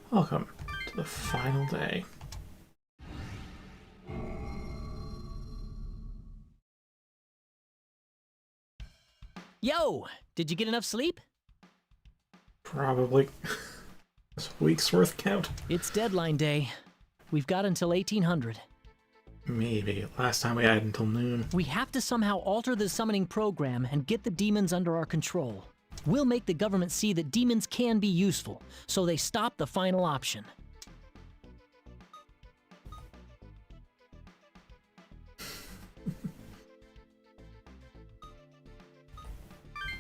Welcome to the final day. Yo, did you get enough sleep? Probably. This week's worth count. It's deadline day. We've got until 1800. Maybe. Last time we had until noon. We have to somehow alter the summoning program and get the demons under our control. We'll make the government see that demons can be useful, so they stop the final option.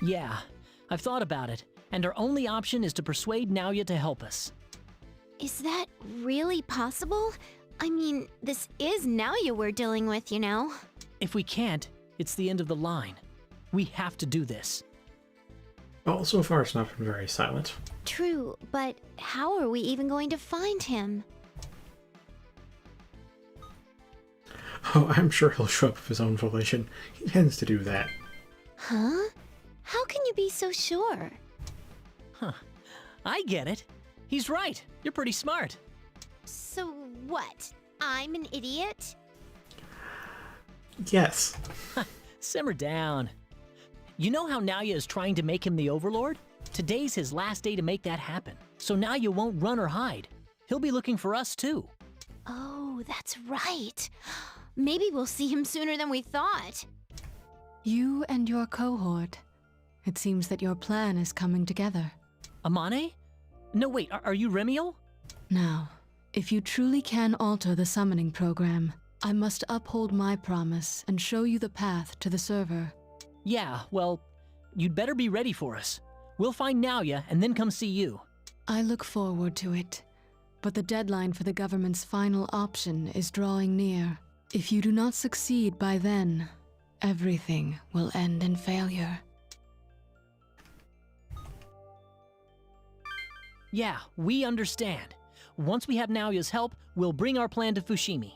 Yeah, I've thought about it, and our only option is to persuade Naoya to help us. Is that really possible? I mean, this is Naoya we're dealing with, you know? If we can't, it's the end of the line. We have to do this. Well, so far it's not been very silent. True, but how are we even going to find him? Oh, I'm sure he'll show up of his own volition. He tends to do that. Huh? How can you be so sure? Huh. I get it. He's right. You're pretty smart. So what? I'm an idiot? Yes. Simmer down. You know how Naoya is trying to make him the Overlord? Today's his last day to make that happen, so Naoya won't run or hide. He'll be looking for us too. Oh, that's right. Maybe we'll see him sooner than we thought. You and your cohort. It seems that your plan is coming together. Amane? No, wait, are you Remiel? Now, if you truly can alter the summoning program, I must uphold my promise and show you the path to the server. Yeah, well, you'd better be ready for us. We'll find Naoya and then come see you. I look forward to it, but the deadline for the government's final option is drawing near. If you do not succeed by then, everything will end in failure. Yeah, we understand. Once we have Naoya's help, we'll bring our plan to Fushimi.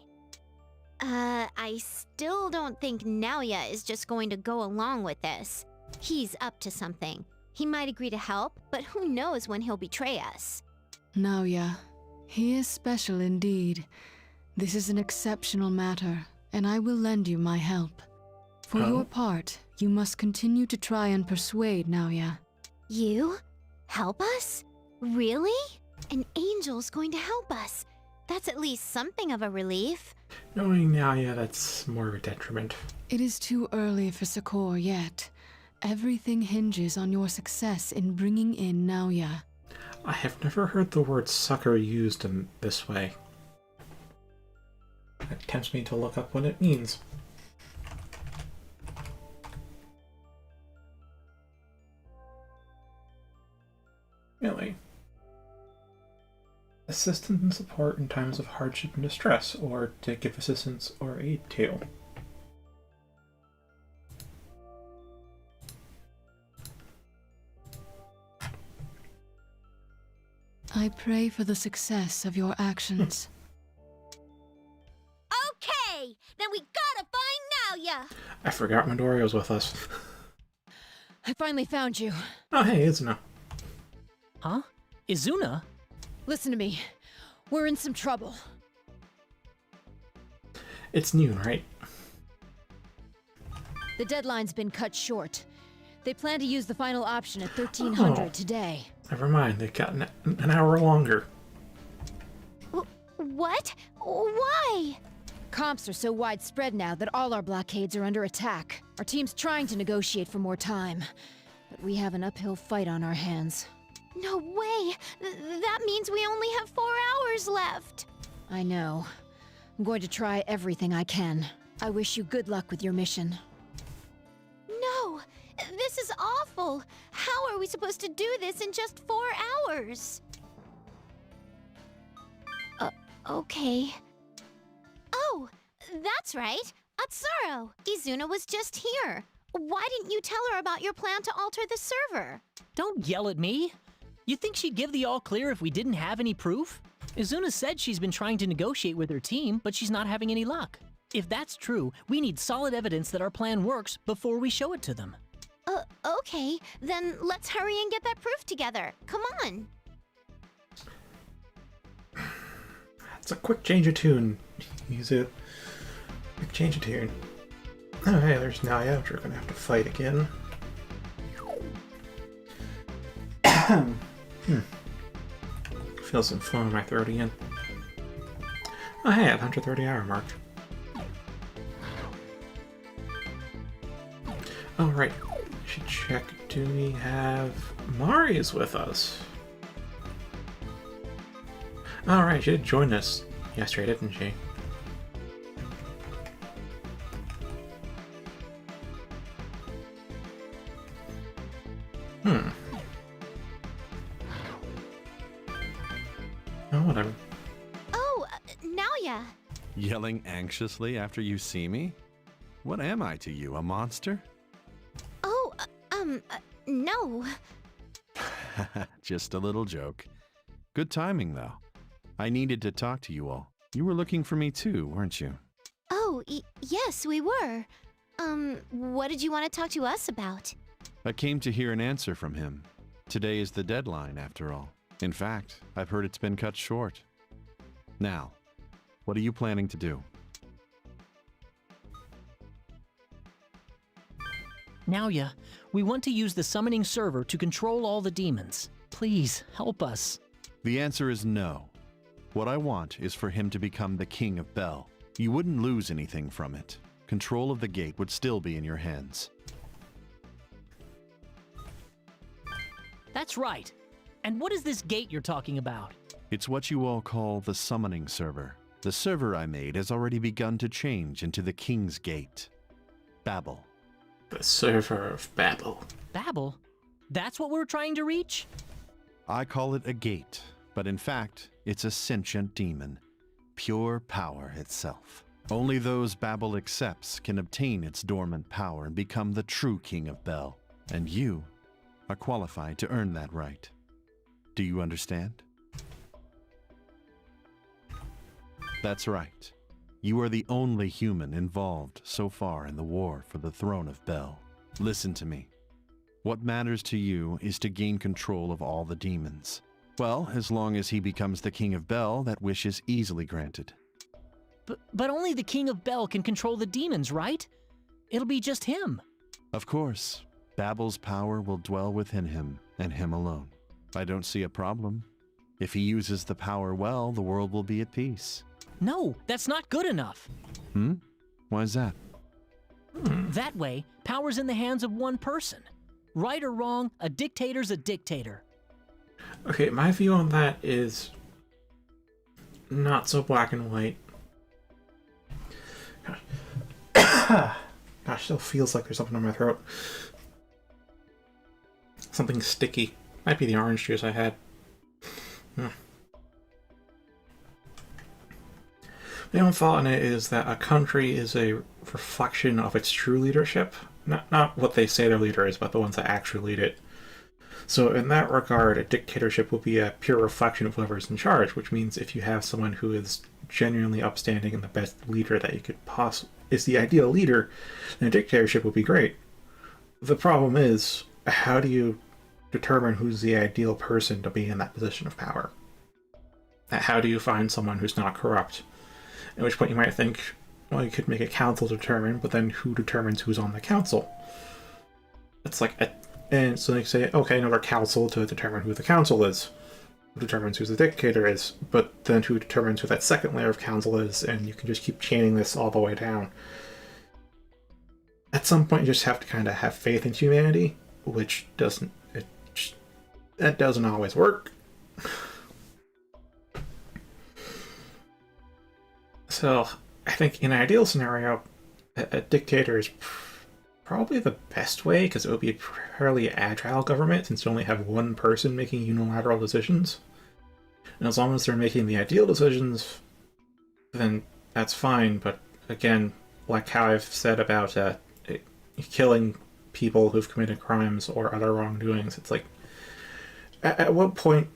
I still don't think Naoya is just going to go along with this. He's up to something. He might agree to help, but who knows when he'll betray us. Naoya, he is special indeed. This is an exceptional matter, and I will lend you my help. For your part, you must continue to try and persuade Naoya. You? Help us? Really? An angel's going to help us. That's at least something of a relief. Knowing now, yeah, that's more of a detriment. It is too early for Sakor yet. Everything hinges on your success in bringing in Naoya. I have never heard the word sucker used in this way. It tempts me to look up what it means. Really? Assistance and support in times of hardship and distress, or to give assistance or aid to. I pray for the success of your actions. Okay, then we gotta find Naoya. I forgot Midori was with us. I finally found you. Oh hey, Izuna. Huh? Izuna? Listen to me. We're in some trouble. It's noon, right? The deadline's been cut short. They plan to use the final option at 1300 today. Never mind, they've got an hour longer. What? Why? Comps are so widespread now that all our blockades are under attack. Our team's trying to negotiate for more time, but we have an uphill fight on our hands. No way! That means we only have 4 hours left! I know. I'm going to try everything I can. I wish you good luck with your mission. No! This is awful! How are we supposed to do this in just 4 hours? Okay. Oh, that's right! Atsuro! Izuna was just here! Why didn't you tell her about your plan to alter the server? Don't yell at me. You think she'd give the all clear if we didn't have any proof? Izuna said she's been trying to negotiate with her team, but she's not having any luck. If that's true, we need solid evidence that our plan works before we show it to them. Okay, then let's hurry and get that proof together. Come on. It's a quick change of tune. Use it. Quick change of tune. Oh, hey, there's Naya, which we're gonna have to fight again. Feel some phlegm in my throat again. Oh, hey, at the 130 hour mark. Oh, right. I should check. Do we have Mari's with us? Alright, she did join us yesterday, didn't she? Oh, whatever. Oh, Naoya. Yelling anxiously after you see me? What am I to you, a monster? Oh, no. Just a little joke. Good timing, though. I needed to talk to you all. You were looking for me too, weren't you? Oh, yes, we were. What did you want to talk to us about? I came to hear an answer from him. Today is the deadline, after all. In fact, I've heard it's been cut short. Now, what are you planning to do? Naoya, we want to use the summoning server to control all the demons. Please, help us. The answer is no. What I want is for him to become the King of Bel. You wouldn't lose anything from it. Control of the gate would still be in your hands. That's right. And what is this gate you're talking about? It's what you all call the summoning server. The server I made has already begun to change into the King's Gate. Babel. The server of Babel. Babel? That's what we're trying to reach? I call it a gate, but in fact, it's a sentient demon. Pure power itself. Only those Babel accepts can obtain its dormant power and become the true King of Bel. And you are qualified to earn that right. Do you understand? That's right. You are the only human involved so far in the war for the throne of Bel. Listen to me. What matters to you is to gain control of all the demons. Well, as long as he becomes the King of Bel, that wish is easily granted. But only the King of Bel can control the demons, right? It'll be just him. Of course. Babel's power will dwell within him, and him alone. I don't see a problem. If he uses the power well, the world will be at peace. No, that's not good enough. Why is that? That way, power's in the hands of one person. Right or wrong, a dictator's a dictator. Okay, my view on that is not so black and white. Gosh, still feels like there's something in my throat. Something sticky. Might be the orange juice I had. My own thought on it is that a country is a reflection of its true leadership. Not what they say their leader is, but the ones that actually lead it. So in that regard, a dictatorship will be a pure reflection of whoever's in charge, which means if you have someone who is genuinely upstanding and the best leader that you could is the ideal leader, then a dictatorship would be great. The problem is, how do you determine who's the ideal person to be in that position of power? How do you find someone who's not corrupt? At which point you might think, well, you could make a council determine, but then who determines who's on the council? It's like, and so they say, okay, another council to determine who the council is. Who determines who the dictator is, but then who determines who that second layer of council is, and you can just keep chaining this all the way down. At some point, you just have to kind of have faith in humanity, which that doesn't always work. So, I think in an ideal scenario, a dictator is probably the best way, because it would be a fairly agile government, since you only have one person making unilateral decisions. And as long as they're making the ideal decisions, then that's fine. But again, like how I've said about killing people who've committed crimes or other wrongdoings, it's like, at what point,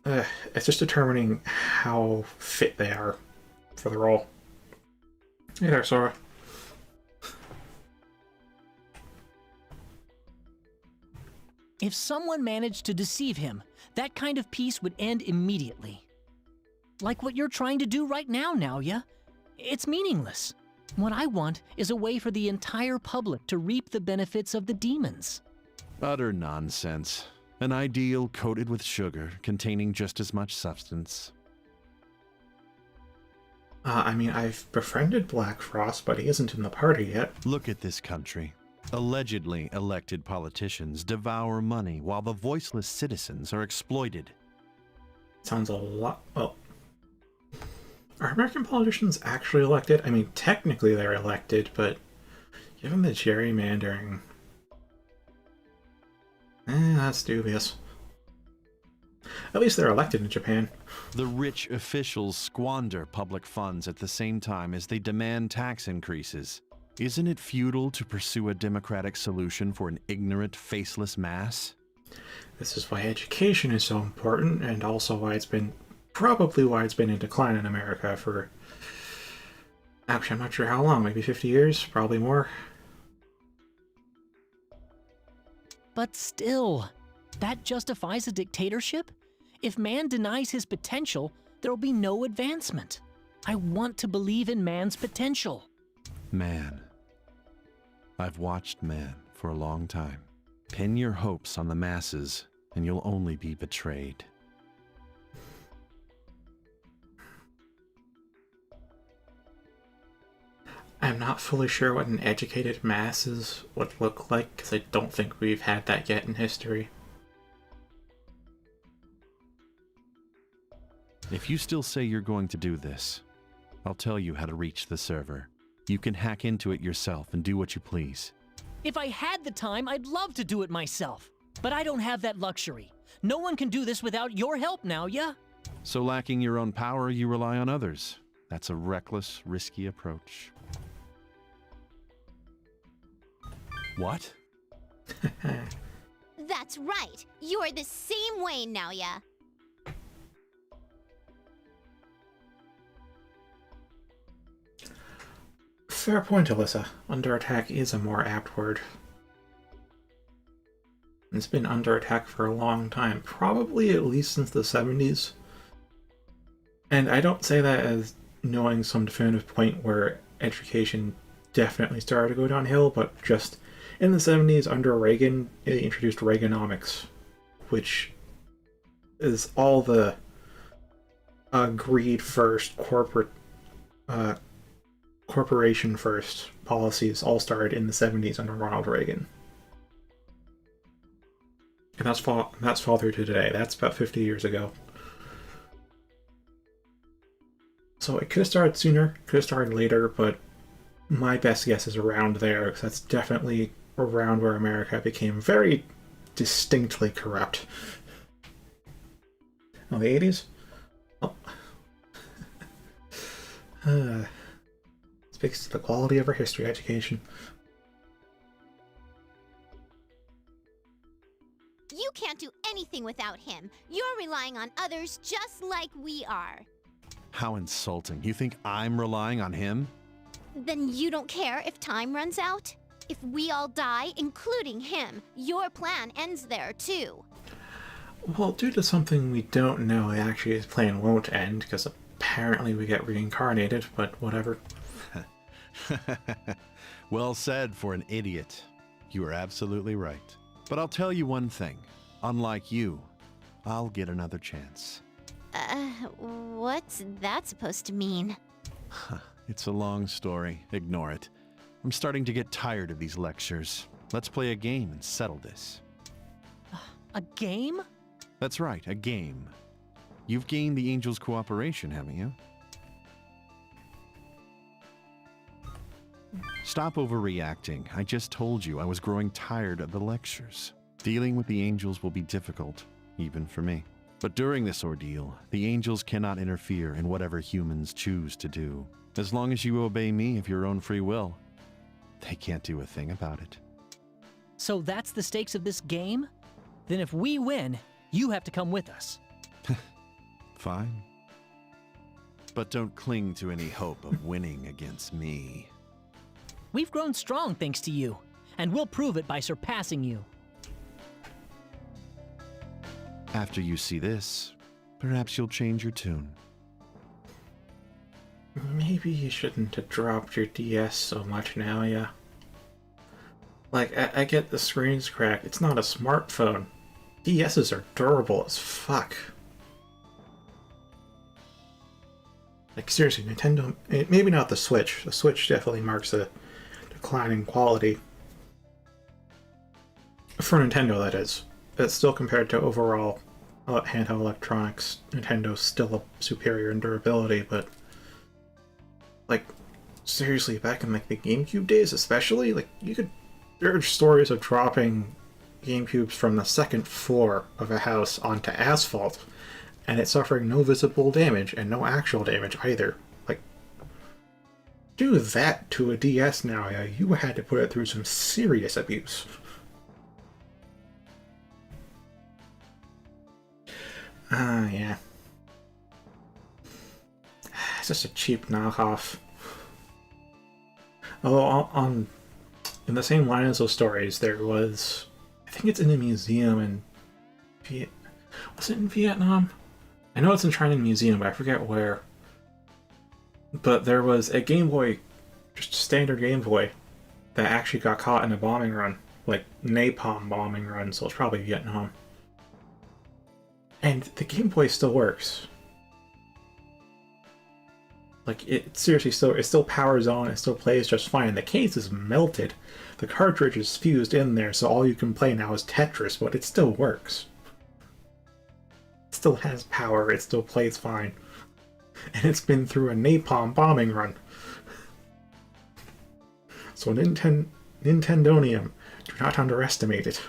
it's just determining how fit they are for the role. Hey there, Sora. If someone managed to deceive him, that kind of peace would end immediately. Like what you're trying to do right now, Naoya. It's meaningless. What I want is a way for the entire public to reap the benefits of the demons. Utter nonsense. An ideal coated with sugar, containing just as much substance. I mean, I've befriended Black Frost, but he isn't in the party yet. Look at this country. Allegedly elected politicians devour money while the voiceless citizens are exploited. Sounds a lot... Well, are American politicians actually elected? I mean, technically they're elected, but given the gerrymandering... that's dubious. At least they're elected in Japan. The rich officials squander public funds at the same time as they demand tax increases. Isn't it futile to pursue a democratic solution for an ignorant, faceless mass? This is why education is so important, and also why it's been... probably why it's been in decline in America for... Actually, I'm not sure how long. Maybe 50 years? Probably more. But still, that justifies a dictatorship? If man denies his potential, there'll be no advancement. I want to believe in man's potential. Man. I've watched man for a long time. Pin your hopes on the masses, and you'll only be betrayed. I'm not fully sure what an educated masses would look like, because I don't think we've had that yet in history. If you still say you're going to do this, I'll tell you how to reach the server. You can hack into it yourself and do what you please. If I had the time, I'd love to do it myself. But I don't have that luxury. No one can do this without your help, Naoya. So lacking your own power, you rely on others. That's a reckless, risky approach. What? That's right. You're the same way, Naoya. Fair point, Alyssa. Under attack is a more apt word. It's been under attack for a long time, probably at least since the 70s. And I don't say that as knowing some definitive point where education definitely started to go downhill, but just in the 70s under Reagan, it introduced Reaganomics, which is all the greed first, corporation first policies all started in the 70s under Ronald Reagan. And that's followed through to today. That's about 50 years ago. So it could have started sooner, could have started later, but my best guess is around there, because that's definitely around where America became very distinctly corrupt. Oh, the 80s? Oh. Speaks to the quality of our history education. You can't do anything without him. You're relying on others just like we are. How insulting. You think I'm relying on him? Then you don't care if time runs out? If we all die, including him, your plan ends there too. Well, due to something we don't know, actually his plan won't end, because apparently we get reincarnated, but whatever. Well said for an idiot. You are absolutely right. But I'll tell you one thing. Unlike you, I'll get another chance. What's that supposed to mean? It's a long story. Ignore it. I'm starting to get tired of these lectures. Let's play a game and settle this. A game? That's right, a game. You've gained the Angels' cooperation, haven't you? Stop overreacting. I just told you I was growing tired of the lectures. Dealing with the Angels will be difficult, even for me. But during this ordeal, the Angels cannot interfere in whatever humans choose to do. As long as you obey me of your own free will, they can't do a thing about it. So that's the stakes of this game? Then if we win, you have to come with us. Fine. But don't cling to any hope of winning against me. We've grown strong thanks to you, and we'll prove it by surpassing you. After you see this, perhaps you'll change your tune. maybe you shouldn't have dropped your DS so much now, yeah. Like, I get the screen's cracked. It's not a smartphone. DSs are durable as fuck. Like, seriously, Nintendo... Maybe not the Switch. The Switch definitely marks a decline in quality. For Nintendo, that is. It's still compared to overall handheld electronics. Nintendo's still a superior in durability, but... Like, seriously, back in, like, the GameCube days especially, like, you could... There are stories of dropping GameCubes from the second floor of a house onto asphalt, and it's suffering no visible damage and no actual damage either. Like, do that to a DS now, yeah, you had to put it through some serious abuse. Yeah. It's just a cheap knockoff. Although, in the same line as those stories, there was... I think it's in a museum in... Was it in Vietnam? I know it's enshrined in a museum, but I forget where. But there was a Game Boy, just a standard Game Boy, that actually got caught in a bombing run. Like, napalm bombing run, so it's probably Vietnam. And the Game Boy still works. Like, it seriously still powers on, it still plays just fine. The case is melted. The cartridge is fused in there, so all you can play now is Tetris, but it still works. It still has power, it still plays fine. And it's been through a napalm bombing run. So Nintendonium, do not underestimate it.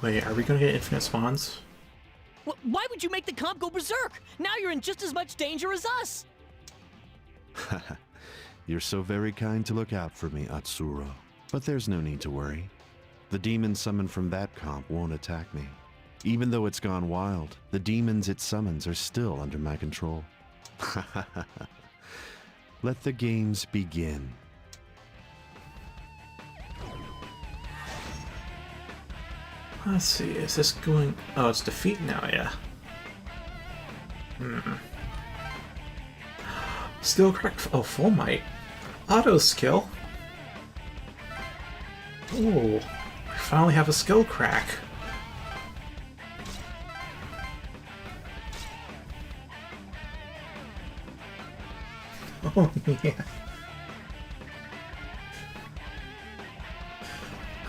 Wait, are we gonna get infinite spawns? Why would you make the comp go berserk? Now you're in just as much danger as us! You're so very kind to look out for me, Atsuro. But there's no need to worry. The demon summoned from that comp won't attack me. Even though it's gone wild, the demons it summons are still under my control. Let the games begin. Let's see, is this going... Oh, it's defeat now, yeah. Skill correct... Oh, full might. Auto skill. Ooh, we finally have a skill crack. Oh, yeah.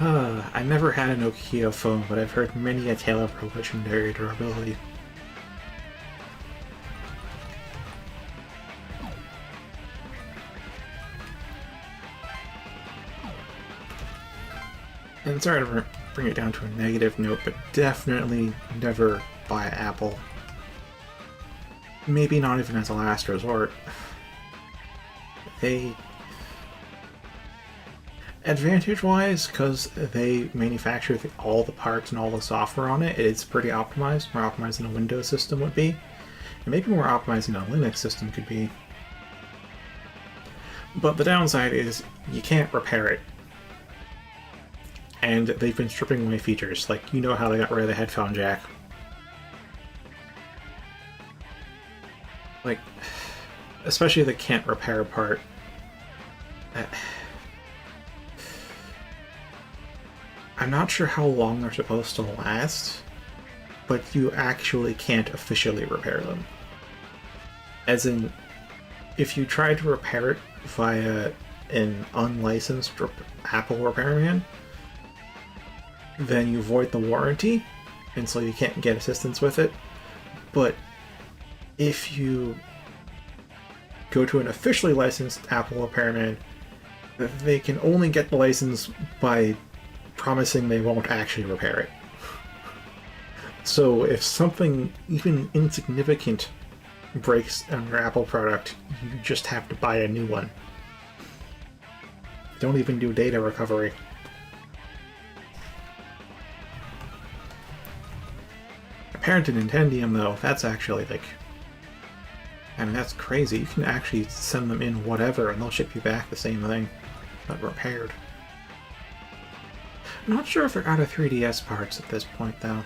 I never had a Nokia phone, but I've heard many a tale of her legendary durability. And sorry to bring it down to a negative note, but definitely never buy Apple. Maybe not even as a last resort. Advantage-wise, because they manufacture all the parts and all the software on it, it's pretty optimized, more optimized than a Windows system would be. And maybe more optimized than a Linux system could be. But the downside is, you can't repair it. And they've been stripping away features, like, you know how they got rid of the headphone jack. Like, especially the can't repair part. I'm not sure how long they're supposed to last, but you actually can't officially repair them. As in, if you try to repair it via an unlicensed Apple repairman, then you void the warranty, and so you can't get assistance with it. But if you go to an officially licensed Apple repairman, they can only get the license by promising they won't actually repair it. So if something even insignificant breaks on your Apple product, you just have to buy a new one. Don't even do data recovery. Compared to Nintendium, though, that's actually like... I mean, that's crazy. You can actually send them in whatever and they'll ship you back the same thing. but repaired. I'm not sure if they're out of 3DS parts at this point, though.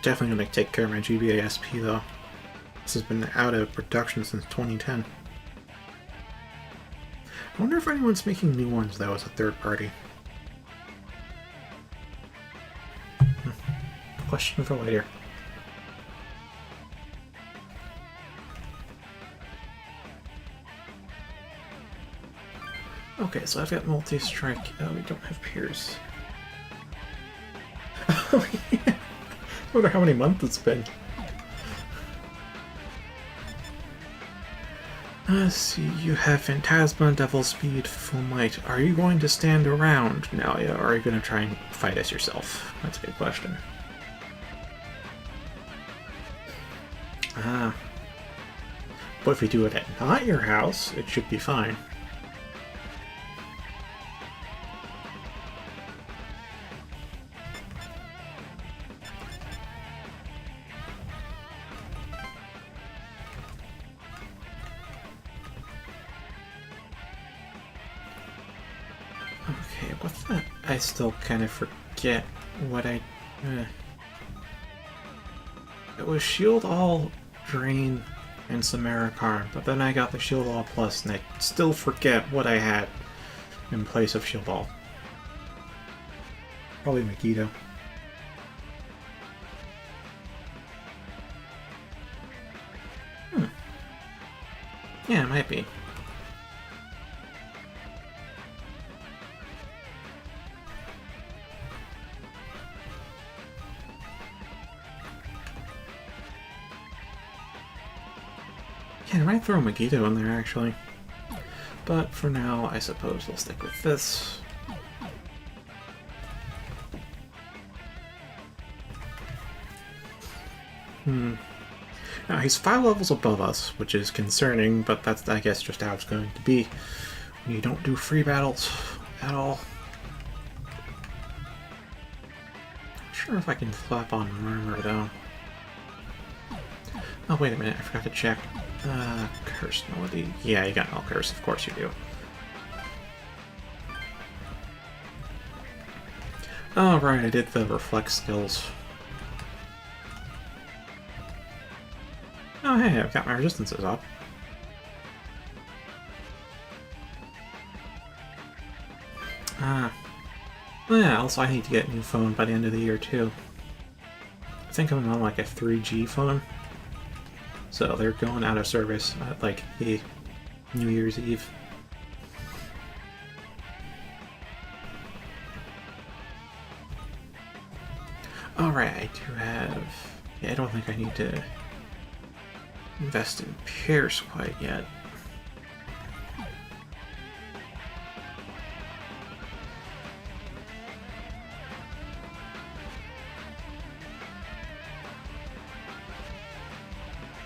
Definitely gonna take care of my GBA SP, though. This has been out of production since 2010. I wonder if anyone's making new ones, though, as a third party. Question for later. Okay, so I've got multi-strike. Oh, we don't have Pierce. Oh, yeah. I wonder how many months it's been. Let's see, you have Phantasma, Devil Speed, Full Might. Are you going to stand around, Nalia, or are you going to try and fight us yourself? That's a good question. Ah. But if we do it at not your house, it should be fine. Okay, what's that? I still kind of forget what I... It was Shield All, Drain, and Samarikarn, but then I got the Shield All Plus, and I still forget what I had in place of Shield All. Probably Megiddo. Yeah, it might be. Yeah, I might throw Megiddo in there, actually. But for now, I suppose we'll stick with this. Now, he's 5 levels above us, which is concerning, but that's, I guess, just how it's going to be when you don't do free battles at all. Not sure if I can flap on Murmur, though. Oh, wait a minute, I forgot to check. Curse Melody. Yeah, you got Null Curse, of course you do. Oh, right, I did the Reflect skills. Oh, hey, I've got my resistances up. Well, yeah, also I need to get a new phone by the end of the year, too. I think I'm on, like, a 3G phone. So they're going out of service at, like, the New Year's Eve. Alright, I do have... Yeah, I don't think I need to invest in Pierce quite yet.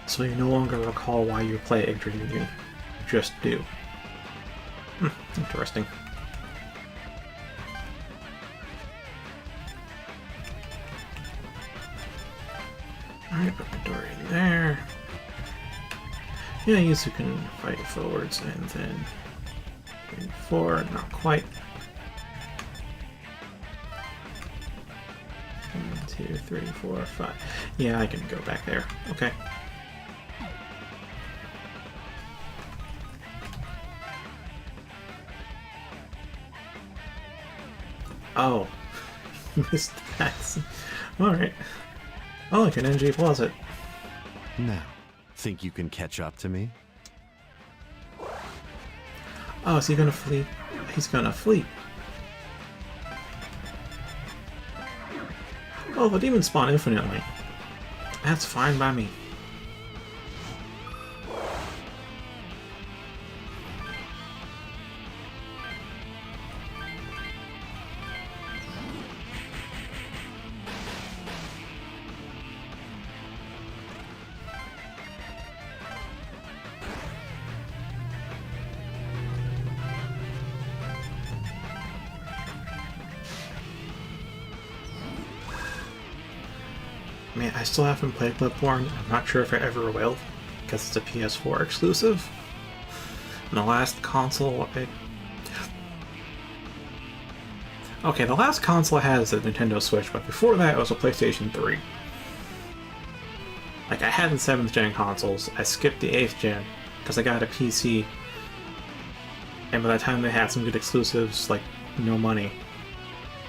So you no longer recall why you play Yggdrasil, you just do. Interesting. Alright, put my door in there. Yeah, Yuzu can fight forwards and then 3, 4, not quite. 1, 2, 3, 4, 5. Yeah, I can go back there. Okay. Oh, missed that. Alright. Oh, I can NG plus it. Now, think you can catch up to me? Oh, is he gonna flee? He's gonna flee. Oh, the demons spawn infinitely. That's fine by me. mean, I still haven't played Bloodborne. I'm not sure if I ever will, because it's a PS4 exclusive. And the last console Okay, the last console I had is a Nintendo Switch, but before that it was a PlayStation 3. Like, I had the 7th gen consoles, I skipped the 8th gen, because I got a PC, and by the time they had some good exclusives, like, no money.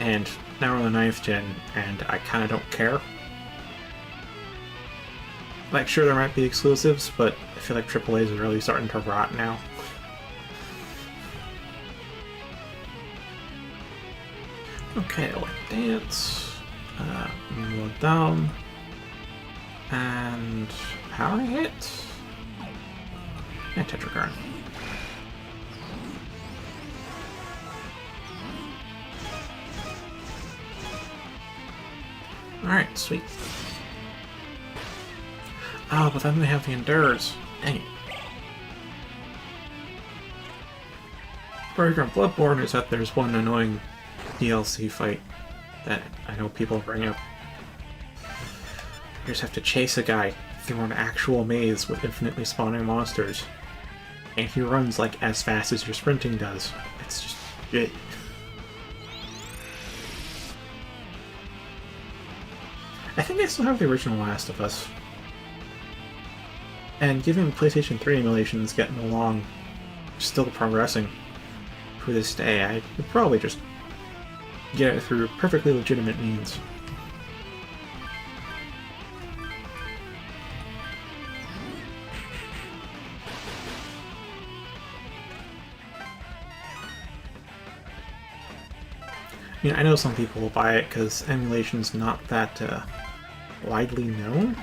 And now we're on the 9th gen, and I kinda don't care. Like, sure, there might be exclusives, but I feel like AAA's are really starting to rot now. Okay, like dance, move down, and power hit, and Tetrakarn. Alright, sweet. Oh, but then they have the Endurers. Dang it. Part of Bloodborne is that there's one annoying DLC fight that I know people bring up. You just have to chase a guy through an actual maze with infinitely spawning monsters. And he runs like as fast as your sprinting does. It's just... it. I think I still have the original Last of Us. And given PlayStation 3 emulations getting along, still progressing to this day, I would probably just get it through perfectly legitimate means. I mean, I know some people will buy it because emulation's not that widely known.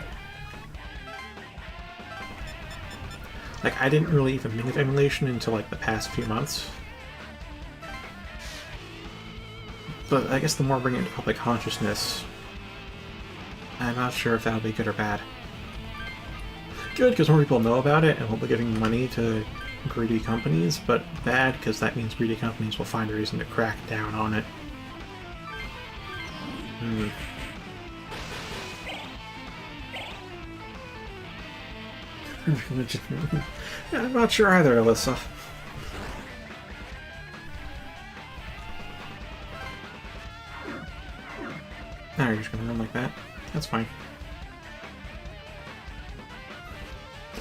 Like, I didn't really even think of emulation until like the past few months. But I guess the more bring it into public consciousness, I'm not sure if that'll be good or bad. Good, because more people know about it and will be giving money to greedy companies, but bad, because that means greedy companies will find a reason to crack down on it. I'm not sure either, Alyssa. Oh, you're just gonna run like that? That's fine.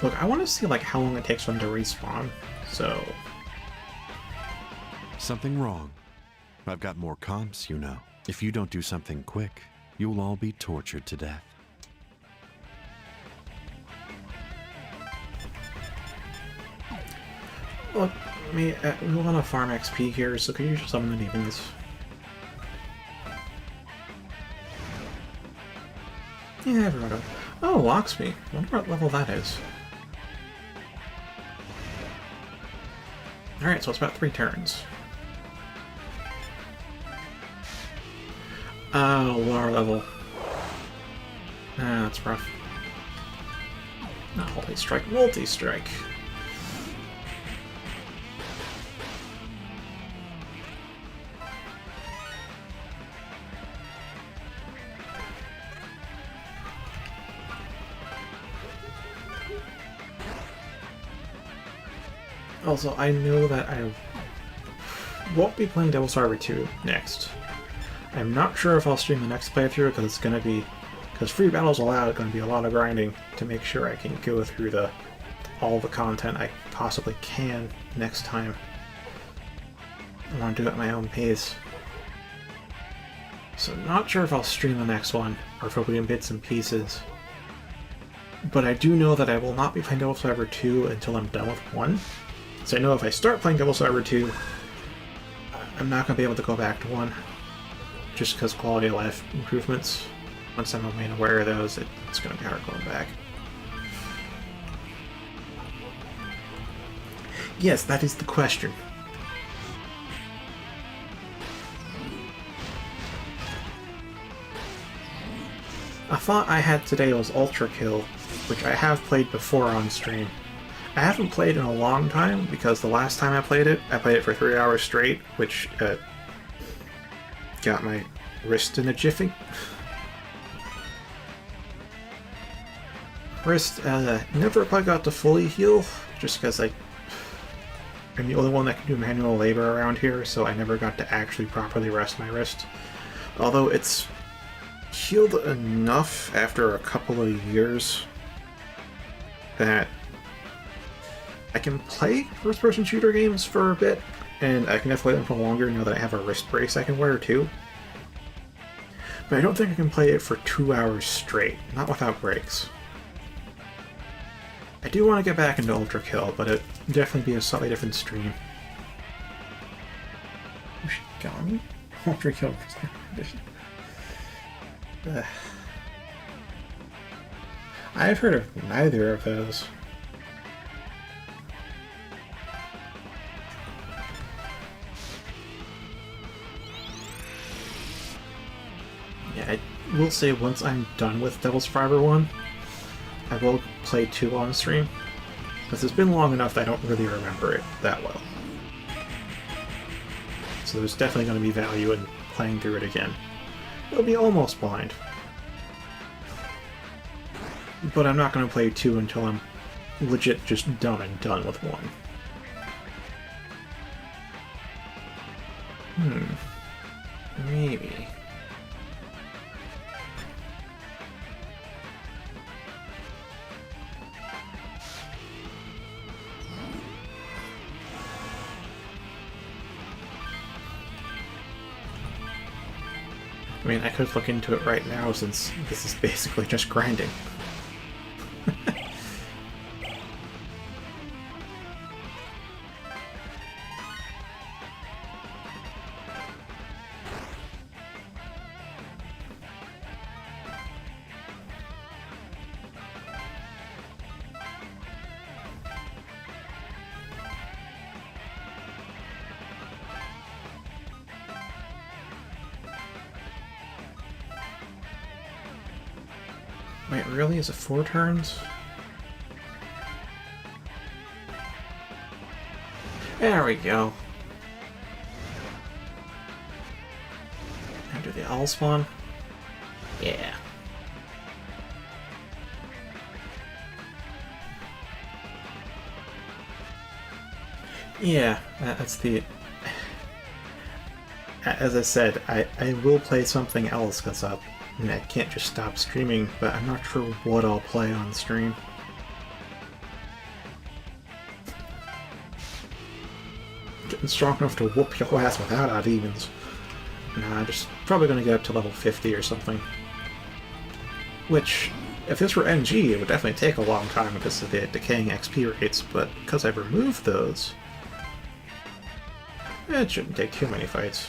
Look, I want to see like how long it takes for them to respawn, so... Something wrong. I've got more comps, you know. If you don't do something quick, you'll all be tortured to death. Look, we want to farm XP here, so could you just summon the demons? Yeah, everyone. Oh, Locksmith. I wonder what level that is. Alright, so it's about 3 turns. Oh, lower level. Ah, that's rough. Not Holy Strike, Multi-Strike. Also, I know that I won't be playing Devil's Survivor 2 next. I'm not sure if I'll stream the next playthrough because it's going to be... because free battles allowed, going to be a lot of grinding to make sure I can go through all the content I possibly can next time. I want to do it at my own pace. So not sure if I'll stream the next one, or if it'll be in bits and pieces. But I do know that I will not be playing Devil's Survivor 2 until I'm done with 1. So I know if I start playing Devil's Survivor 2, I'm not going to be able to go back to 1. Just because quality of life improvements, once I'm made aware of those, it's going to be hard going back. Yes, that is the question. A thought I had today was Ultra Kill, which I have played before on stream. I haven't played in a long time, because the last time I played it for 3 hours straight, which got my wrist in a jiffy. Wrist, never quite got to fully heal, just because I'm the only one that can do manual labor around here, so I never got to actually properly rest my wrist. Although it's healed enough after a couple of years that I can play first-person shooter games for a bit, and I can definitely play them for longer now that I have a wrist brace I can wear too. But I don't think I can play it for 2 hours straight, not without breaks. I do want to get back into Ultra Kill, but it'd definitely be a slightly different stream. Ushigami? Ultra Kill edition. I've heard of neither of those. Yeah, I will say once I'm done with Devil Survivor 1, I will play 2 on stream, because it's been long enough that I don't really remember it that well. So there's definitely going to be value in playing through it again. It'll be almost blind. But I'm not going to play 2 until I'm legit just done with 1. Maybe. I mean, I could look into it right now since this is basically just grinding. Wait, really? Is it 4 turns? There we go. And do the owl spawn? Yeah. Yeah, that's the... As I said, I will play something else because I can't just stop streaming, but I'm not sure what I'll play on stream. Getting strong enough to whoop your ass without odd evens. Nah, just probably gonna get up to level 50 or something. Which, if this were NG, it would definitely take a long time because of the decaying XP rates, but because I've removed those, it shouldn't take too many fights.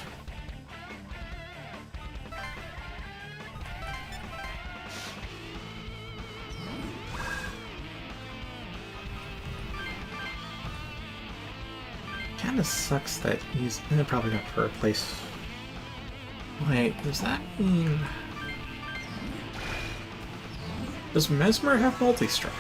Kinda sucks that he's probably not for a place. Wait, does that mean... Does Mesmer have multi-strike?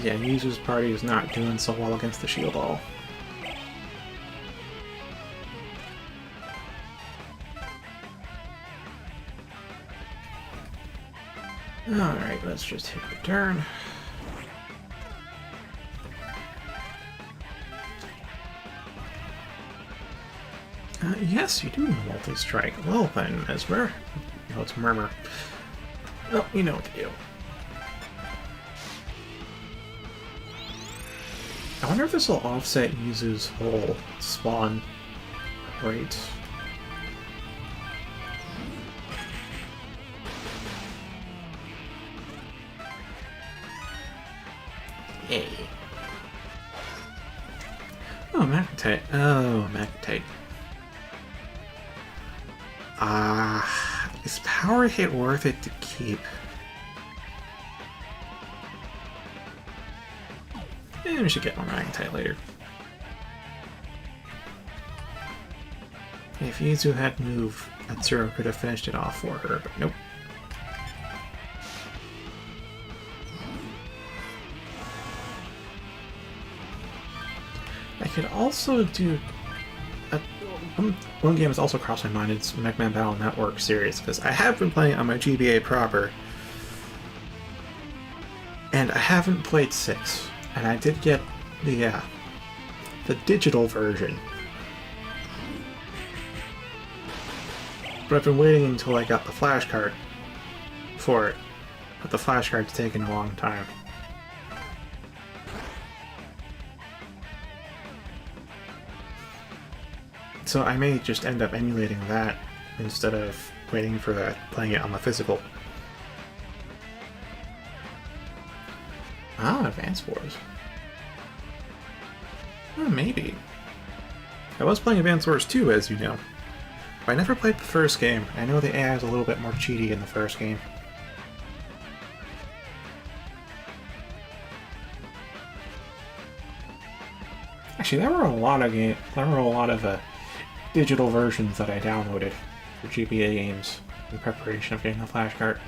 Yeah, Yuzu's party is not doing so well against the shield all. Alright, let's just hit return. Yes, you do know multi-strike. Well then, Mesmer. No, it's Murmur. Well, you know what to do. I wonder if this will offset Yuzu's whole spawn rate. Yay. Oh, Magnetite. Oh, Magnetite. Is power hit worth it to keep? We should get more Magnetite later. A If Yuzu had moved, Atsuro could have finished it off for her, but nope. I could also do... one game that's also crossed my mind is Mega Man Battle Network series, because I have been playing it on my GBA proper, and I haven't played 6, and I did get the digital version. But I've been waiting until I got the flash card for it, but the flash card's taken a long time. So I may just end up emulating that instead of waiting for that, playing it on the physical. Ah, Advance Wars. Oh, maybe. I was playing Advance Wars 2, as you know. But I never played the first game. I know the AI is a little bit more cheaty in the first game. Actually, there were a lot of digital versions that I downloaded for GBA games in preparation of getting the flash card.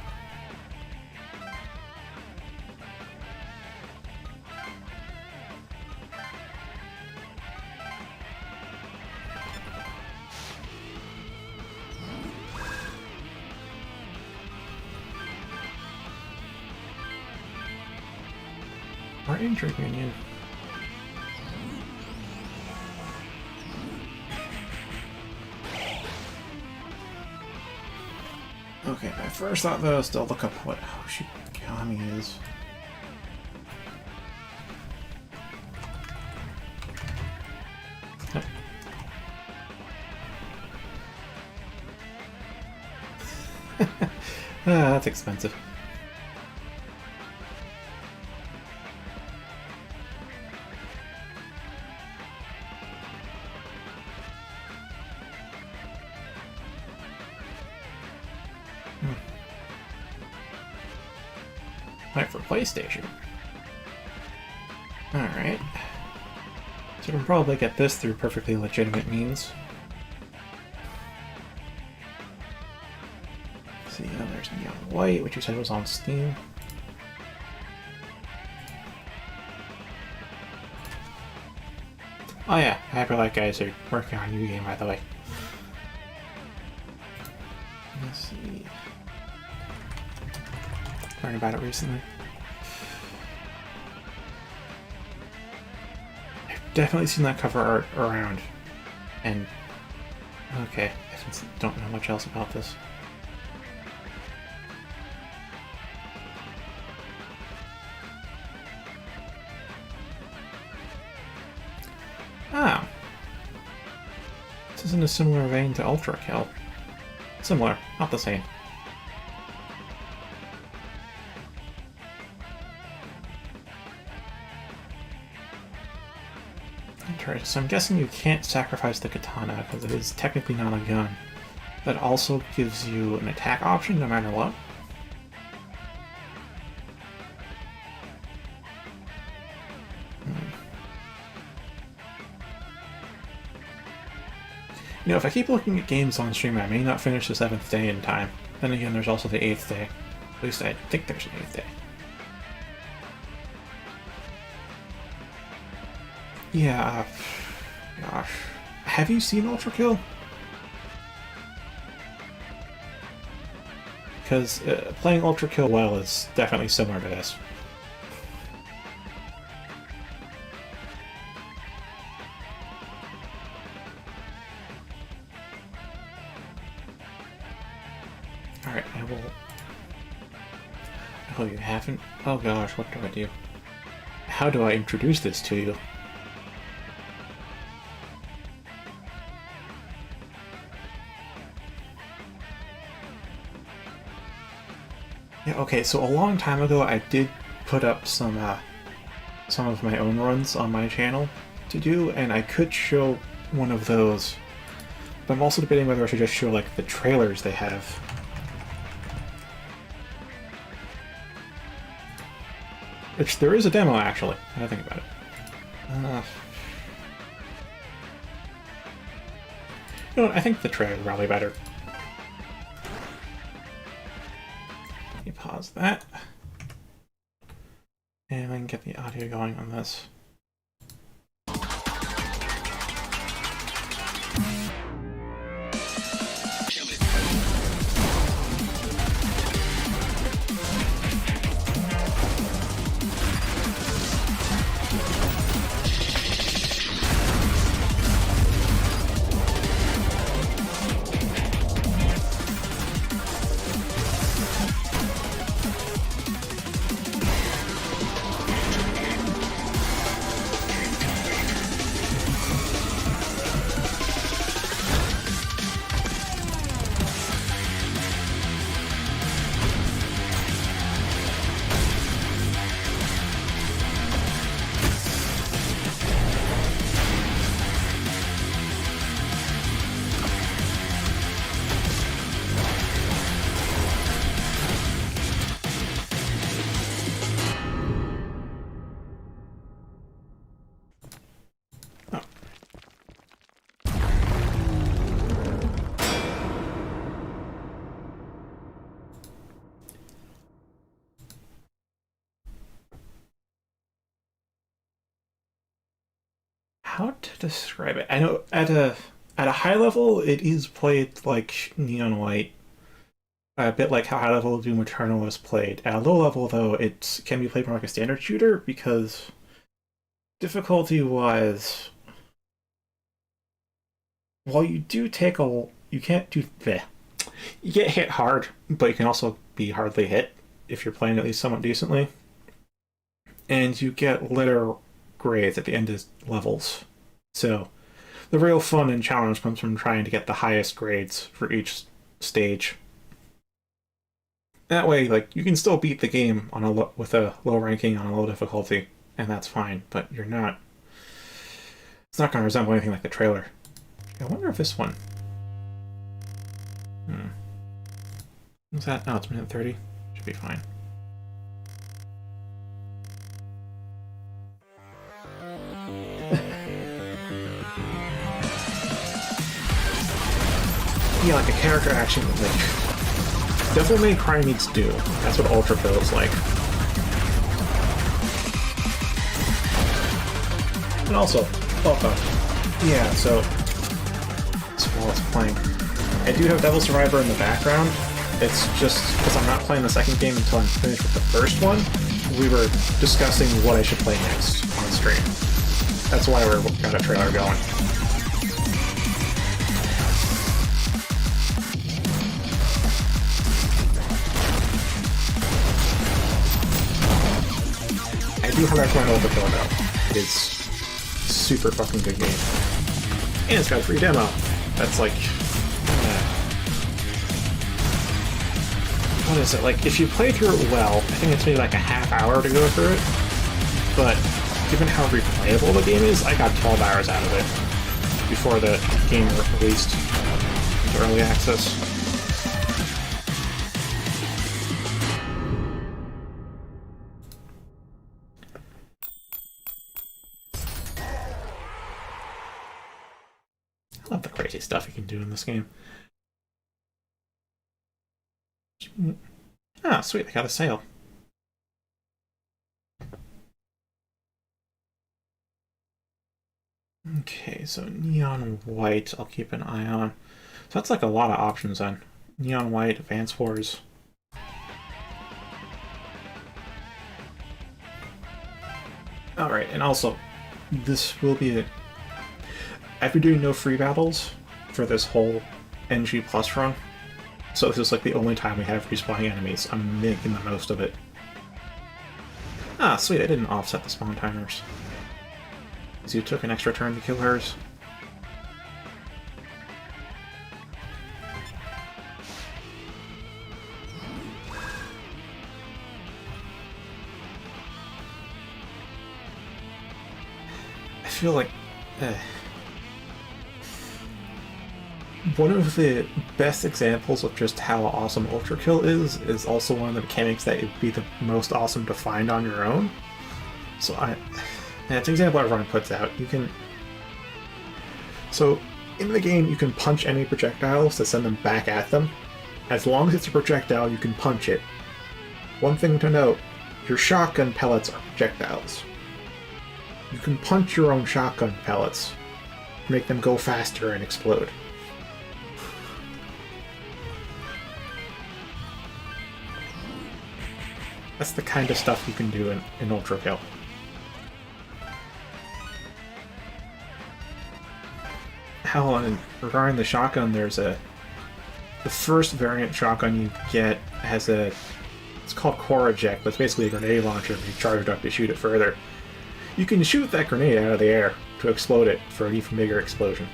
Our intrigue minion. Okay, my first thought though is to look up what Hoshigami is. That's expensive. Right, for PlayStation. Alright. So we can probably get this through perfectly legitimate means. Let's see, there's Neon White, which you said was on Steam. Oh yeah, Hyperlight guys are working on a new game, by the way. Let's see. Learned about it recently. I've definitely seen that cover art around. And okay, I don't know much else about this. Ah. This is in a similar vein to Ultra Kill. Similar, not the same. Interesting. So I'm guessing you can't sacrifice the katana because it is technically not a gun. That also gives you an attack option no matter what. You know, if I keep looking at games on stream, I may not finish the 7th day in time. Then again, there's also the 8th day. At least I think there's an 8th day. Yeah, gosh. Have you seen Ultra Kill? Because playing Ultra Kill well is definitely similar to this. Alright, I will... Oh, you haven't? Oh gosh, what do I do? How do I introduce this to you? Yeah, okay, so a long time ago I did put up some of my own runs on my channel to do, and I could show one of those. But I'm also debating whether I should just show, like, the trailers they have. Which, there is a demo, actually, now I think about it. You know what, I think the trailer is probably better. Let me pause that. And I can get the audio going on this. How to describe it? I know at a high level it is played like Neon White, a bit like how high level Doom Eternal is played. At a low level though, it can be played more like a standard shooter because difficulty wise, while you do take you can't do you get hit hard, but you can also be hardly hit if you're playing at least somewhat decently, and you get litter grades at the end of levels. So the real fun and challenge comes from trying to get the highest grades for each stage. That way, like, you can still beat the game on with a low ranking on a low difficulty, and that's fine, but you're not... It's not going to resemble anything like the trailer. I wonder if this one... What's that? Oh, it's minute 30. Should be fine. Yeah, like a character action, like Devil May Cry meets Doom. That's what Ultra feels like. And also, yeah, so while it's playing, I do have Devil Survivor in the background. It's just because I'm not playing the second game until I'm finished with the first one. We were discussing what I should play next on stream. That's why we're got a trailer going. I do highly recommend Overclocked though. It is a super fucking good game. And it's got a free demo. That's like... what is it? Like, if you play through it well, I think it's maybe like a half hour to go through it. But given how replayable the game is, I got 12 hours out of it before the game released into early access. I love the crazy stuff you can do in this game. Ah, sweet, they got a sale. Okay, so Neon White, I'll keep an eye on. So that's like a lot of options then. Neon White, Advance Wars. Alright, and also, this will be I've been doing no free battles for this whole NG Plus run. So this is like the only time we have respawning enemies. I'm making the most of it. Ah, sweet, I didn't offset the spawn timers. Because you took an extra turn to kill hers. I feel like... one of the best examples of just how awesome Ultra Kill is also one of the mechanics that would be the most awesome to find on your own. So it's an example everyone puts out. You can... So, In the game, you can punch enemy projectiles to send them back at them. As long as it's a projectile, you can punch it. One thing to note, your shotgun pellets are projectiles. You can punch your own shotgun pellets to make them go faster and explode. That's the kind of stuff you can do in Overclocked. Hell, and regarding the shotgun, the first variant shotgun you get has it's called Core Eject, but it's basically a grenade launcher. If you charge it up to shoot it further, you can shoot that grenade out of the air to explode it for an even bigger explosion.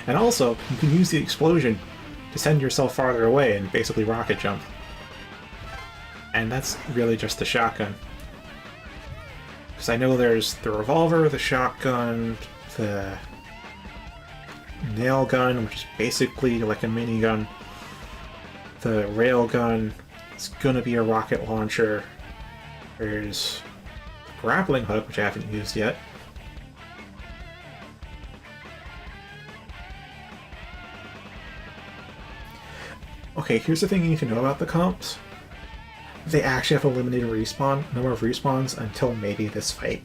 And also, you can use the explosion to send yourself farther away and basically rocket jump. And that's really just the shotgun. Because I know there's the revolver, the shotgun, the nail gun, which is basically like a minigun, the rail gun, it's gonna be a rocket launcher, there's the grappling hook, which I haven't used yet. Okay, here's the thing you need to know about the comps. They actually have a limited number of respawns until maybe this fight.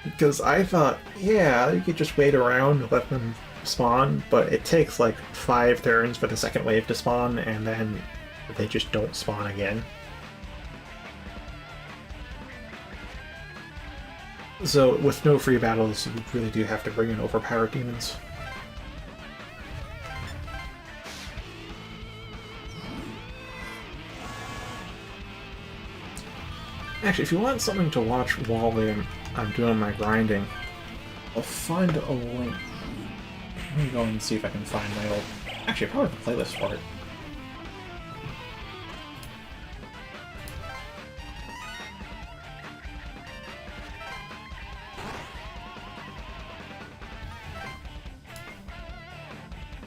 Because I thought, yeah, you could just wait around and let them spawn, but it takes like 5 turns for the second wave to spawn, and then they just don't spawn again. So with no free battles, you really do have to bring in overpowered demons. Actually, if you want something to watch while I'm doing my grinding, I'll find a link. Let me go and see if I can find my old... Actually, I probably have a playlist for it.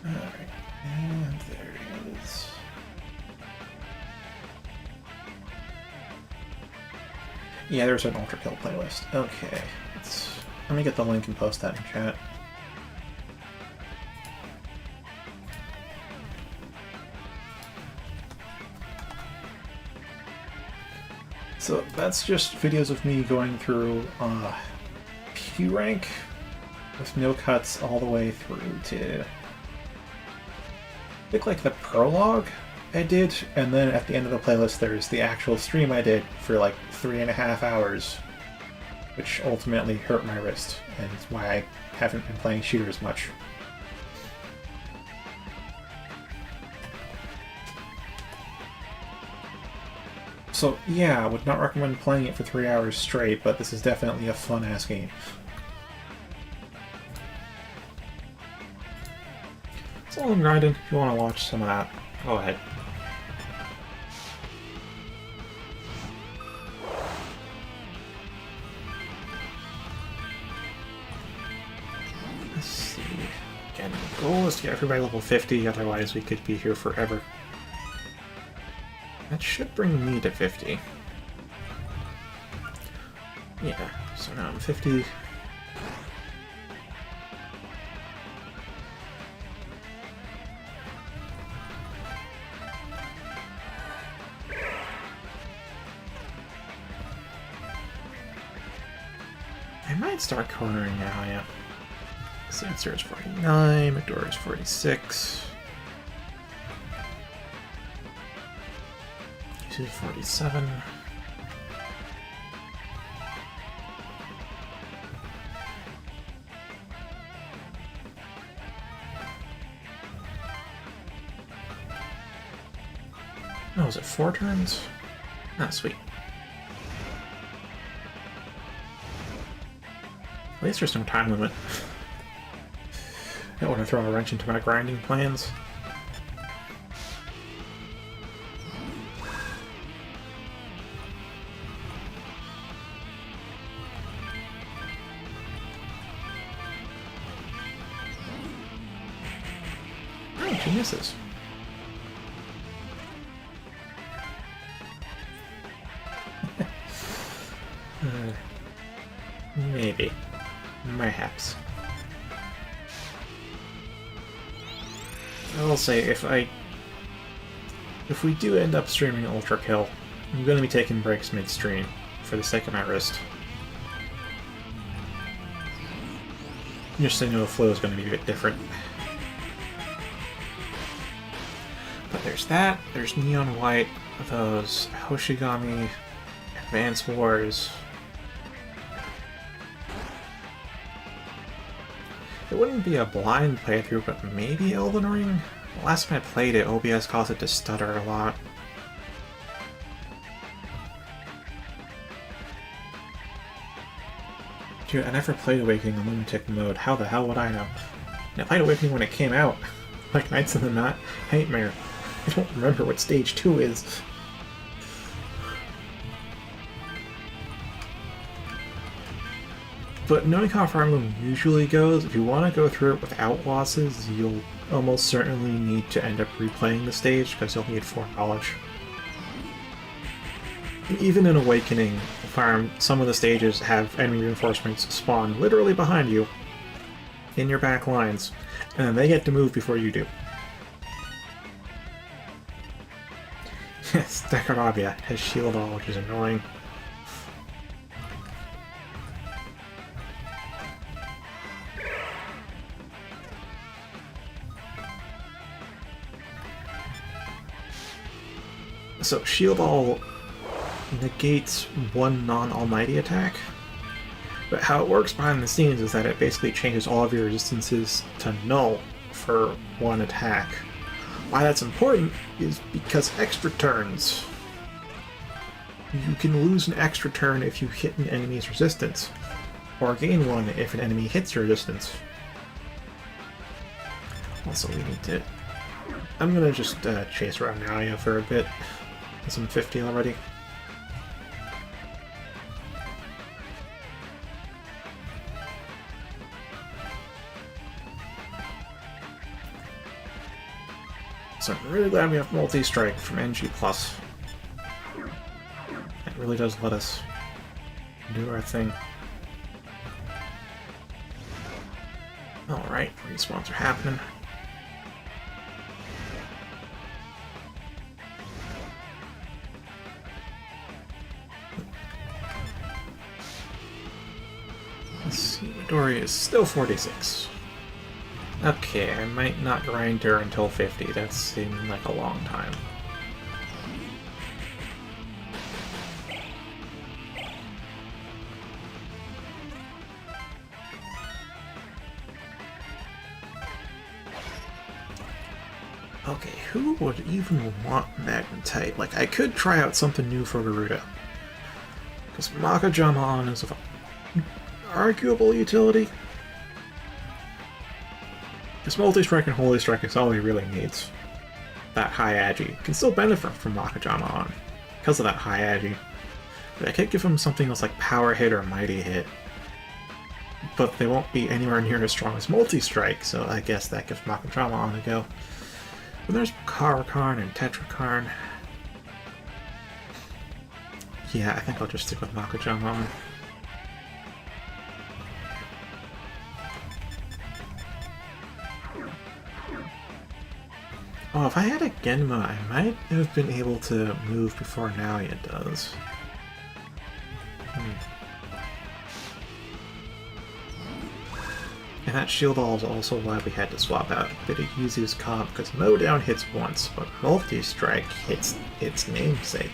Alright, and there it is. Yeah, there's an Overkill playlist. Okay, let me get the link and post that in chat. So that's just videos of me going through P rank with no cuts all the way through to, I think, like the prologue I did, and then at the end of the playlist there's the actual stream I did for like 3.5 hours, which ultimately hurt my wrist, and it's why I haven't been playing shooters much. So yeah, I would not recommend playing it for 3 hours straight, but this is definitely a fun-ass game. So I'm grinding. If you want to watch some of that, go ahead. Let's see. Again, the goal is to get everybody level 50, otherwise we could be here forever. That should bring me to 50. Yeah, so now I'm 50. I might start cornering now, yeah. Sensor is 49, Midori is 46. This is 47. Oh, is it 4 turns? Ah, sweet. At least there's no time limit. I don't want to throw a wrench into my grinding plans. Oh, she misses. Maybe. Perhaps. I will say, if we do end up streaming Ultra Kill, I'm going to be taking breaks mid-stream for the sake of my wrist. Just so you know, the flow is going to be a bit different. But there's that, there's Neon White, those Hoshigami, Advance Wars. It wouldn't be a blind playthrough, but maybe Elden Ring? The last time I played it, OBS caused it to stutter a lot. Dude, I never played Awakening in Lunatic mode. How the hell would I know? And I played Awakening when it came out. Like Nights in the Nightmare. I don't remember what stage 2 is. But knowing how Fire Emblem usually goes, if you want to go through it without losses, you'll almost certainly need to end up replaying the stage, because you'll need foreknowledge. Even in Awakening, some of the stages have enemy reinforcements spawn literally behind you, in your back lines, and then they get to move before you do. Yes, Dekarabia has shield all, which is annoying. So, Shield All negates one non-almighty attack, but how it works behind the scenes is that it basically changes all of your resistances to null for one attack. Why that's important is because extra turns. You can lose an extra turn if you hit an enemy's resistance, or gain one if an enemy hits your resistance. Also, we need to... I'm gonna just chase around Nalia for a bit. I'm 50 already. So I'm really glad we have multi-strike from NG+. It really does let us do our thing. Alright, respawns are happening. Let's see, Midori is still 46. Okay, I might not grind her until 50. That seemed like a long time. Okay, who would even want Magnetite? Like, I could try out something new for Garuda. Because Makajama is of arguable utility. Because Multi-Strike and Holy Strike is all he really needs. That high agi can still benefit from Makajama on because of that high agi. But I could give him something else like Power Hit or Mighty Hit. But they won't be anywhere near as strong as Multi-Strike, so I guess that gives Makajama on a go. But there's Karakarn and Tetrakarn. Yeah, I think I'll just stick with Makajama on. Oh, if I had a Genma, I might have been able to move before Nalia does. And that shield all is also why we had to swap out a bit of Yuzu's comp, because Mowdown hits once, but Multi-Strike hits its namesake.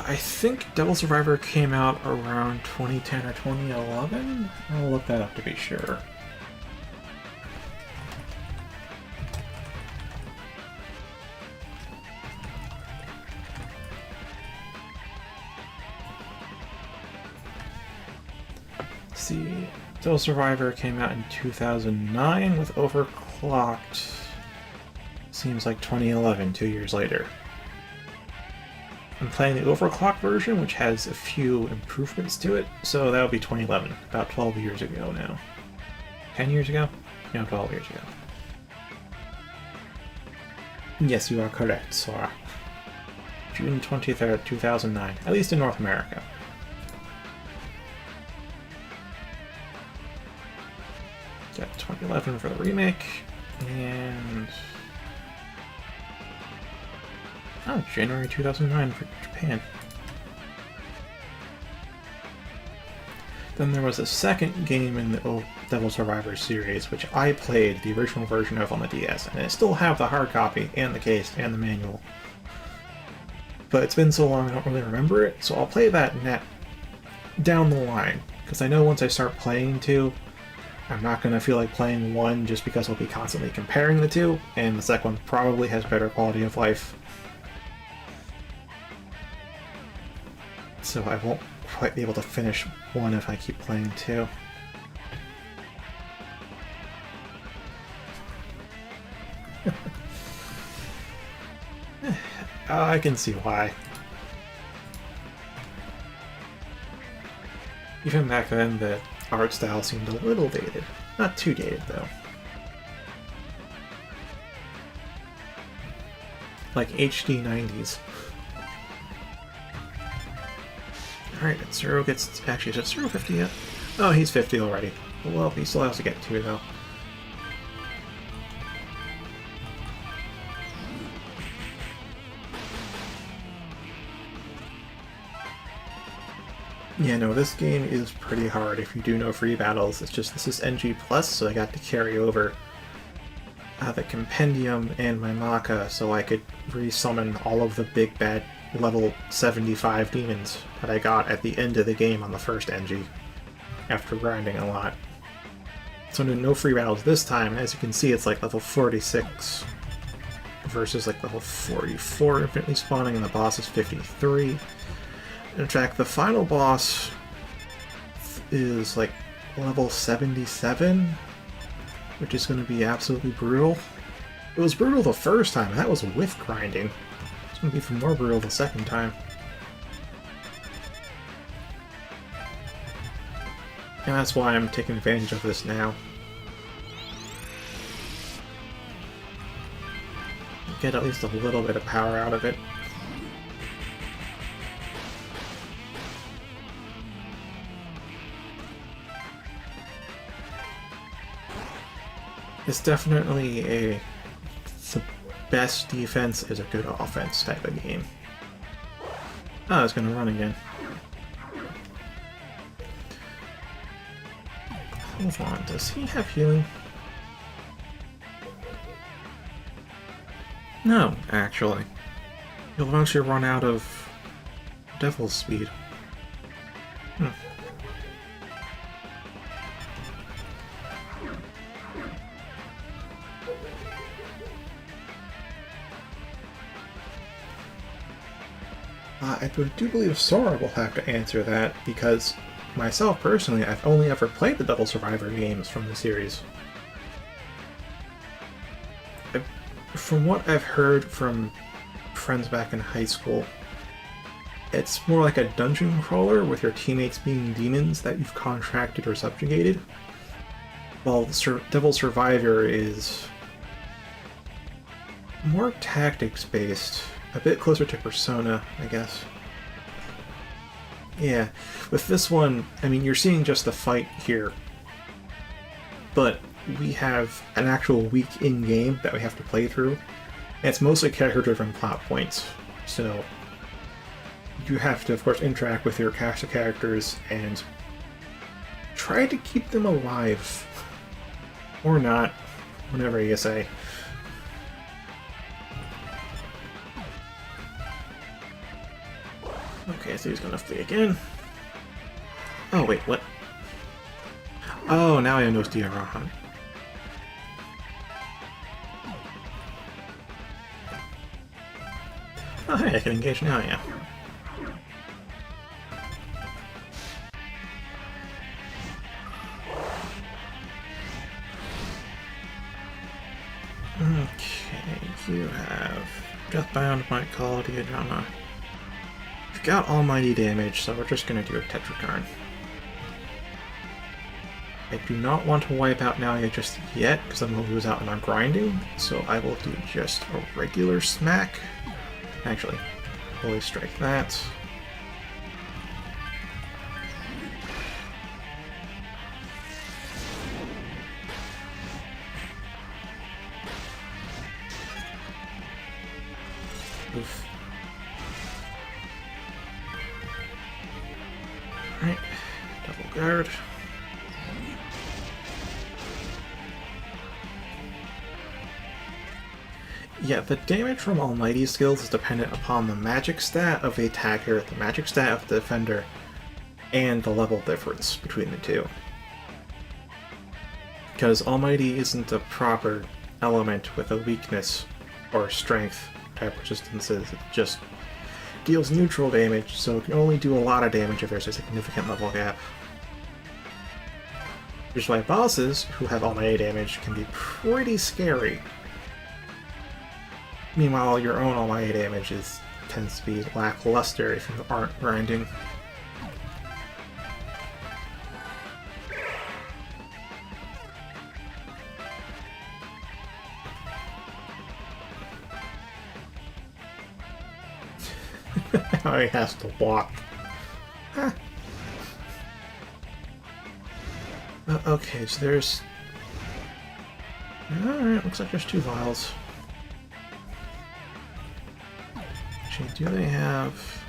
I think Devil Survivor came out around 2010 or 2011? I'll look that up to be sure. See, Devil Survivor came out in 2009 with Overclocked. Seems like 2011, 2 years later. I'm playing the Overclocked version, which has a few improvements to it, so that would be 2011, about 12 years ago now. 10 years ago? No, 12 years ago. Yes, you are correct, Sora. June 23rd, 2009, at least in North America. Got 2011 for the remake, and... oh, January 2009 for Japan. Then there was a second game in the Devil Survivor series, which I played the original version of on the DS, and I still have the hard copy, and the case, and the manual. But it's been so long I don't really remember it, so I'll play that down the line, because I know once I start playing 2, I'm not going to feel like playing 1 just because I'll be constantly comparing the 2, and the second one probably has better quality of life. So I won't quite be able to finish 1 if I keep playing 2. I can see why. Even back then, the art style seemed a little dated. Not too dated, though. Like HD 90s. Alright, Zero gets... actually, is it Zero 50 yet? Oh, he's 50 already. Well, he still has to get 2, though. Yeah, no, this game is pretty hard if you do no free battles. It's just, this is NG+, so I got to carry over the Compendium and my Maka so I could resummon all of the big bad level 75 demons that I got at the end of the game on the first NG, after grinding a lot. So no free battles this time. As you can see, it's like level 46 versus like level 44 infinitely spawning, and the boss is 53. In fact, the final boss is like level 77, which is going to be absolutely brutal. It was brutal the first time, and that was with grinding. It's going to be even more brutal the second time. And that's why I'm taking advantage of this now. Get at least a little bit of power out of it. It's definitely the best defense is a good offense type of game. Oh, it's gonna run again. Hold on, does he have healing? No, actually. You'll eventually run out of Devil's Speed. I do believe Sora will have to answer that, because myself personally, I've only ever played the Devil Survivor games from the series. From what I've heard from friends back in high school, it's more like a dungeon crawler with your teammates being demons that you've contracted or subjugated, while Devil Survivor is more tactics-based. A bit closer to Persona, I guess. Yeah, with this one, I mean, you're seeing just the fight here, but we have an actual week in-game that we have to play through, and it's mostly character-driven plot points, so you have to, of course, interact with your cast of characters and try to keep them alive. Or not, whatever you say. Okay, so he's gonna flee again. Oh, wait, what? Oh, now I have no Diarahan. Oh, hey, I can engage now, yeah. Okay, you have Deathbound, Might Call, Diarama. We've got almighty damage, so we're just gonna do a Tetrakarn. I do not want to wipe out Nalia just yet, because I'm going to lose out on our grinding, so I will do just a regular smack. Actually, Holy Strike that. Oof. Alright, double guard. Yeah, the damage from Almighty skills is dependent upon the magic stat of the attacker, the magic stat of the defender, and the level difference between the two. Because Almighty isn't a proper element with a weakness or strength type resistances, it just deals neutral damage, so it can only do a lot of damage if there's a significant level gap. Which is why bosses who have Almighty damage can be pretty scary. Meanwhile, your own Almighty damage tends to be lackluster if you aren't grinding. Now he has to walk. Huh. Okay, so there's... Alright, looks like there's 2 vials. Actually, do they have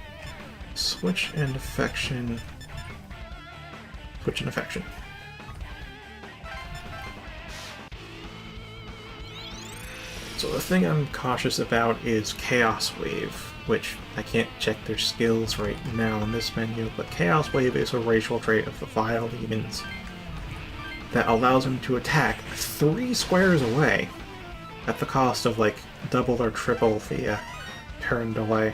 switch and affection? Switch and affection. So the thing I'm cautious about is Chaos Wave, which I can't check their skills right now in this menu, but Chaos Wave is a racial trait of the Vile Demons that allows them to attack 3 squares away at the cost of like double or triple the turn delay.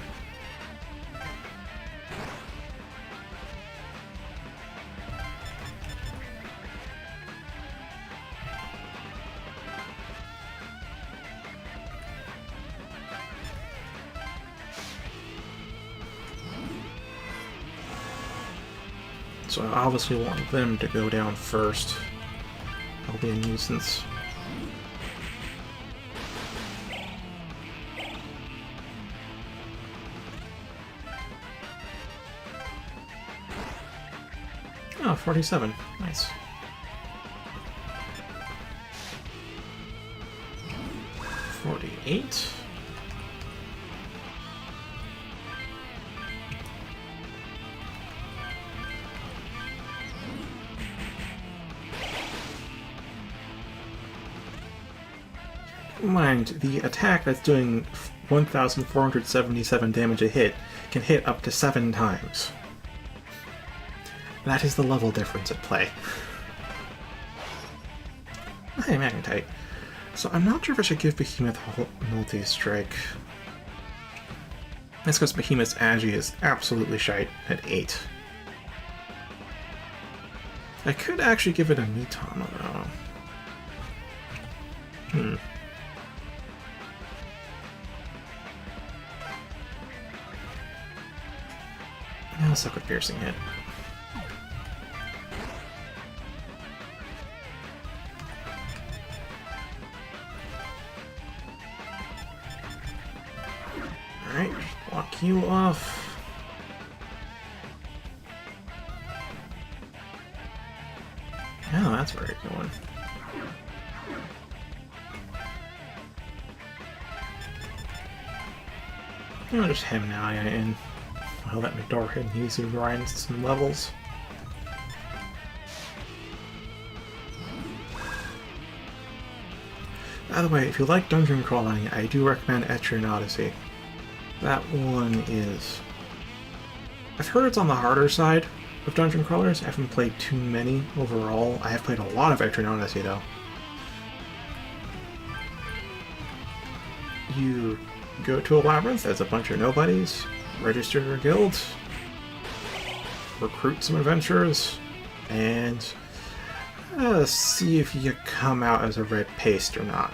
So I obviously want them to go down first. That'll be a nuisance. Oh, 47. Nice. $48. Mind, the attack that's doing 1,477 damage a hit can hit up to 7 times. That is the level difference at play. Hey, Magnetite. So I'm not sure if I should give Behemoth multi-strike. That's because Behemoth's Agi is absolutely shite at 8. I could actually give it a Mitama, though. I'll suck with Piercing Hit. Alright, block you off. Oh, that's where it's going. I'll just hem Nalia in. I'll let Midoriya use to grind some levels. By the way, if you like dungeon crawling, I do recommend Etrian Odyssey. That one is... I've heard it's on the harder side of dungeon crawlers. I haven't played too many overall. I have played a lot of Etrian Odyssey, though. You go to a labyrinth, there's a bunch of nobodies, register your guild, recruit some adventurers, and see if you come out as a red paste or not.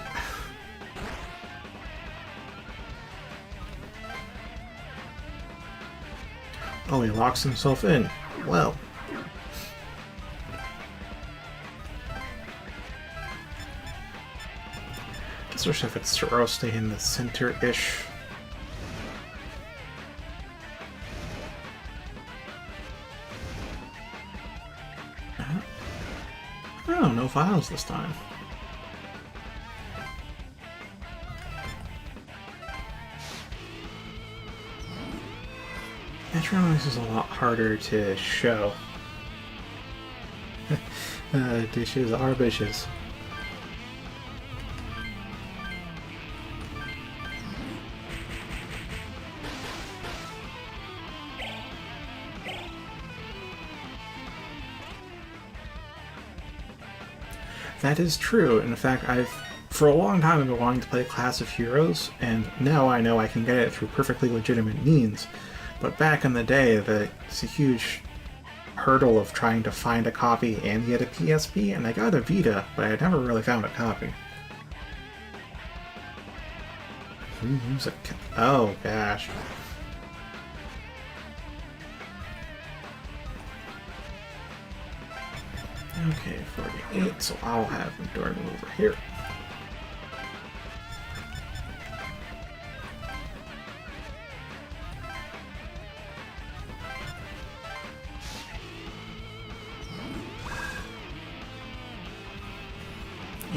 Oh, he locks himself in. Well. Guess we'll have its Taro stay in the center-ish. Oh, no files this time. This is a lot harder to show. Dishes are vicious. That is true. In fact, for a long time, I've been wanting to play a class of heroes, and now I know I can get it through perfectly legitimate means. But back in the day, it's a huge hurdle of trying to find a copy and get a PSP, and I got a Vita, but I never really found a copy. Oh, gosh. Okay, 48, so I'll have Midori move over here.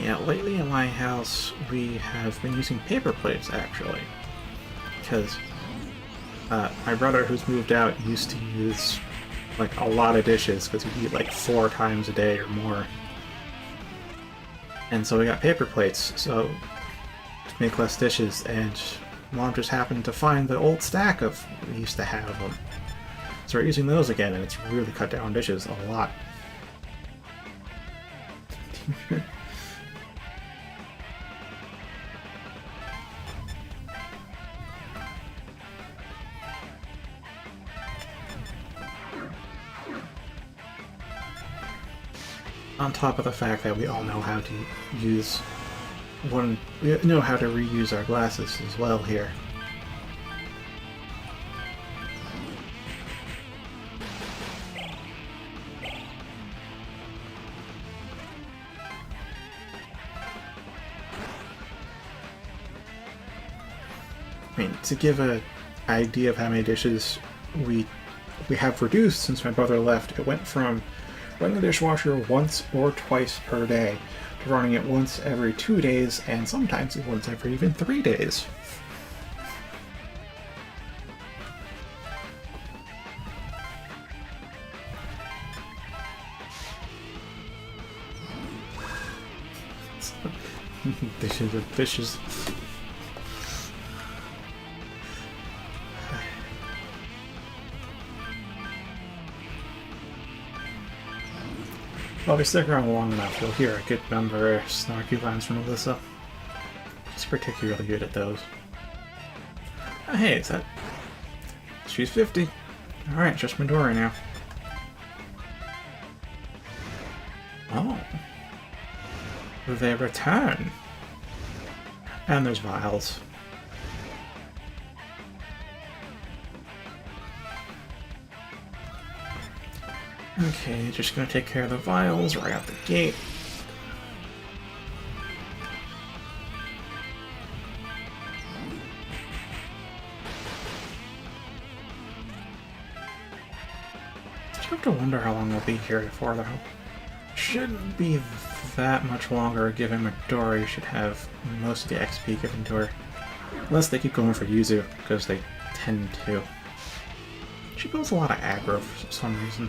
Yeah, lately in my house we have been using paper plates, actually. Because my brother, who's moved out, used to use like a lot of dishes because he'd eat like 4 times a day or more. And so we got paper plates, so to make less dishes, and Mom just happened to find the old stack of we used to have them. So we're using those again, and it's really cut down dishes a lot. On top of the fact that we all know how to we know how to reuse our glasses as well here. I mean, to give an idea of how many dishes we have reduced since my brother left, it went from running the dishwasher once or twice per day to running it once every 2 days, and sometimes once every even 3 days. Dishes are vicious. Well, if you stick around long enough, you'll hear a good number of snarky lines from Alyssa. She's particularly good at those. Oh, hey, is that... She's 50. Alright, just Midori now. Oh. They return. And there's vials. Okay, just gonna take care of the vials right out the gate. I have to wonder how long we'll be here for, though. Shouldn't be that much longer, given Midori should have most of the XP given to her. Unless they keep going for Yuzu, because they tend to. She builds a lot of aggro for some reason.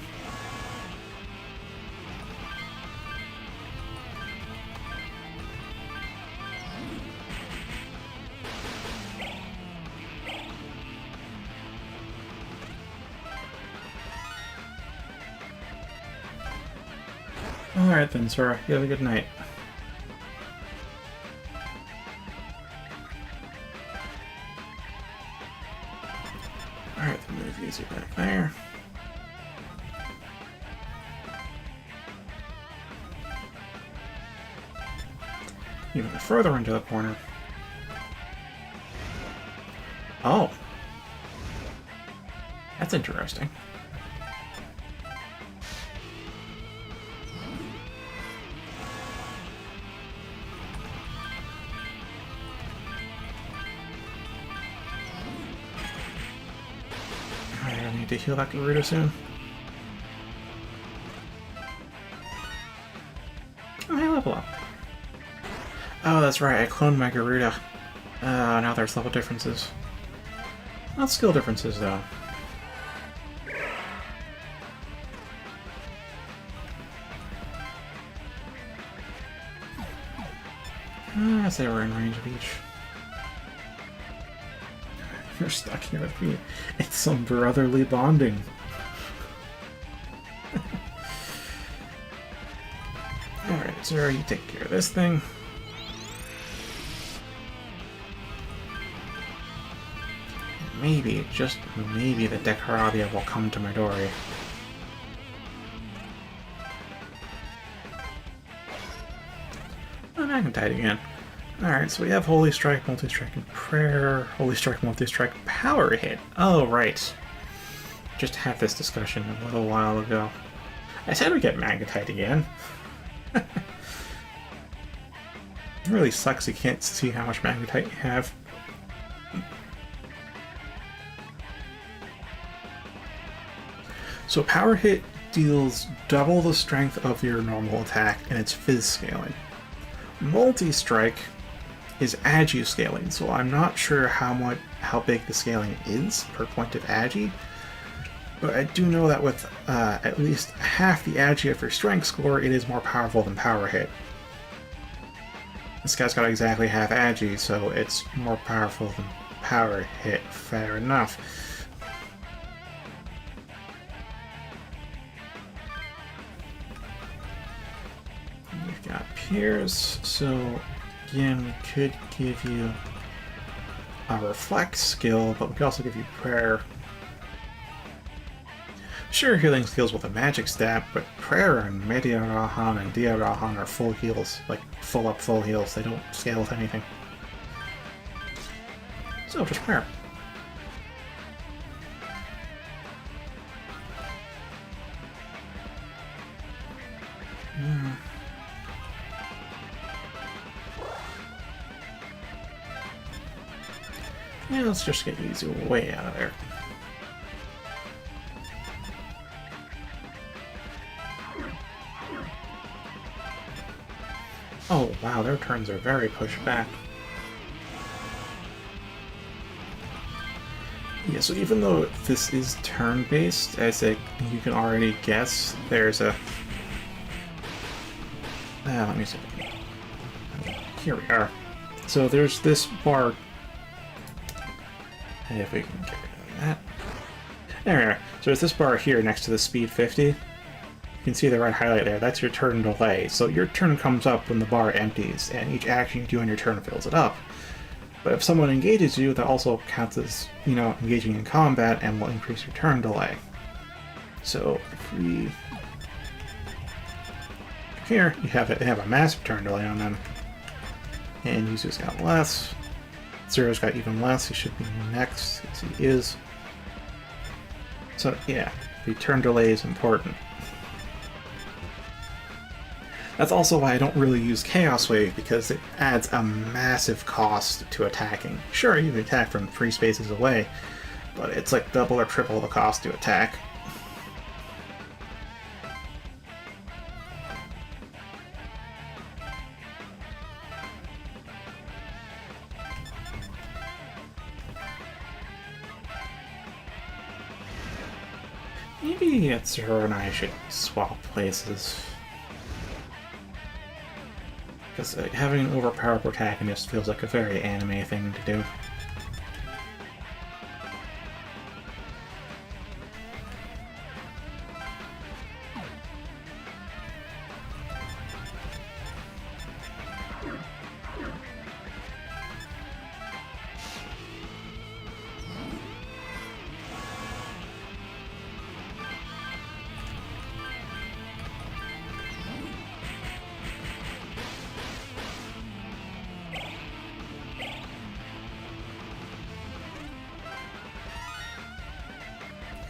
Alright then, Sora. You have a good night. Alright, then move Yuzu back there. Even further into the corner. That's interesting. Alright, I need to heal that Garuda soon. Oh, hey, level up. Oh, that's right, I cloned my Garuda. Now there's level differences. Not skill differences, though. I say we're in range of each. You're stuck here with me. It's some brotherly bonding. Alright, Zero, you take care of this thing. Maybe, just maybe, the Dekarabia will come to Midori. Oh, Magnetite again. Alright, so we have Holy Strike, Multi-Strike, and Prayer. Holy Strike, Multi-Strike, Power Hit. Oh, right. Just had this discussion a little while ago. I said we get Magnetite again. It really sucks you can't see how much Magnetite you have. So Power Hit deals double the strength of your normal attack, and it's Fizz scaling. Multi-Strike is Agi scaling, so I'm not sure how big the scaling is per point of Agi, but I do know that with at least half the Agi of your strength score, it is more powerful than Power Hit. This guy's got exactly half Agi, so it's more powerful than Power Hit. Fair enough. We've got Pierce, so again, we could give you a Reflect skill, but we could also give you Prayer. Sure, healing skills with a magic stat, but Prayer and Media Rahan and Dia Rahan are full heals, like full up full heals. They don't scale with anything. So just Prayer. Yeah, let's just get Yuzu way out of there. Oh wow, their turns are very pushed back. Yeah, so even though this is turn-based, as you can already guess, there's a... let me see. Here we are. So there's this bar. If we can get rid of that. There we are. So there's this bar here next to the speed 50. You can see the red highlight there. That's your turn delay. So your turn comes up when the bar empties, and each action you do on your turn fills it up. But if someone engages you, that also counts as, engaging in combat and will increase your turn delay. So if we... Here, you have a massive turn delay on them. And Yuzu's got less. Zero's got even less. He should be next, as he is. So yeah, the turn delay is important. That's also why I don't really use Chaos Wave, because it adds a massive cost to attacking. Sure, you can attack from 3 spaces away, but it's like double or triple the cost to attack. Maybe Zero and I should swap places. Because having an overpowered protagonist feels like a very anime thing to do.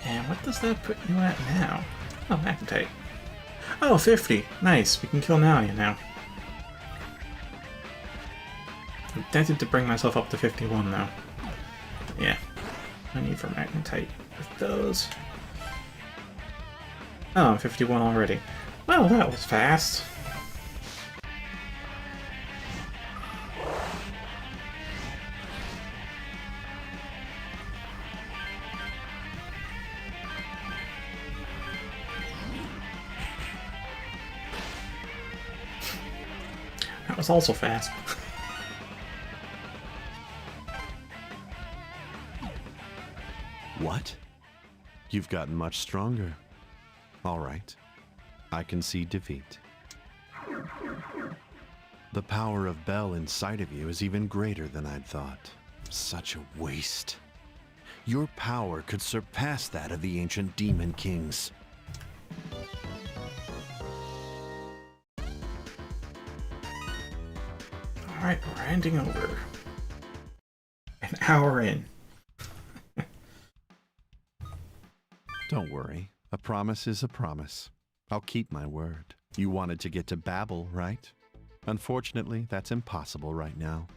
And what does that put you at now? Oh, Magnetite. Oh, 50. Nice. We can kill Nalia now. I'm tempted to bring myself up to 51 though. Yeah. No need for Magnetite with those. Oh, I'm 51 already. Well, that was fast. That was also fast. What? You've gotten much stronger. All right. I concede defeat. The power of Bel inside of you is even greater than I'd thought. Such a waste. Your power could surpass that of the ancient demon kings. Alright, we're ending over. An hour in. Don't worry. A promise is a promise. I'll keep my word. You wanted to get to Babel, right? Unfortunately, that's impossible right now.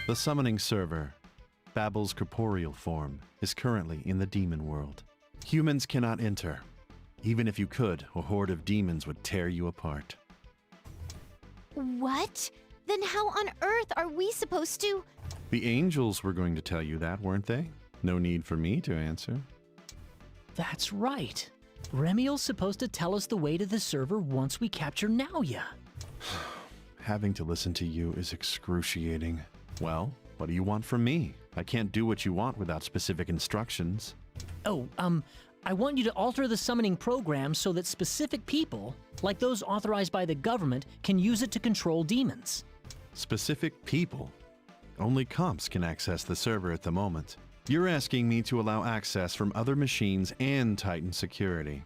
The summoning server, Babel's corporeal form, is currently in the demon world. Humans cannot enter. Even if you could, a horde of demons would tear you apart. What? Then how on earth are we supposed to... The angels were going to tell you that, weren't they? No need for me to answer. That's right. Remiel's supposed to tell us the way to the server once we capture Naoya. Having to listen to you is excruciating. Well, what do you want from me? I can't do what you want without specific instructions. Oh, I want you to alter the summoning program so that specific people, like those authorized by the government, can use it to control demons. Specific people? Only comps can access the server at the moment. You're asking me to allow access from other machines and Titan security.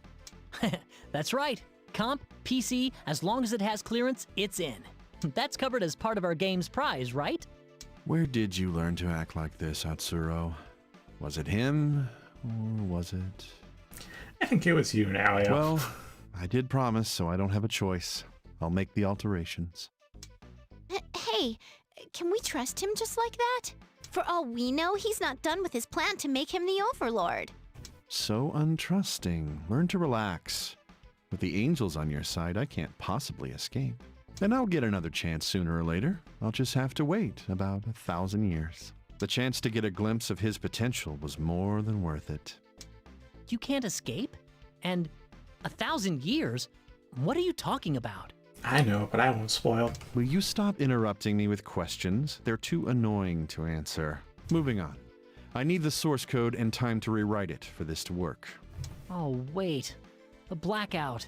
That's right. Comp, PC, as long as it has clearance, it's in. That's covered as part of our game's prize, right? Where did you learn to act like this, Atsuro? Was it him, or was it... I think it was you now, yeah. Well, I did promise, so I don't have a choice. I'll make the alterations. Hey, can we trust him just like that? For all we know, he's not done with his plan to make him the Overlord. So untrusting. Learn to relax. With the angels on your side, I can't possibly escape. And I'll get another chance sooner or later. I'll just have to wait about 1,000 years. The chance to get a glimpse of his potential was more than worth it. You can't escape? And 1,000 years? What are you talking about? I know, but I won't spoil. Will you stop interrupting me with questions? They're too annoying to answer. Moving on. I need the source code and time to rewrite it for this to work. Oh, wait. The blackout.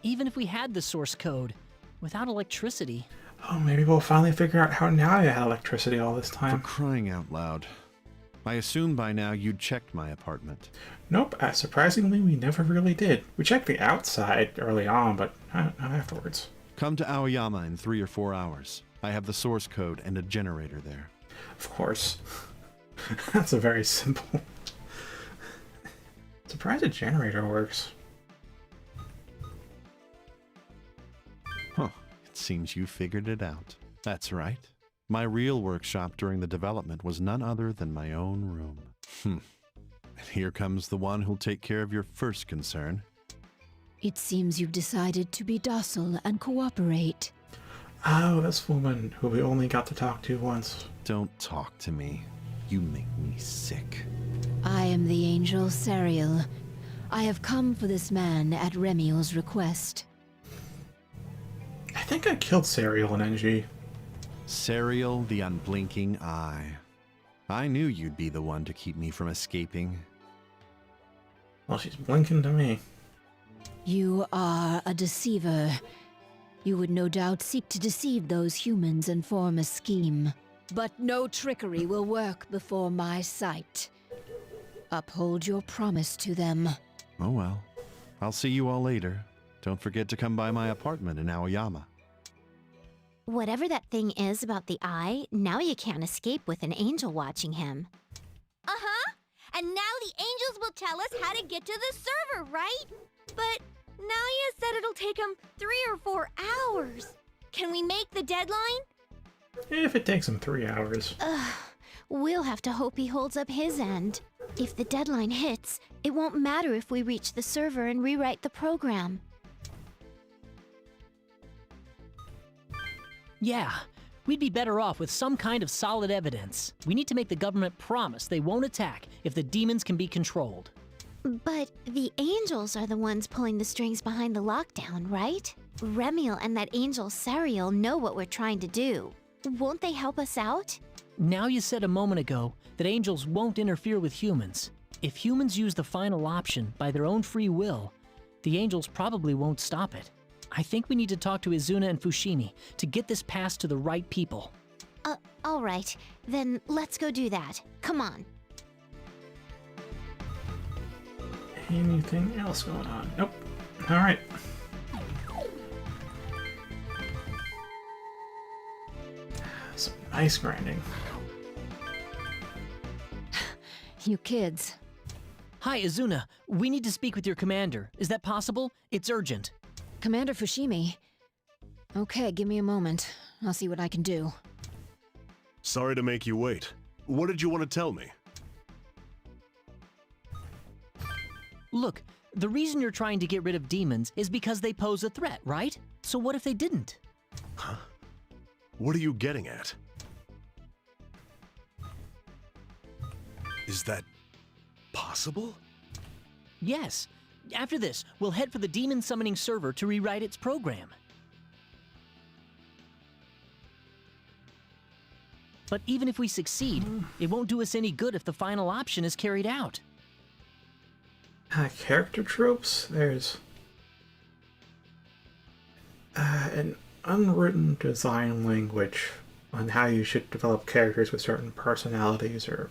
Even if we had the source code, without electricity... Oh, maybe we'll finally figure out how Nalia had electricity all this For time. crying out loud. I assumed by now you'd checked my apartment. Nope, surprisingly we never really did. We checked the outside early on, but not afterwards. Come to Aoyama in 3 or 4 hours. I have the source code and a generator there. Of course. That's a very simple... Surprised a generator works. Huh, it seems you figured it out. That's right. My real workshop during the development was none other than my own room. And here comes the one who'll take care of your first concern. It seems you've decided to be docile and cooperate. Oh, this woman who we only got to talk to once. Don't talk to me. You make me sick. I am the angel Sariel. I have come for this man at Remiel's request. I think I killed Sariel in NG. Sariel the Unblinking Eye. I knew you'd be the one to keep me from escaping. Well, she's blinking to me. You are a deceiver. You would no doubt seek to deceive those humans and form a scheme. But no trickery will work before my sight. Uphold your promise to them. Oh well. I'll see you all later. Don't forget to come by my apartment in Aoyama. Whatever that thing is about the eye, now you can't escape with an angel watching him. Uh-huh. And now the angels will tell us how to get to the server, right? But Nalia said it'll take him 3 or 4 hours. Can we make the deadline? If it takes him 3 hours. We'll have to hope he holds up his end. If the deadline hits, it won't matter if we reach the server and rewrite the program. Yeah, we'd be better off with some kind of solid evidence. We need to make the government promise they won't attack if the demons can be controlled. But the angels are the ones pulling the strings behind the lockdown, right? Remiel and that angel Sariel know what we're trying to do. Won't they help us out? Now you said a moment ago that angels won't interfere with humans. If humans use the final option by their own free will, the angels probably won't stop it. I think we need to talk to Izuna and Fushimi to get this passed to the right people. All right. Then let's go do that. Come on. Anything else going on? Nope. Alright. Some nice grinding. You kids. Hi, Izuna. We need to speak with your commander. Is that possible? It's urgent. Commander Fushimi. Okay, give me a moment. I'll see what I can do. Sorry to make you wait. What did you want to tell me? Look, the reason you're trying to get rid of demons is because they pose a threat, right? So what if they didn't? Huh? What are you getting at? Is that possible? Yes. After this, we'll head for the demon summoning server to rewrite its program. But even if we succeed, it won't do us any good if the final option is carried out. Character tropes? There's an unwritten design language on how you should develop characters with certain personalities or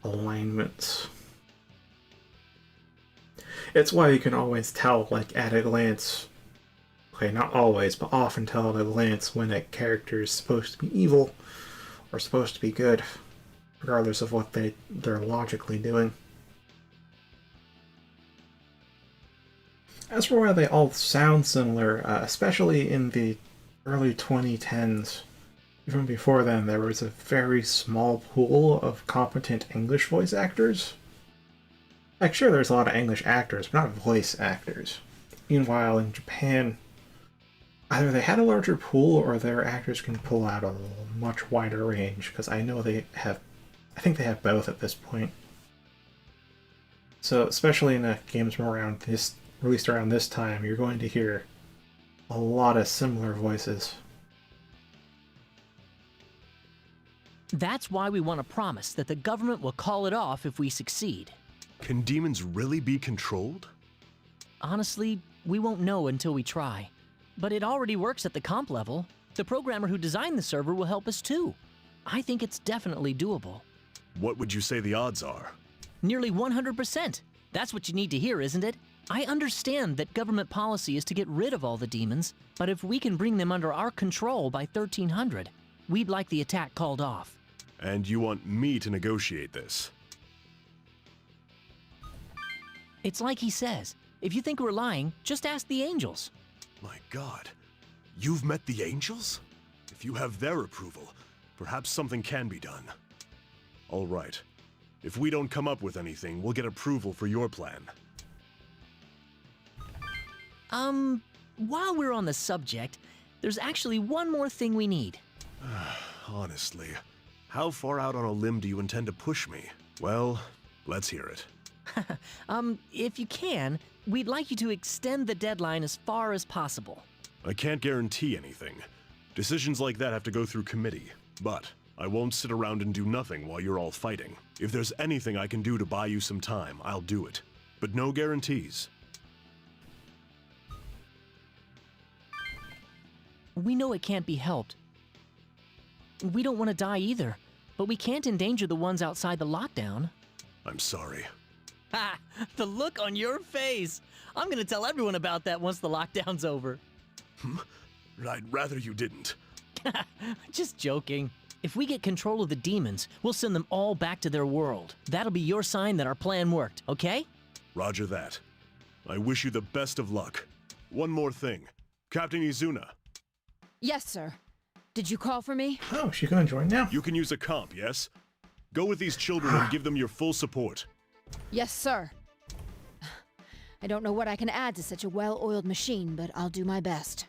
alignments. It's why you can always tell, like, at a glance, okay, not always, but often tell at a glance when a character is supposed to be evil or supposed to be good, regardless of what they're logically doing. As for why they all sound similar, especially in the early 2010s, even before then, there was a very small pool of competent English voice actors. Like, sure, there's a lot of English actors, but not voice actors. Meanwhile, in Japan, either they had a larger pool or their actors can pull out a much wider range, because I know I think they have both at this point. So, especially in the games released around this time, you're going to hear a lot of similar voices. That's why we want to promise that the government will call it off if we succeed. Can demons really be controlled? Honestly, we won't know until we try. But it already works at the comp level. The programmer who designed the server will help us too. I think it's definitely doable. What would you say the odds are? Nearly 100%. That's what you need to hear, isn't it? I understand that government policy is to get rid of all the demons, but if we can bring them under our control by 1300, we'd like the attack called off. And you want me to negotiate this? It's like he says. If you think we're lying, just ask the angels. My God, you've met the angels? If you have their approval, perhaps something can be done. All right. If we don't come up with anything, we'll get approval for your plan. While we're on the subject, there's actually one more thing we need. Honestly, how far out on a limb do you intend to push me? Well, let's hear it. If you can, we'd like you to extend the deadline as far as possible. I can't guarantee anything. Decisions like that have to go through committee. But I won't sit around and do nothing while you're all fighting. If there's anything I can do to buy you some time, I'll do it. But no guarantees. We know it can't be helped. We don't want to die either, but we can't endanger the ones outside the lockdown. I'm sorry. Ha! The look on your face! I'm gonna tell everyone about that once the lockdown's over. I'd rather you didn't. Just joking. If we get control of the demons, we'll send them all back to their world. That'll be your sign that our plan worked, okay? Roger that. I wish you the best of luck. One more thing. Captain Izuna, Yes, sir. Did you call for me? Oh, she's gonna join now? you can use a comp, yes? Go with these children and give them your full support. Yes, sir. I don't know what I can add to such a well-oiled machine, but I'll do my best.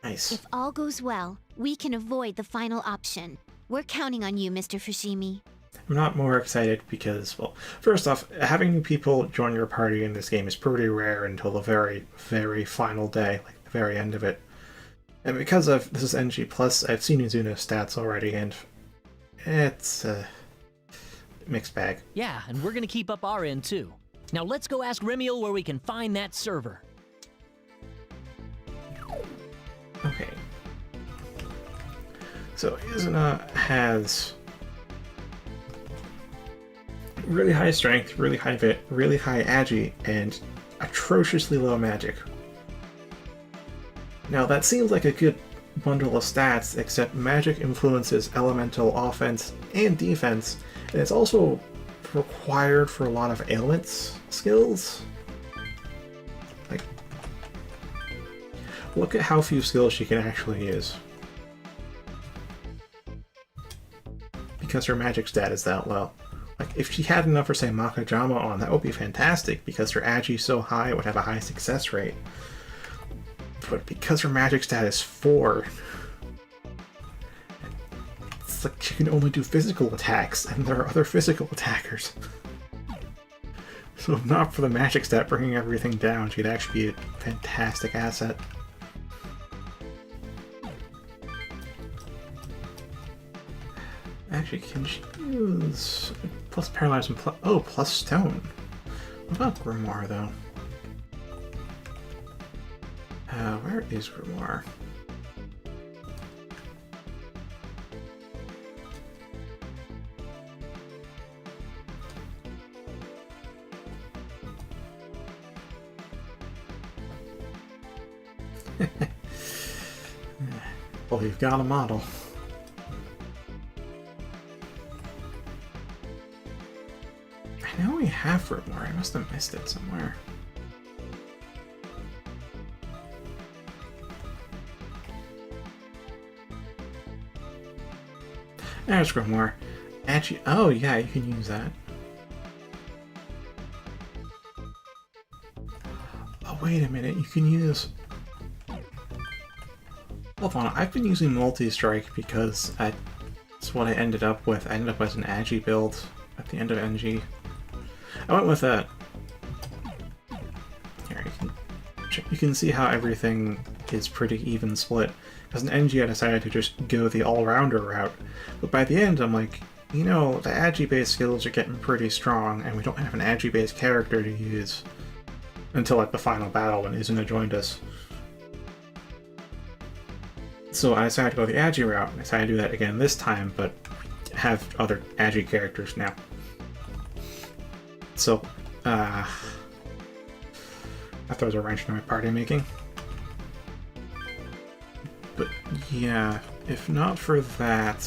Nice. If all goes well, we can avoid the final option. We're counting on you, Mr. Fushimi. I'm not more excited because, well, first off, having new people join your party in this game is pretty rare until the very, very final day, like the very end of it. And because this is NG+, I've seen Izuna's stats already, and it's a mixed bag. Yeah, and we're gonna keep up our end too. Now let's go ask Remiel where we can find that server. Okay. So Izuna has really high strength, really high vit, really high agi, and atrociously low magic. Now that seems like a good bundle of stats, except magic influences elemental offense and defense, and it's also required for a lot of ailments skills. Like, look at how few skills she can actually use. Because her magic stat is that low. Like, if she had enough for, say, Makajama on, that would be fantastic, because her agi is so high, it would have a high success rate. But because her magic stat is 4, it's like she can only do physical attacks, and there are other physical attackers. So if not for the magic stat bringing everything down, she'd actually be a fantastic asset. Actually, can she use plus paralyze and plus stone? What about Grimoire though? Where is Grimoire? Well, you've got a model. I know we have Grimoire. I must have missed it somewhere. There's Grimoire. Actually, oh yeah, you can use that. Oh, wait a minute, you can use... Hold on, I've been using Multi-Strike because that's what I ended up with. I ended up with an Agi build at the end of NG. I went with a... Here, you can see how everything is pretty even split. As an NG, I decided to just go the all-rounder route, but by the end, I'm like, you know, the Agi-based skills are getting pretty strong, and we don't have an Agi-based character to use until, like, the final battle when Izuna joined us. So I decided to go the Agi route, and I decided to do that again this time, but have other Agi characters now. So, that throws a wrench into my party making. But yeah, if not for that,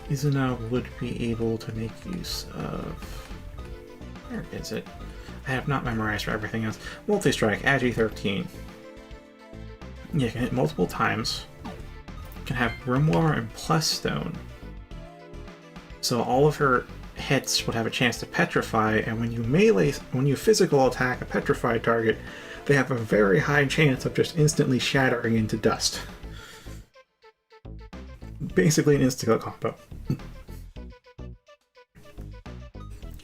Izuna would be able to make use of... Where is it? I have not memorized for everything else. Multi-Strike, Agi 13. Yeah, you can hit multiple times. You can have Grimoire and plus stone. So all of her hits would have a chance to petrify, and when you physical attack a petrified target, they have a very high chance of just instantly shattering into dust. Basically an insta-kill combo.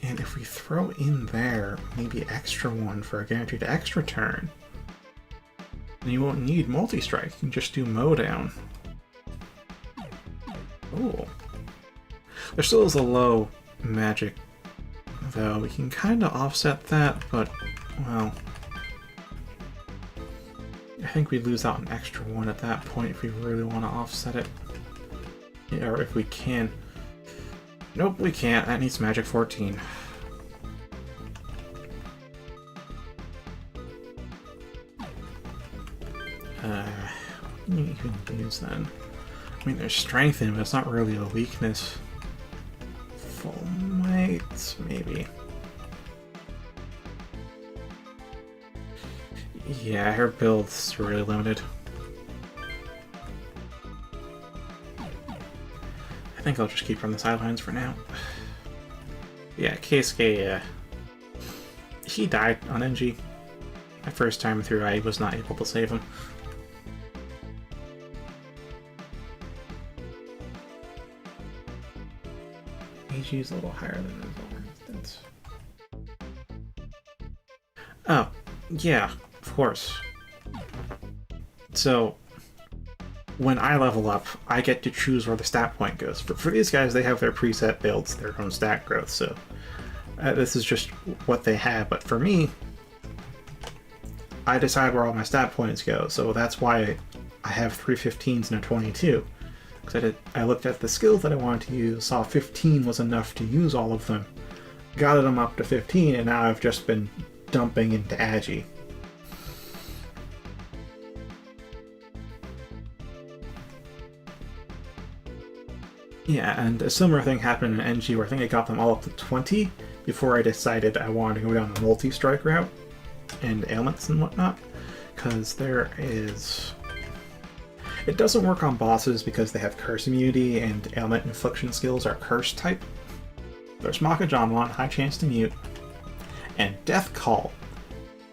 And if we throw in there maybe extra one for a guaranteed extra turn, then you won't need multi-strike, you can just do mow down. Ooh. There still is a low magic, though. We can kind of offset that, but, well... I think we lose out an extra one at that point if we really want to offset it. Yeah, or if we can. Nope, we can't. That needs magic 14. You can use then. I mean, there's strength in it, but it's not really a weakness. Full might, maybe. Yeah, her build's really limited. I think I'll just keep her on the sidelines for now. Yeah, Keisuke, he died on NG. My first time through, I was not able to save him. AG's a little higher than his own instance. Oh, yeah, of course. So, when I level up, I get to choose where the stat point goes. For these guys, they have their preset builds, their own stat growth, so this is just what they have. But for me, I decide where all my stat points go, so that's why I have 3 15s and a 22. Because I looked at the skills that I wanted to use, saw 15 was enough to use all of them, got them up to 15, and now I've just been dumping into Agi. Yeah, and a similar thing happened in NG where I think I got them all up to 20 before I decided I wanted to go down the multi-strike route and ailments and whatnot, because there is... It doesn't work on bosses because they have curse immunity and ailment infliction skills are curse type. There's Makajamon, high chance to mute, and Death Call,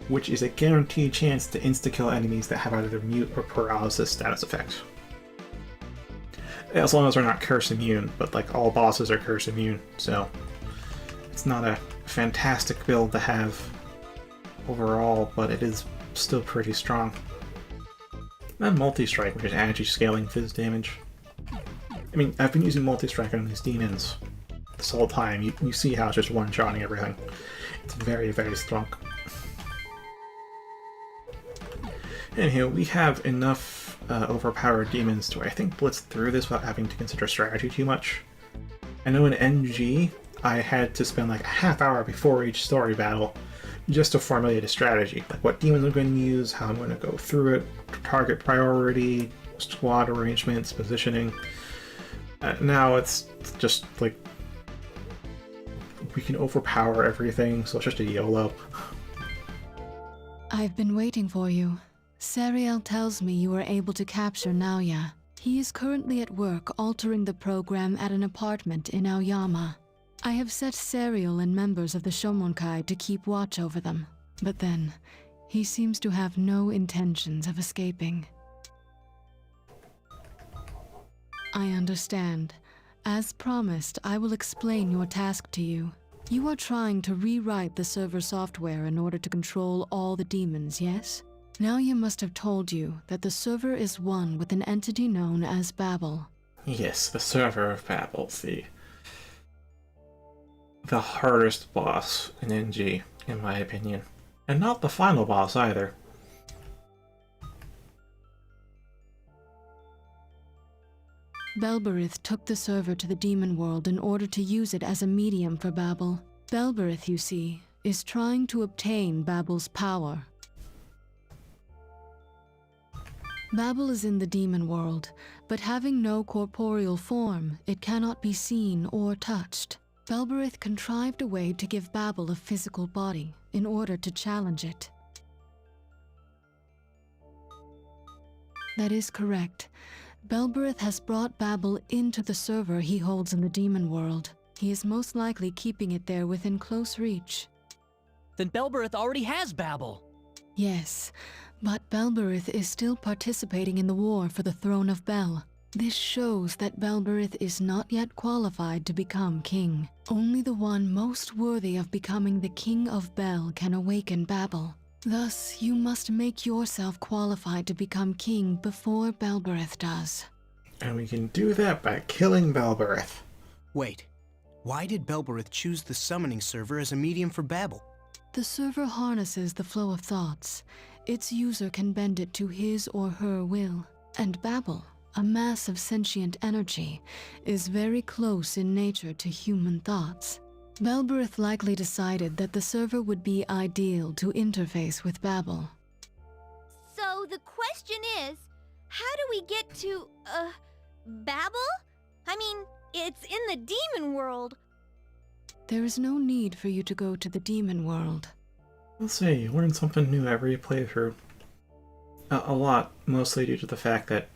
which is a guaranteed chance to insta-kill enemies that have either mute or paralysis status effect. As long as they're not curse immune, but like all bosses are curse immune, so it's not a fantastic build to have overall, but it is still pretty strong. And multi-strike, which is actually scaling fizz damage. I mean, I've been using multi-strike on these demons this whole time. You see how it's just one-shotting everything. It's very, very strong. Anywho, we have enough overpowered demons to, I think, blitz through this without having to consider strategy too much. I know in NG, I had to spend like a half hour before each story battle just to formulate a strategy. Like what demons I'm going to use, how I'm going to go through it, target priority, squad arrangements, positioning. Now it's just like we can overpower everything, so it's just a YOLO. I've been waiting for you. Sariel tells me you were able to capture Naoya. He is currently at work altering the program at an apartment in Aoyama. I have set Sariel and members of the Shomonkai to keep watch over them. But then, he seems to have no intentions of escaping. I understand. As promised, I will explain your task to you. You are trying to rewrite the server software in order to control all the demons, yes? Naoya must have told you that the server is one with an entity known as Babel. Yes, the server of Babel, the hardest boss in NG, in my opinion. And not the final boss either. Belberith took the server to the demon world in order to use it as a medium for Babel. Belberith, you see, is trying to obtain Babel's power. Babel is in the demon world, but having no corporeal form, it cannot be seen or touched. Belberith contrived a way to give Babel a physical body in order to challenge it. That is correct. Belberith has brought Babel into the server he holds in the demon world. He is most likely keeping it there within close reach. Then Belberith already has Babel. Yes, but Belberith is still participating in the war for the throne of Bel. This shows that Belberith is not yet qualified to become king. Only the one most worthy of becoming the king of Bel can awaken Babel. Thus, you must make yourself qualified to become king before Belberith does. And we can do that by killing Belberith. Wait, why did Belberith choose the summoning server as a medium for Babel? The server harnesses the flow of thoughts. Its user can bend it to his or her will. And Babel, a mass of sentient energy, is very close in nature to human thoughts. Belberith likely decided that the server would be ideal to interface with Babel. So the question is, how do we get to, Babel? I mean, it's in the demon world. There is no need for you to go to the demon world. We'll see, you learn something new every playthrough. A lot, mostly due to the fact that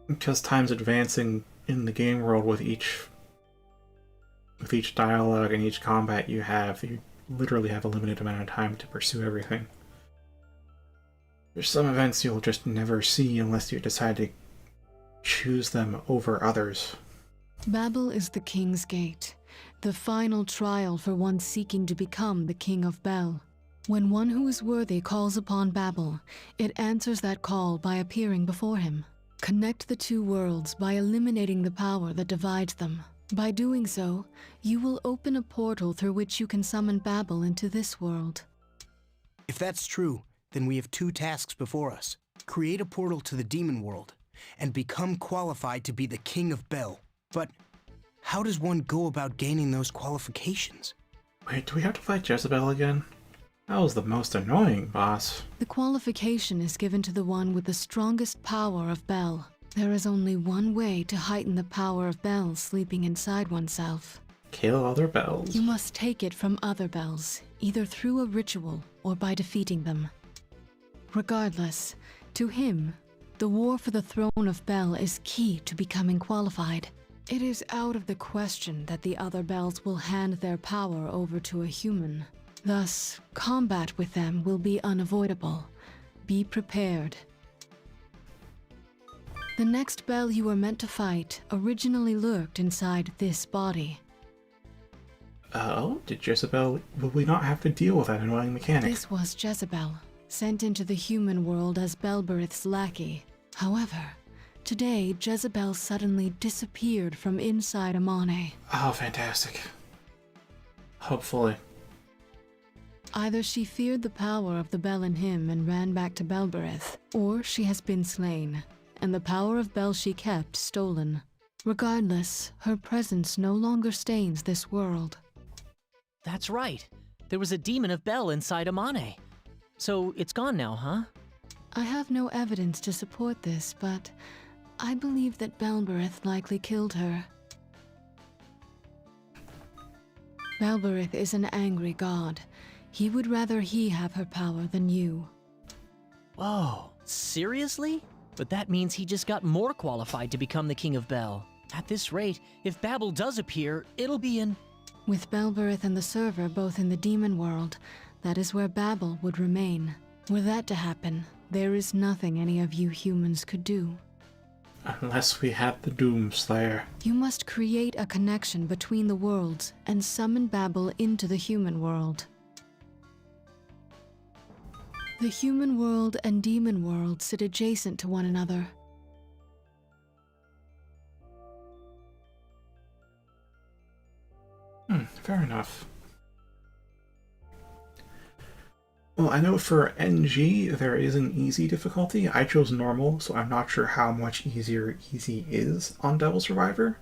because time's advancing in the game world with each dialogue and each combat you literally have a limited amount of time to pursue everything. There's some events you'll just never see unless you decide to choose them over others. Babel is the King's Gate, the final trial for one seeking to become the King of Bel. When one who is worthy calls upon Babel, it answers that call by appearing before him. Connect the two worlds by eliminating the power that divides them. By doing so, you will open a portal through which you can summon Babel into this world. If that's true, then we have two tasks before us. Create a portal to the demon world, and become qualified to be the King of Bel. But how does one go about gaining those qualifications? Wait, do we have to fight Jezebel again? That was the most annoying boss. The qualification is given to the one with the strongest power of Bel. There is only one way to heighten the power of Bel sleeping inside oneself. Kill other bells. You must take it from other Bels, either through a ritual or by defeating them. Regardless, to him, the war for the throne of Bel is key to becoming qualified. It is out of the question that the other Bels will hand their power over to a human. Thus, combat with them will be unavoidable. Be prepared. The next Bel you are meant to fight originally lurked inside this body. Oh, will we not have to deal with that annoying mechanic? This was Jezebel, sent into the human world as Belberith's lackey. However, today Jezebel suddenly disappeared from inside Amane. Oh, fantastic. Hopefully. Either she feared the power of the Bel in him and ran back to Belberith, or she has been slain, and the power of Bel she kept stolen. Regardless, her presence no longer stains this world. That's right. There was a demon of Bel inside Amane. So it's gone now, huh? I have no evidence to support this, but I believe that Belberith likely killed her. Belberith is an angry god. He would rather he have her power than you. Whoa, seriously? But that means he just got more qualified to become the King of Bel. At this rate, if Babel does appear, it'll be in... With Belberith and the server both in the demon world, that is where Babel would remain. Were that to happen, there is nothing any of you humans could do. Unless we had the Doomslayer. You must create a connection between the worlds and summon Babel into the human world. The human world and demon world sit adjacent to one another. Fair enough. Well, I know for NG there is an easy difficulty. I chose normal, so I'm not sure how much easier easy is on Devil Survivor.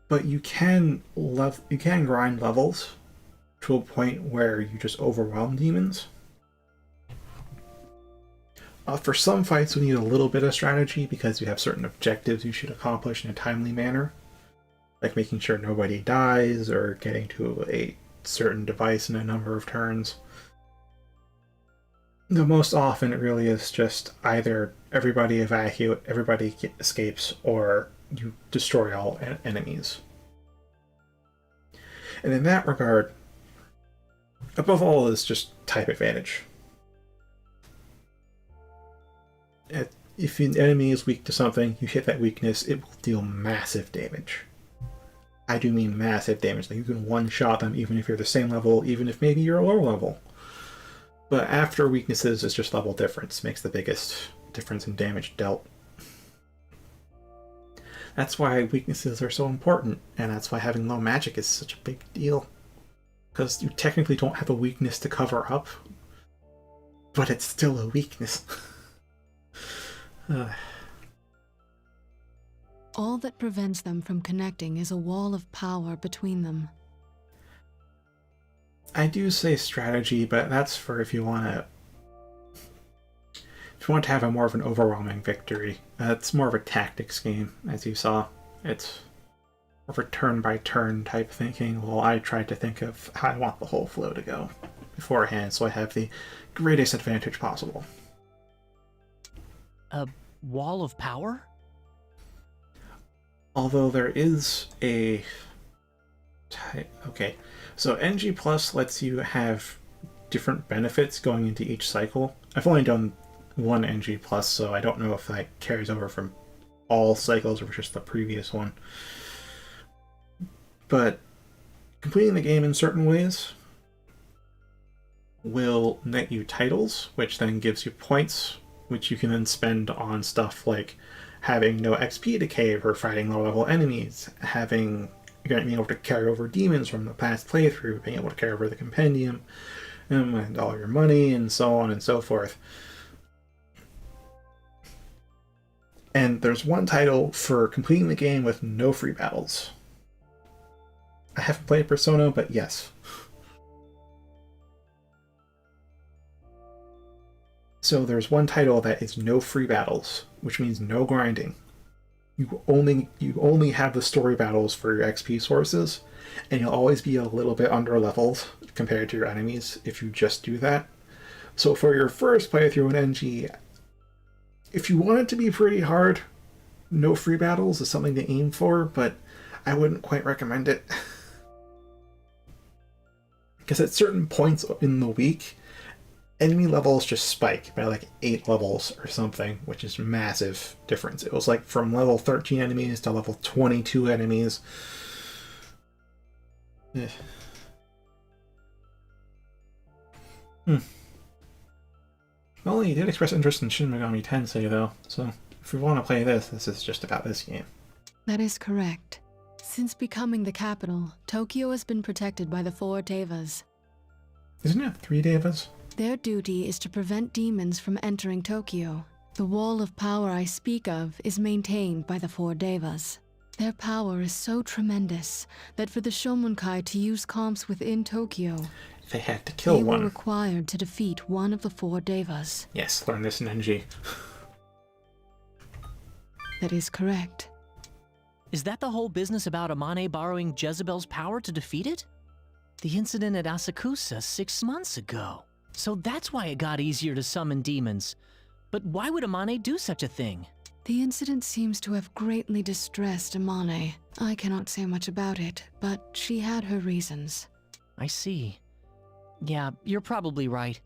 But you can grind levels to a point where you just overwhelm demons. For some fights, we need a little bit of strategy because you have certain objectives you should accomplish in a timely manner, like making sure nobody dies or getting to a certain device in a number of turns. The most often it really is just either everybody escapes, or you destroy all enemies. And in that regard, above all is just type advantage. If an enemy is weak to something, you hit that weakness, it will deal massive damage. I do mean massive damage. Like you can one-shot them even if you're the same level, even if maybe you're a lower level. But after weaknesses, it's just level difference. Makes the biggest difference in damage dealt. That's why weaknesses are so important, and that's why having low magic is such a big deal. Because you technically don't have a weakness to cover up, but it's still a weakness. All that prevents them from connecting is a wall of power between them. I do say strategy, but that's for if you want if you want to have a more of an overwhelming victory, it's more of a tactics game, as you saw. It's more of a turn-by-turn type thinking, while I tried to think of how I want the whole flow to go beforehand, so I have the greatest advantage possible. A wall of power? Although there is a type... Okay, so NG Plus lets you have different benefits going into each cycle. I've only done one NG Plus, so I don't know if that carries over from all cycles or just the previous one. But completing the game in certain ways will net you titles, which then gives you points, which you can then spend on stuff like having no XP decay for fighting lower level enemies, being able to carry over demons from the past playthrough, being able to carry over the compendium, and all your money, and so on and so forth. And there's one title for completing the game with no free battles. I haven't played Persona, but yes. So there's one title that is no free battles, which means no grinding. You only have the story battles for your XP sources, and you'll always be a little bit under-leveled compared to your enemies if you just do that. So for your first playthrough in NG, if you want it to be pretty hard, no free battles is something to aim for, but I wouldn't quite recommend it. Because at certain points in the week, enemy levels just spike by like 8 levels or something, which is massive difference. It was like from level 13 enemies to level 22 enemies. Well, you did express interest in Shin Megami Tensei, though, so if we want to play this, this is just about this game. That is correct. Since becoming the capital, Tokyo has been protected by the 4 Devas. Isn't it 3 Devas? Their duty is to prevent demons from entering Tokyo. The wall of power I speak of is maintained by the 4 Devas. Their power is so tremendous that for the Shomunkai to use comps within Tokyo, They had to kill they one. were required to defeat one of the 4 Devas. Yes, learn this in NG. That is correct. Is that the whole business about Amane borrowing Jezebel's power to defeat it? The incident at Asakusa 6 months ago. So that's why it got easier to summon demons. But why would Amane do such a thing? The incident seems to have greatly distressed Amane. I cannot say much about it, but she had her reasons. I see. Yeah, you're probably right.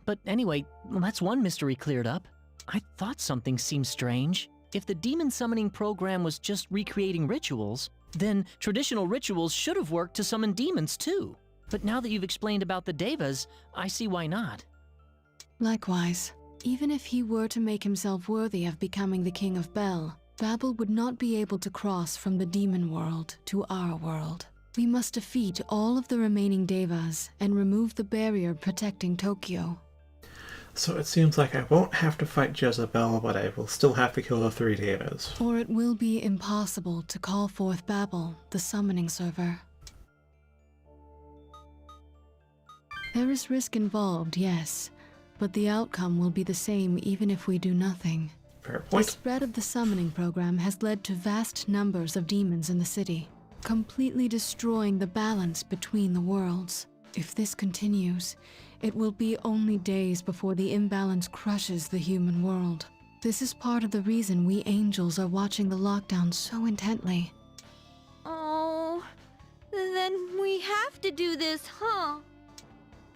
But anyway, that's one mystery cleared up. I thought something seemed strange. If the demon summoning program was just recreating rituals, then traditional rituals should have worked to summon demons too. But now that you've explained about the Devas, I see why not. Likewise, even if he were to make himself worthy of becoming the King of Bel, Babel would not be able to cross from the demon world to our world. We must defeat all of the remaining Devas and remove the barrier protecting Tokyo. So it seems like I won't have to fight Jezebel, but I will still have to kill the 3 Devas. Or it will be impossible to call forth Babel, the summoning server. There is risk involved, yes, but the outcome will be the same even if we do nothing. Fair The point. spread of the summoning program has led to vast numbers of demons in the city, completely destroying the balance between the worlds. If this continues, it will be only days before the imbalance crushes the human world. This is part of the reason we angels are watching the lockdown so intently. Oh, then we have to do this, huh?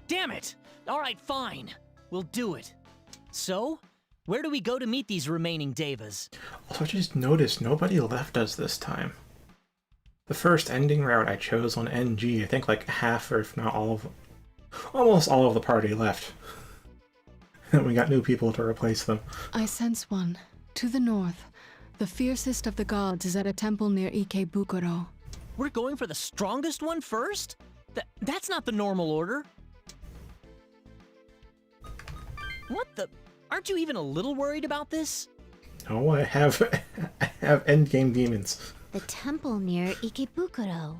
Damn it! Alright, fine. We'll do it. So, where do we go to meet these remaining Devas? Also, I just noticed nobody left us this time. The first ending route I chose on NG, I think like half or if not all of... almost all of the party left. And we got new people to replace them. I sense one. To the north, the fiercest of the gods is at a temple near Ikebukuro. We're going for the strongest one first? That's not the normal order. What the? Aren't you even a little worried about this? Oh, I have endgame demons. The temple near Ikebukuro.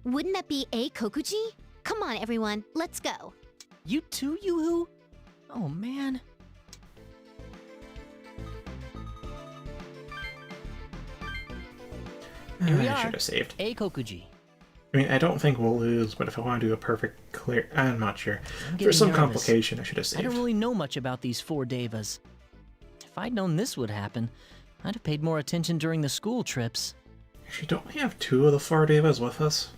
Wouldn't that be a Kokuji? Come on, everyone, let's go. You too, Yoo-hoo? Oh, man. Here we I are. should have saved. A Kokuji. I mean, I don't think we'll lose, but if I want to do a perfect clear... I'm not sure. I'm If there's some getting nervous. complication, I should have I saved. don't really know much about these 4 devas. If I'd known this would happen, I'd have paid more attention during the school trips. Actually, don't we have 2 of the 4 devas with us?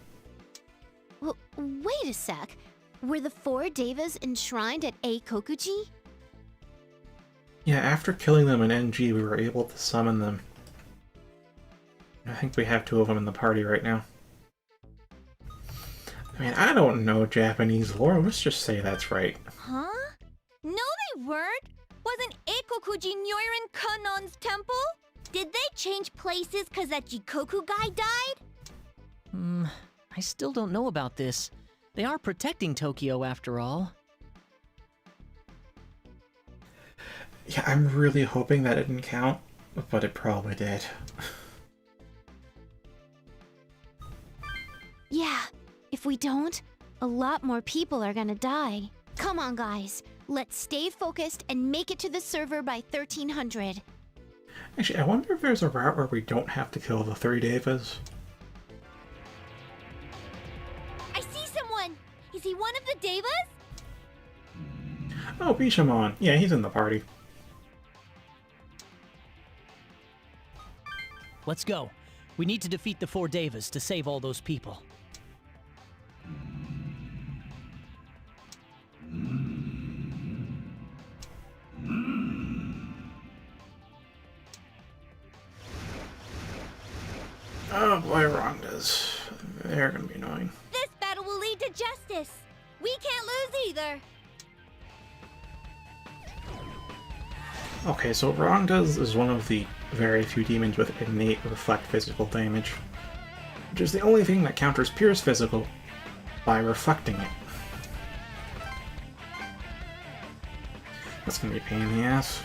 Well, wait a sec. Were the 4 devas enshrined at A Kokuji? Yeah, after killing them in NG, we were able to summon them. I think we have 2 of them in the party right now. I mean, I don't know Japanese lore. Let's just say that's right. Huh? No, they weren't. Wasn't Eikokuji Nyoiran Kanon's temple? Did they change places because that Jikoku guy died? I still don't know about this. They are protecting Tokyo after all. Yeah, I'm really hoping that didn't count, but it probably did. Yeah, if we don't, a lot more people are gonna die. Come on, guys. Let's stay focused and make it to the server by 1300. Actually, I wonder if there's a route where we don't have to kill the 3 devas. I see someone! Is he one of the devas? Oh, Bishamon. Yeah, he's in the party. Let's go. We need to defeat the 4 devas to save all those people. Oh boy, Rondas. They're gonna be annoying. This battle will lead to justice. We can't lose either. Okay, so Rondas is one of the very few demons with innate reflect physical damage, which is the only thing that counters Pierce physical by reflecting it. That's gonna be a pain in the ass.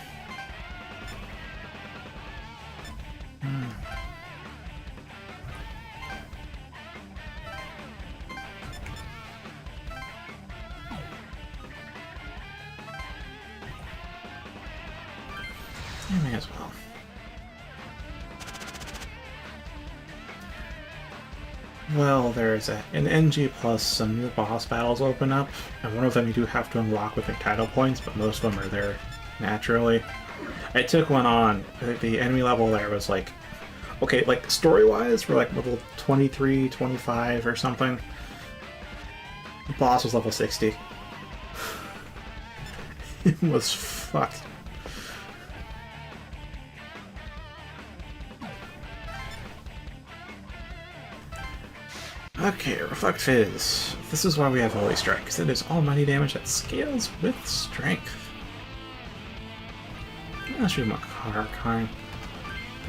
I may as well. Well, there's an NG plus some new boss battles open up, and one of them you do have to unlock with your title points, but most of them are there naturally. I took one on. The enemy level there was like, okay, like story-wise, we're like level 23, 25 or something. The boss was level 60. It was fucked. Okay, Reflect Fizz. This is why we have Holy Strike, because it is all money damage that scales with strength. Let's shoot Makarkine.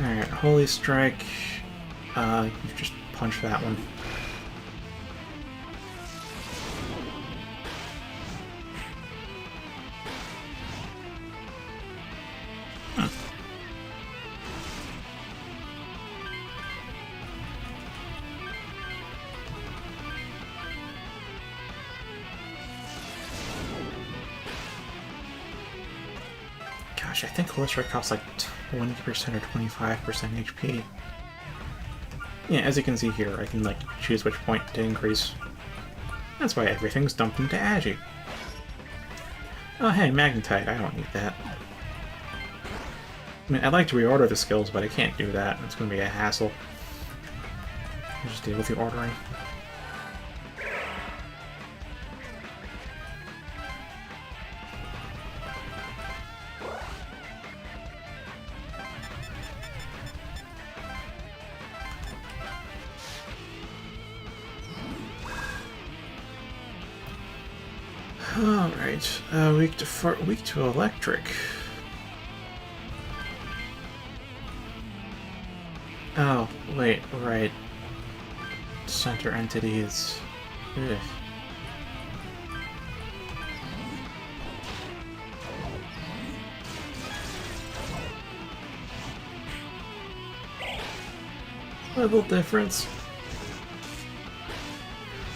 Alright, Holy Strike. You just punch that one. Gosh, I think Holy Strike costs like 20% or 25% HP. Yeah, as you can see here, I can like choose which point to increase. That's why everything's dumped into Agi. Oh hey, Magnetite, I don't need that. I mean, I'd like to reorder the skills, but I can't do that. It's going to be a hassle. I'll just deal with the ordering. Alright, weak to electric. Oh, wait, right. Center entities. Ugh. Level difference.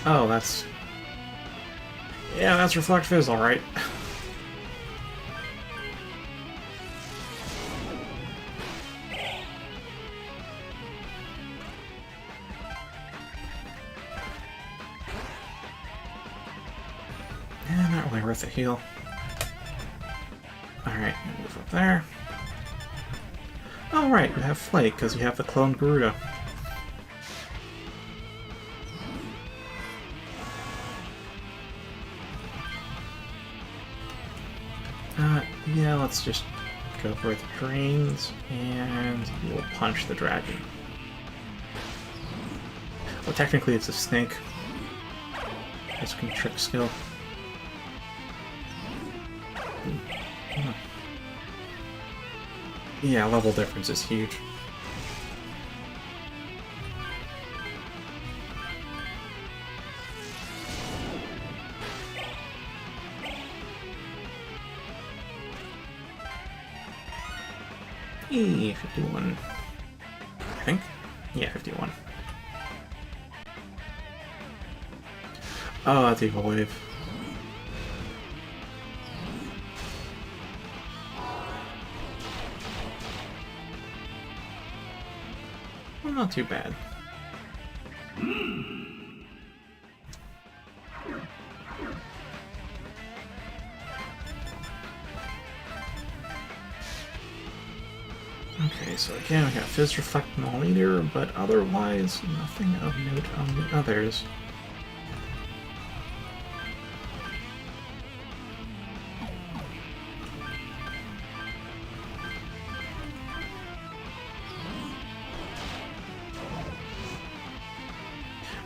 Oh, that's... Yeah, that's Reflect Fizz, alright. Not really worth a heal. Alright, move up there. Oh right, you have Flight, because you have the clone Garuda. Yeah, let's just go for the drains, and we'll punch the dragon. Well, technically it's a snake. It's a trick skill. Yeah, level difference is huge. E 51. I think? Yeah, 51. Oh, that's Evil Wave. Well, not too bad. Okay, so again, we got Fizz Reflect on the leader, but otherwise, nothing of note on the others.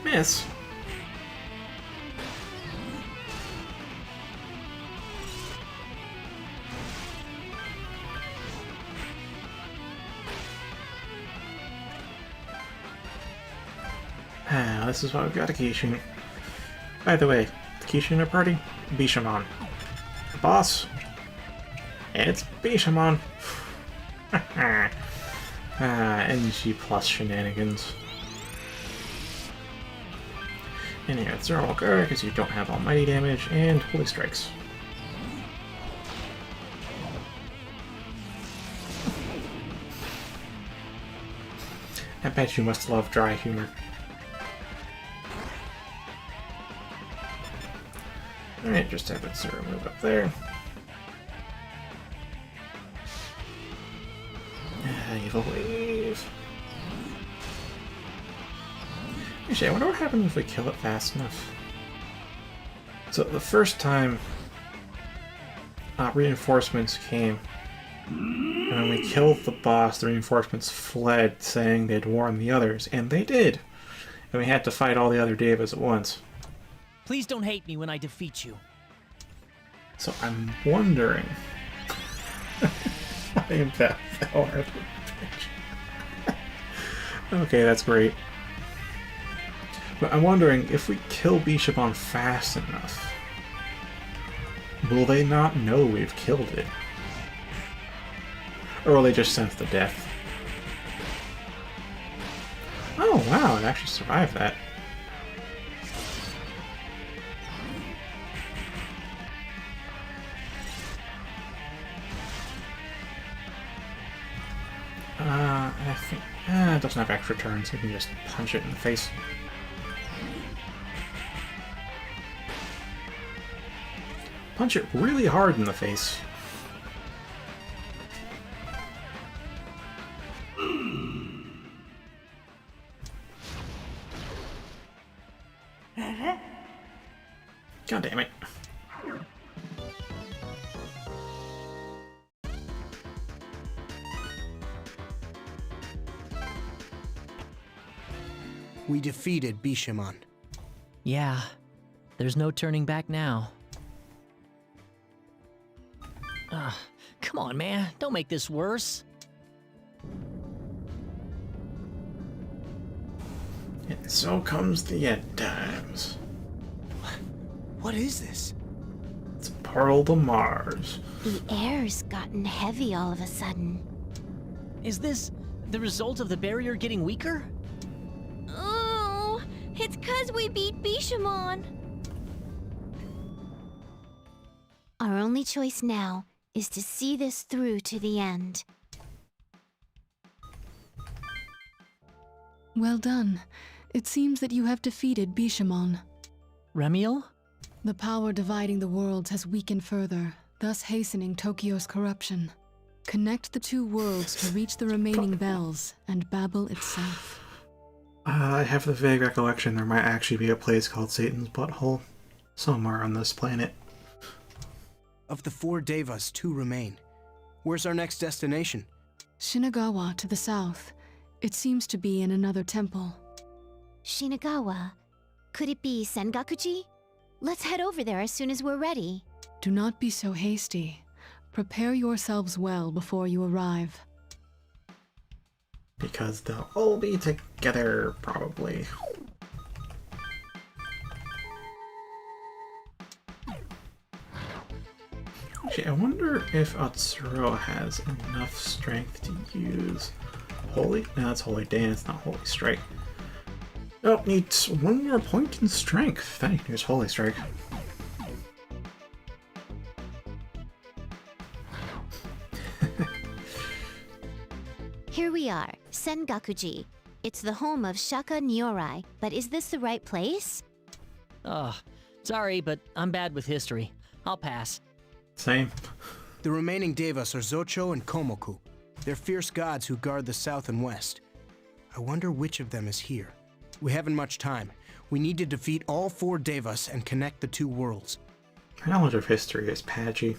Miss. This is why we've got a Kishin. By the way, the Kishin in our party? Bishamon. The boss? It's Bishamon. NG plus shenanigans. And here, it's Zero Guard because you don't have almighty damage, and Holy Strikes. I bet you must love dry humor. Alright, just have it Zero move up there. Evil Wave. Actually, I wonder what happens if we kill it fast enough. So the first time reinforcements came, and when we killed the boss, the reinforcements fled, saying they'd warn the others, and they did. And we had to fight all the other Devas at once. Please don't hate me when I defeat you. So I'm wondering... I am that power. Okay, that's great. But I'm wondering, if we kill Bishamon fast enough, will they not know we've killed it? Or will they just sense the death? Oh wow, it actually survived that. I think... it doesn't have extra turns, so you can just punch it in the face. Punch it really hard in the face. God damn it. We defeated Bishamon. Yeah, there's no turning back now. Come on, man. Don't make this worse. And so comes the end times. What is this? It's a portal to Mars. The air's gotten heavy all of a sudden. Is this the result of the barrier getting weaker? Oh, it's 'cause we beat Bishamon. Our only choice now is to see this through to the end. Well done. It seems that you have defeated Bishamon. Remiel? The power dividing the worlds has weakened further, thus hastening Tokyo's corruption. Connect the two worlds to reach the remaining bells and Babel itself. I have the vague recollection there might actually be a place called Satan's Butthole somewhere on this planet. Of the 4 devas, 2 remain. Where's our next destination? Shinagawa to the south. It seems to be in another temple. Shinagawa. Could it be Sengakuji? Let's head over there as soon as we're ready. Do not be so hasty. Prepare yourselves well before you arrive. Because they'll all be together, probably. Actually, I wonder if Atsuro has enough strength to use Holy? No, that's Holy Dance, not Holy Strike. Oh, needs 1 more point in strength. Then you can use Holy Strike. Here we are, Sengakuji. It's the home of Shaka Nyorai, but is this the right place? Ugh, sorry, but I'm bad with history. I'll pass. Same. The remaining devas are Zocho and Komoku. They're fierce gods who guard the south and west. I wonder which of them is here. We haven't much time. We need to defeat all 4 devas and connect the 2 worlds. My knowledge of history is patchy.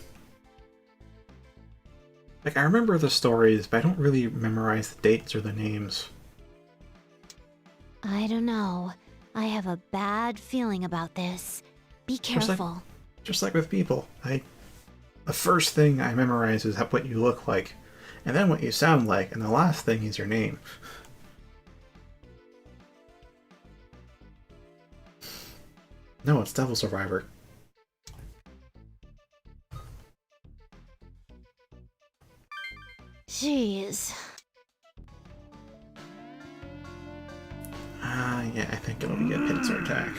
Like, I remember the stories, but I don't really memorize the dates or the names. I don't know. I have a bad feeling about this. Be careful. Just like with people. The first thing I memorize is what you look like, and then what you sound like, and the last thing is your name. No, it's Devil Survivor. Jeez. Yeah, I think it'll be a pincer attack.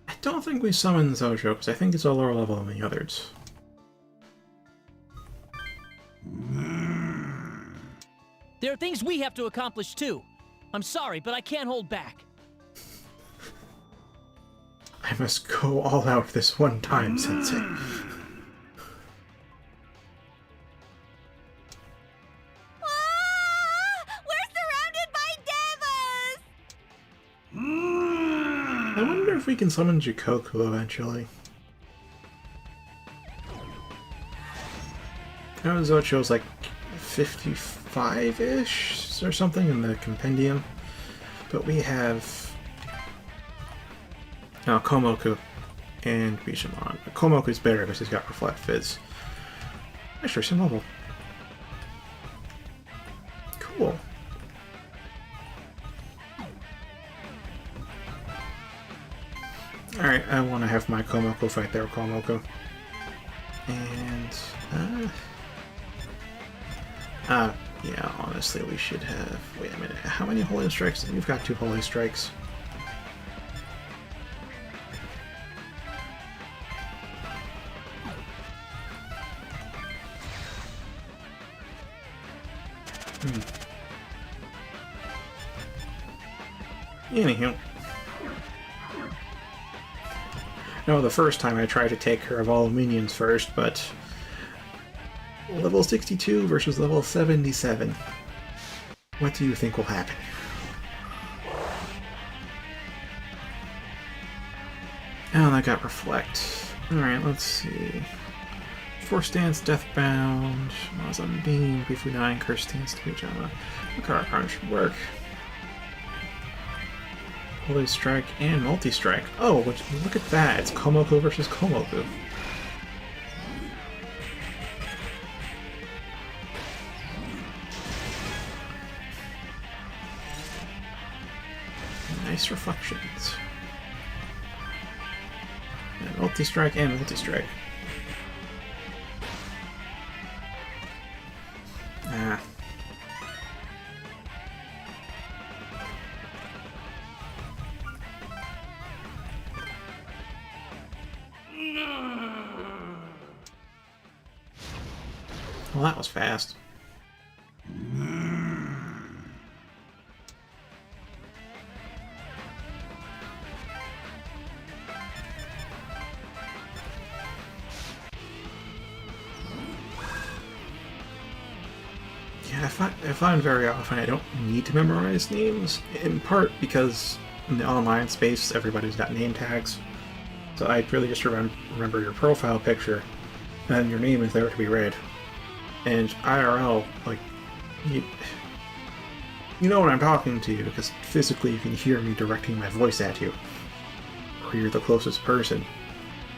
I don't think we summon Zojo, because I think it's a lower level than the others. There are things we have to accomplish too. I'm sorry, but I can't hold back. I must go all out this one time, Sensei. We're surrounded by devas! I wonder if we can summon Jikoku eventually. I know Zocho's like 55-ish or something in the compendium, but we have Komoku and Bishamon. Komoku's better because he's got Reflect Fizz. Actually, same level. Cool. Alright, I want to have my Komoku fight their Komoku. And, yeah, honestly, we should have... Wait a minute, how many Holy Strikes? We've got 2 Holy Strikes. Anywho. No, the first time I tried to take care of all the minions first, but... Level 62 versus level 77. What do you think will happen? Oh, I got Reflect. Alright, let's see. Force Stance, Deathbound, Mazam Beam, Bifu 9, Curse Stance, Pajama. Makara Crunch should work. Holy Strike and Multi-Strike. Oh, look at that. It's Komoku versus Komoku. Nice reflections. And Multi-Strike and Multi-Strike. Ah. Well, that was fast. Yeah, I find very often I don't need to memorize names, in part because in the online space everybody's got name tags. So I really just remember your profile picture, and your name is there to be read. And IRL, like, you know when I'm talking to you, because physically you can hear me directing my voice at you. Or you're the closest person.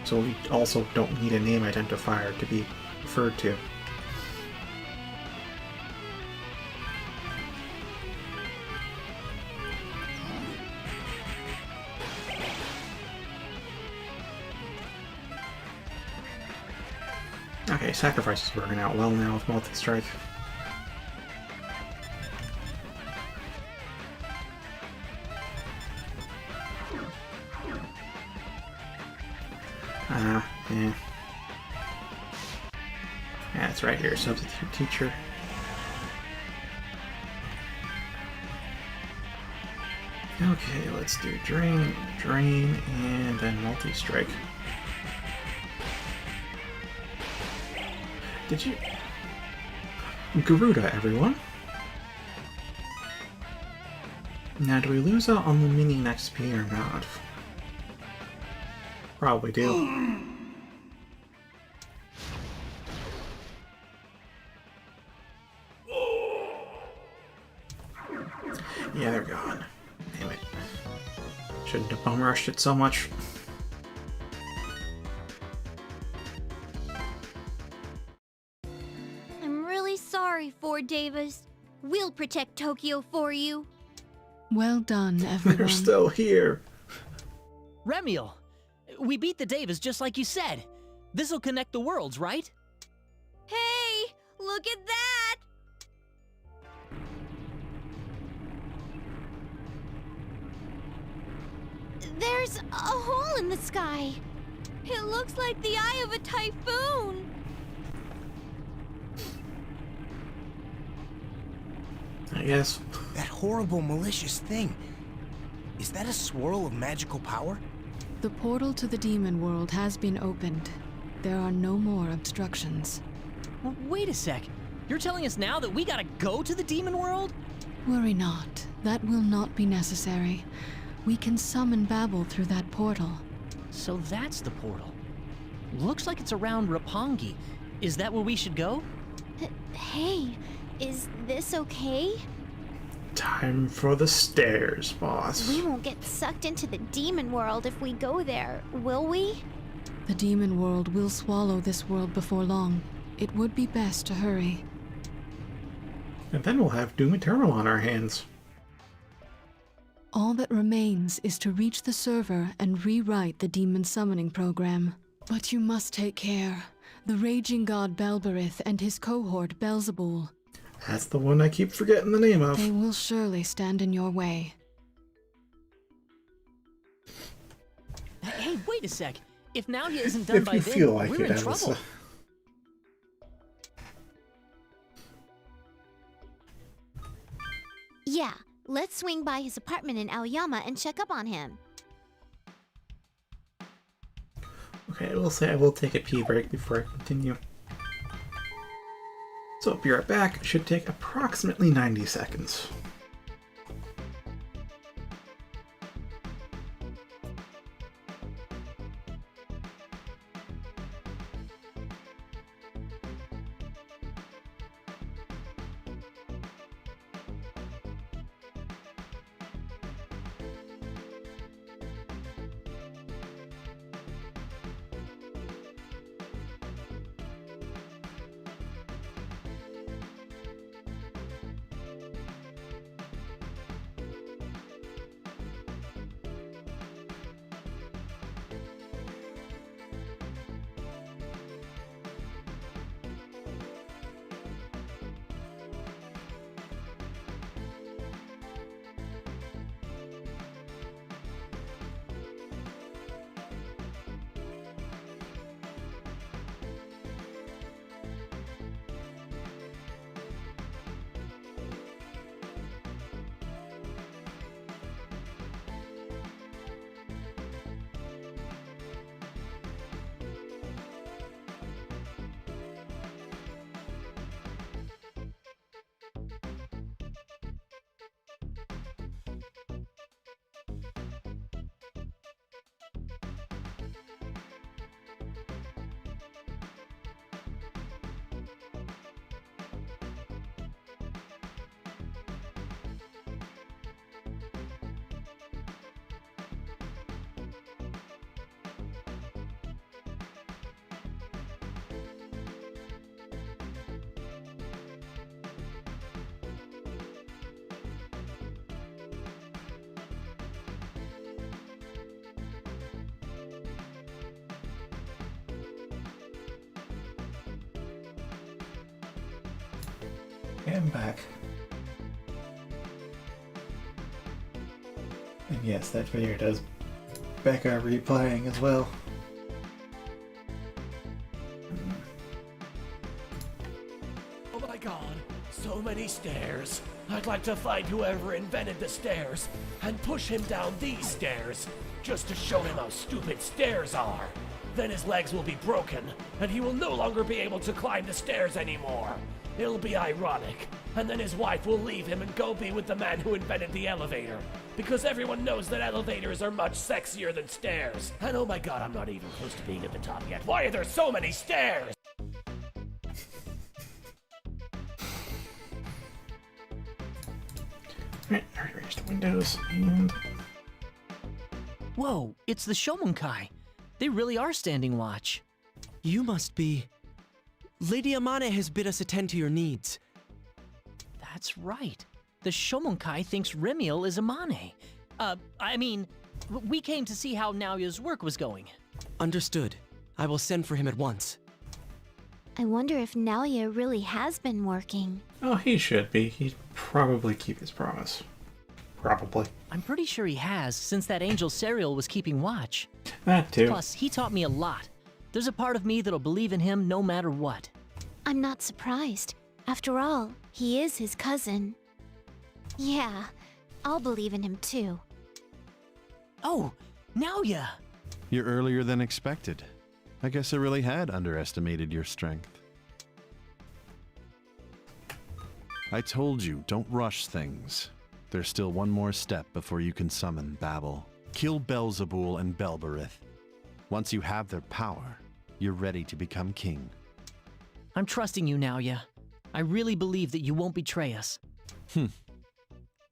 So we also don't need a name identifier to be referred to. Okay, sacrifice is working out well now with multi-strike. Yeah. That's right here, substitute teacher. Okay, let's do drain, and then multi-strike. Did you... Garuda, everyone. Now, do we lose out on the mini XP or not? Probably do. Yeah, they're gone. Damn it. Shouldn't have bum rushed it so much. I'm really sorry, Ford Davis. We'll protect Tokyo for you. Well done, everyone. They're still here. Remiel, we beat the Davis just like you said. This'll connect the worlds, right? Hey, look at that! There's a hole in the sky. It looks like the eye of a typhoon. I guess. That horrible, malicious thing. Is that a swirl of magical power? The portal to the demon world has been opened. There are no more obstructions. Wait a sec. You're telling us now that we gotta go to the demon world? Worry not. That will not be necessary. We can summon Babel through that portal. So that's the portal. Looks like it's around Roppongi. Is that where we should go? Hey, is this okay? Time for the stairs, boss. We won't get sucked into the demon world if we go there, will we? The demon world will swallow this world before long. It would be best to hurry. And then we'll have Doom Eternal on our hands. All that remains is to reach the server and rewrite the demon summoning program. But you must take care. The raging god Belberith and his cohort Belzebul. That's the one I keep forgetting the name of. They will surely stand in your way. Hey, wait a sec. If Nalia isn't done If by you then, feel like we're it, in trouble. Elsa. Yeah, let's swing by his apartment in Aoyama and check up on him. Okay, I will say I will take a pee break before I continue. So, be right back. It should take approximately 90 seconds. And back. And yes, that video does Becca replaying as well. Oh my god, so many stairs. I'd like to find whoever invented the stairs and push him down these stairs just to show him how stupid stairs are. Then his legs will be broken and he will no longer be able to climb the stairs anymore. It'll be ironic, and then his wife will leave him and go be with the man who invented the elevator. Because everyone knows that elevators are much sexier than stairs. And oh my god, I'm not even close to being at the top yet. Why are there so many stairs? Alright, I rearranged the windows and... Whoa, it's the Shomonkai. They really are standing watch. You must be... Lady Amane has bid us attend to your needs. That's right. The Shomonkai thinks Remiel is Amane. We came to see how Naoya's work was going. Understood. I will send for him at once. I wonder if Naoya really has been working. Oh, he should be. He'd probably keep his promise. Probably. I'm pretty sure he has, since that angel Serial was keeping watch. That too. Plus, he taught me a lot. There's a part of me that'll believe in him no matter what. I'm not surprised. After all, he is his cousin. Yeah, I'll believe in him too. Oh, Naoya! You're earlier than expected. I guess I really had underestimated your strength. I told you, don't rush things. There's still one more step before you can summon Babel. Kill Belzebul and Belberith. Once you have their power, you're ready to become king. I'm trusting you, Naoya. I really believe that you won't betray us.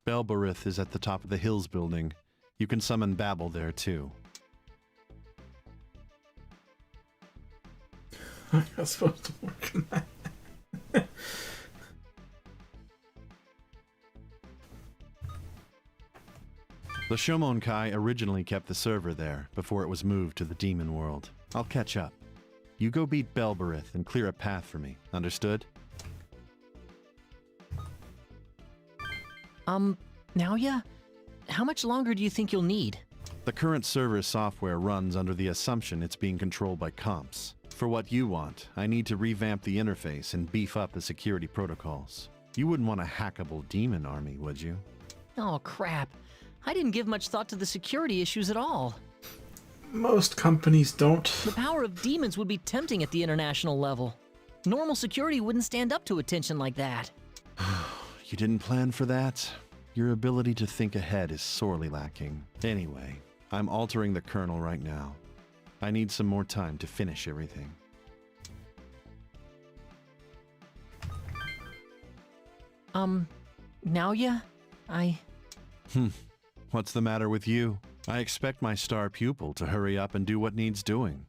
Belberith is at the top of the hills building. You can summon Babel there too. I'm not supposed to work on that. The Shomonkai originally kept the server there before it was moved to the demon world. I'll catch up. You go beat Belberith and clear a path for me, understood? Naoya? How much longer do you think you'll need? The current server software runs under the assumption it's being controlled by comps. For what you want, I need to revamp the interface and beef up the security protocols. You wouldn't want a hackable demon army, would you? Oh, crap. I didn't give much thought to the security issues at all. Most companies don't. The power of demons would be tempting at the international level. Normal security wouldn't stand up to attention like that. You didn't plan for that? Your ability to think ahead is sorely lacking. Anyway, I'm altering the kernel right now. I need some more time to finish everything. Naoya? What's the matter with you? I expect my star pupil to hurry up and do what needs doing.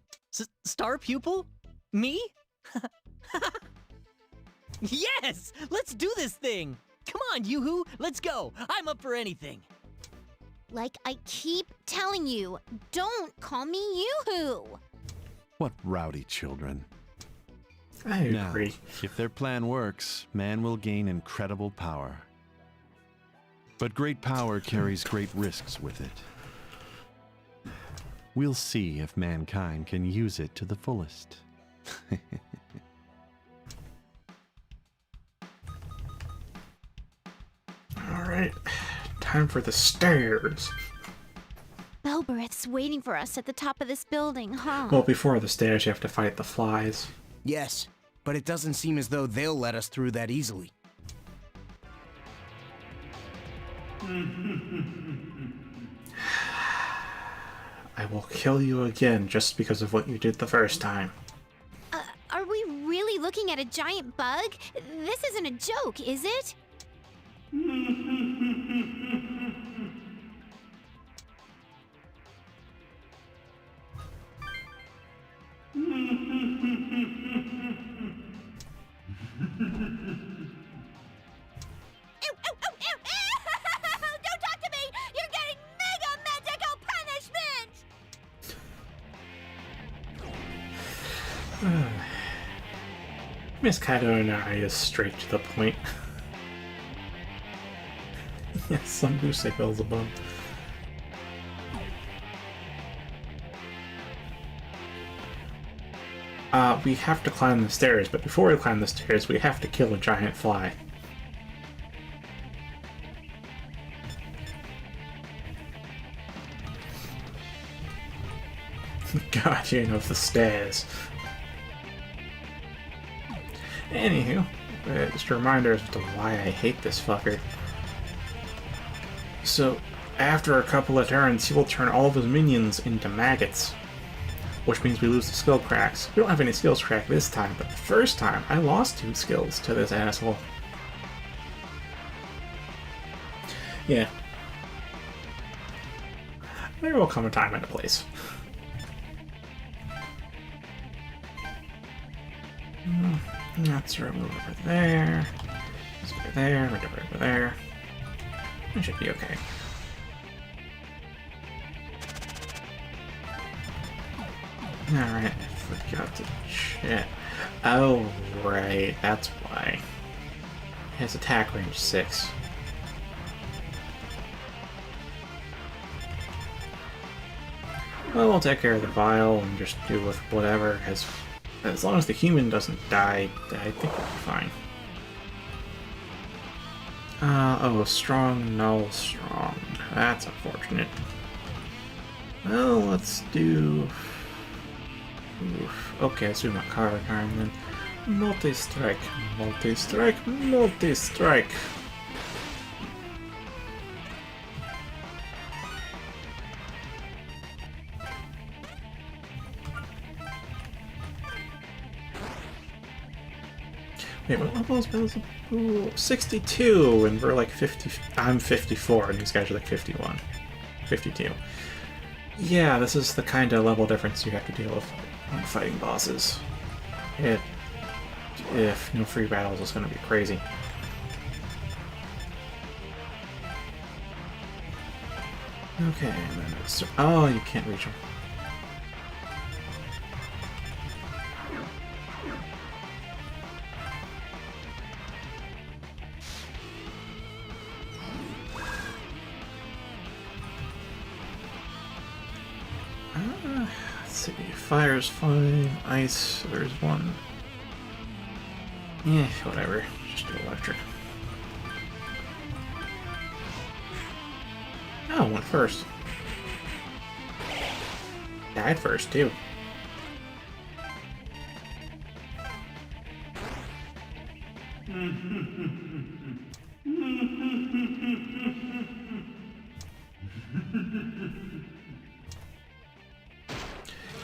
Star pupil? Me? Yes! Let's do this thing! Come on, Yoo-hoo! Let's go! I'm up for anything! Like I keep telling you, don't call me Yoo-hoo! What rowdy children. I agree. Now, if their plan works, man will gain incredible power. But great power carries great risks with it. We'll see if mankind can use it to the fullest. Alright, time for the stairs. Belberith's waiting for us at the top of this building, huh? Well, before the stairs, you have to fight the flies. Yes, but it doesn't seem as though they'll let us through that easily. I will kill you again just because of what you did the first time. Are we really looking at a giant bug? This isn't a joke, is it? Don't talk to me! You're getting mega medical punishment! Miss Kato and I is straight to the point. Yes, some do say Beelzebub. We have to climb the stairs, but before we climb the stairs, we have to kill a giant fly. Guardian of the stairs. Anywho, just a reminder as to why I hate this fucker. So, after a couple of turns, he will turn all of his minions into maggots, which means we lose the skill cracks. We don't have any skills crack this time, but the first time, I lost 2 skills to this asshole. Yeah. There will come a time and a place. Let's remove over there. Let's go there, remove over there. That should be okay. Alright, I forgot to check. Oh, right, that's why. His attack range 6. Well, we'll take care of the vial and just do with whatever, because as long as the human doesn't die, I think we'll be fine. Oh, strong, null, strong. That's unfortunate. Well, let's do... Oof. Okay, let's do my card arm then. Multi-strike, multi-strike, multi-strike. Wait, what level is Beelzebub? 62, and we're like 50. I'm 54, and these guys are like 51. 52. Yeah, this is the kind of level difference you have to deal with when fighting bosses. If no free battles, is going to be crazy. Okay, and then it's... Oh, you can't reach them. Let's see, fire's fine, ice, there's one. Yeah, whatever, just do electric. Oh, went first. Died first, too.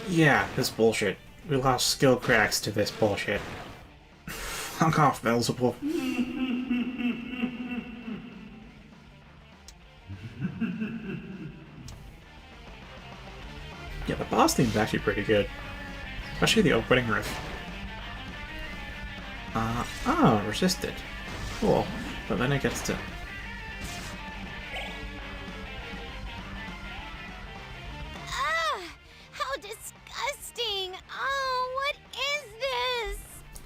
Yeah, this bullshit. We lost skill cracks to this bullshit. Fuck off, Beelzebub. Yeah, the boss theme's actually pretty good. Especially the opening riff. Oh, resisted. Cool. But then it gets to... How disgusting! Oh, what is this?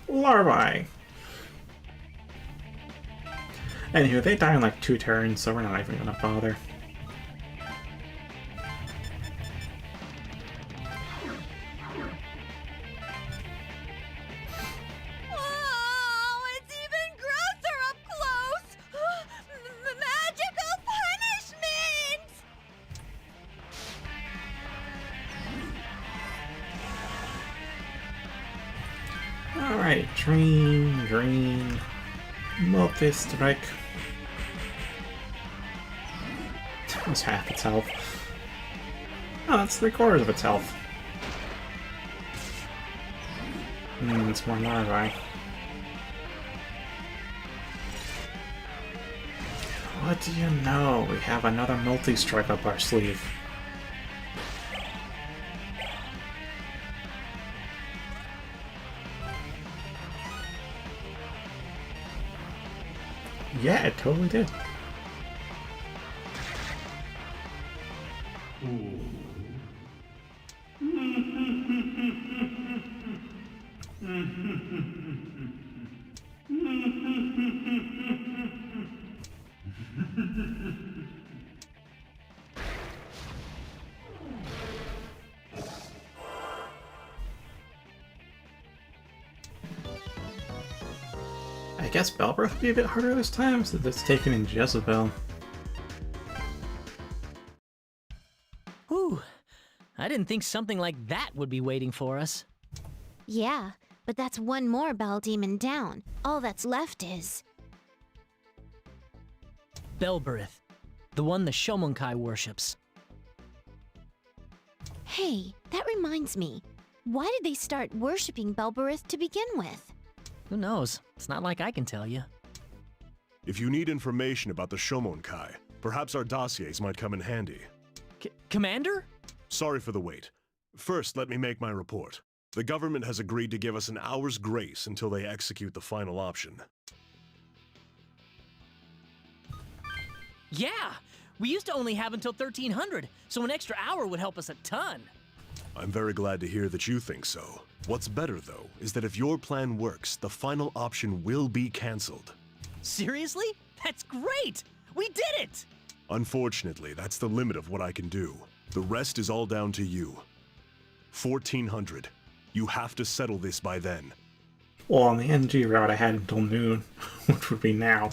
Larvae! Anywho, they die in like 2 turns, so we're not even gonna bother. Oh, it's even grosser up close! Magical punishment! Alright, drain, multi-strike. That's half its health. Oh, that's 3/4 of its health. It's more larvae. What do you know? We have another multi-strike up our sleeve. Yeah, it totally did. I guess Belbreath would be a bit harder this time, since it's taken in Jezebel. Whew. I didn't think something like that would be waiting for us. Yeah, but that's one more Bell Demon down. All that's left is... Belberith, the one the Shomonkai worships. Hey, that reminds me. Why did they start worshipping Belberith to begin with? Who knows? It's not like I can tell you. If you need information about the Shomonkai, perhaps our dossiers might come in handy. Commander? Sorry for the wait. First, let me make my report. The government has agreed to give us an hour's grace until they execute the final option. Yeah! We used to only have until 1300, so an extra hour would help us a ton. I'm very glad to hear that you think so. What's better, though, is that if your plan works, the final option will be cancelled. Seriously? That's great! We did it! Unfortunately, that's the limit of what I can do. The rest is all down to you. 1400. You have to settle this by then. Well, on the NG route I had until noon, which would be now.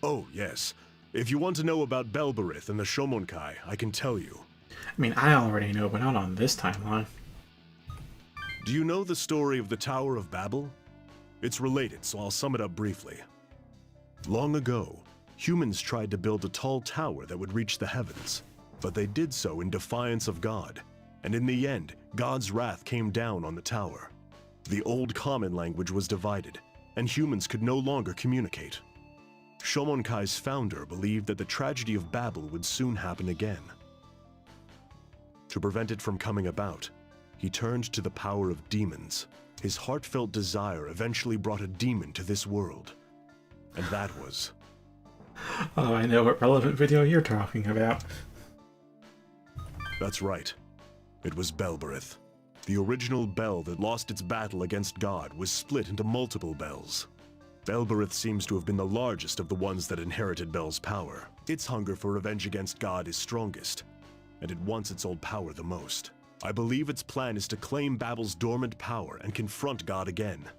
Oh, yes. If you want to know about Belberith and the Shomonkai, I can tell you. I mean, I already know, but not on this timeline. Do you know the story of the Tower of Babel? It's related, so I'll sum it up briefly. Long ago, humans tried to build a tall tower that would reach the heavens, but they did so in defiance of God, and in the end, God's wrath came down on the tower. The old common language was divided, and humans could no longer communicate. Shomonkai's founder believed that the tragedy of Babel would soon happen again. To prevent it from coming about, he turned to the power of demons. His heartfelt desire eventually brought a demon to this world. And that was... Oh, I know what relevant video you're talking about. That's right. It was Belberith. The original Bell that lost its battle against God was split into multiple Bells. Belberith seems to have been the largest of the ones that inherited Bell's power. Its hunger for revenge against God is strongest, and it wants its old power the most. I believe its plan is to claim Babel's dormant power and confront God again.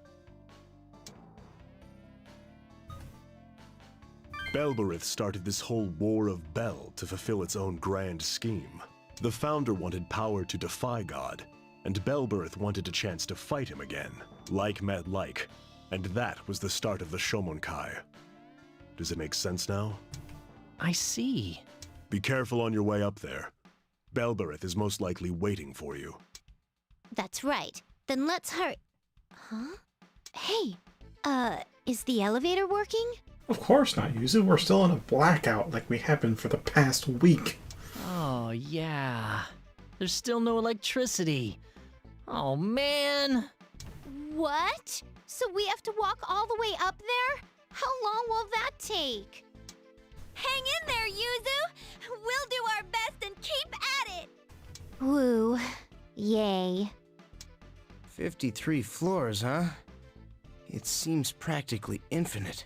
Belberith started this whole War of Bell to fulfill its own grand scheme. The founder wanted power to defy God, and Belberith wanted a chance to fight him again. Like met like, and that was the start of the Shomonkai. Does it make sense now? I see. Be careful on your way up there. Belberith is most likely waiting for you. That's right. Then let's hurry. Huh? Hey, is the elevator working? Of course not, Yuzu. We're still in a blackout like we have been for the past week. Oh, yeah. There's still no electricity. Oh, man. What? So we have to walk all the way up there? How long will that take? Hang in there, Yuzu! We'll do our best and keep at it! Woo. Yay. 53 floors, huh? It seems practically infinite.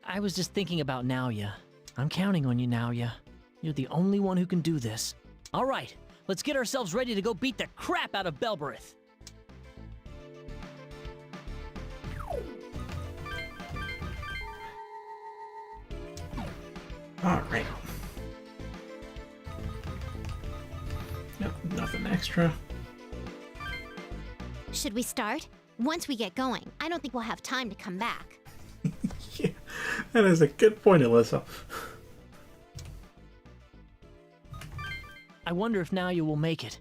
I was just thinking about Naoya. I'm counting on you, Naoya. You're the only one who can do this. All right, let's get ourselves ready to go beat the crap out of Belberith. Alright. Nope, nothing extra. Should we start? Once we get going, I don't think we'll have time to come back. Yeah, that is a good point, Alyssa. I wonder if Naoya will make it.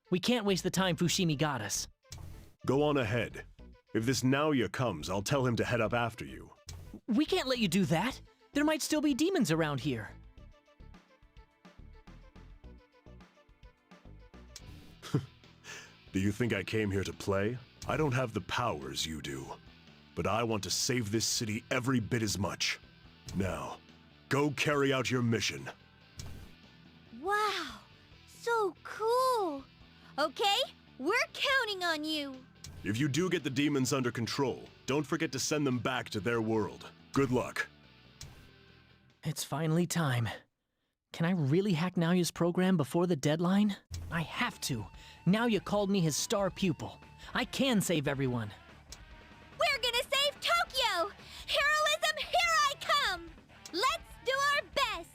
We can't waste the time Fushimi got us. Go on ahead. If this Naoya comes, I'll tell him to head up after you. We can't let you do that. There might still be demons around here. Do you think I came here to play? I don't have the powers you do. But I want to save this city every bit as much. Now, go carry out your mission. Wow, so cool! Okay, We're counting on you. If you do get the demons under control, don't forget to send them back to their world. Good luck. It's finally time. Can I really hack Naoya's program before the deadline? I have to. Naoya called me his star pupil. I can save everyone. We're gonna save Tokyo! Heroism, here I come! Let's do our best!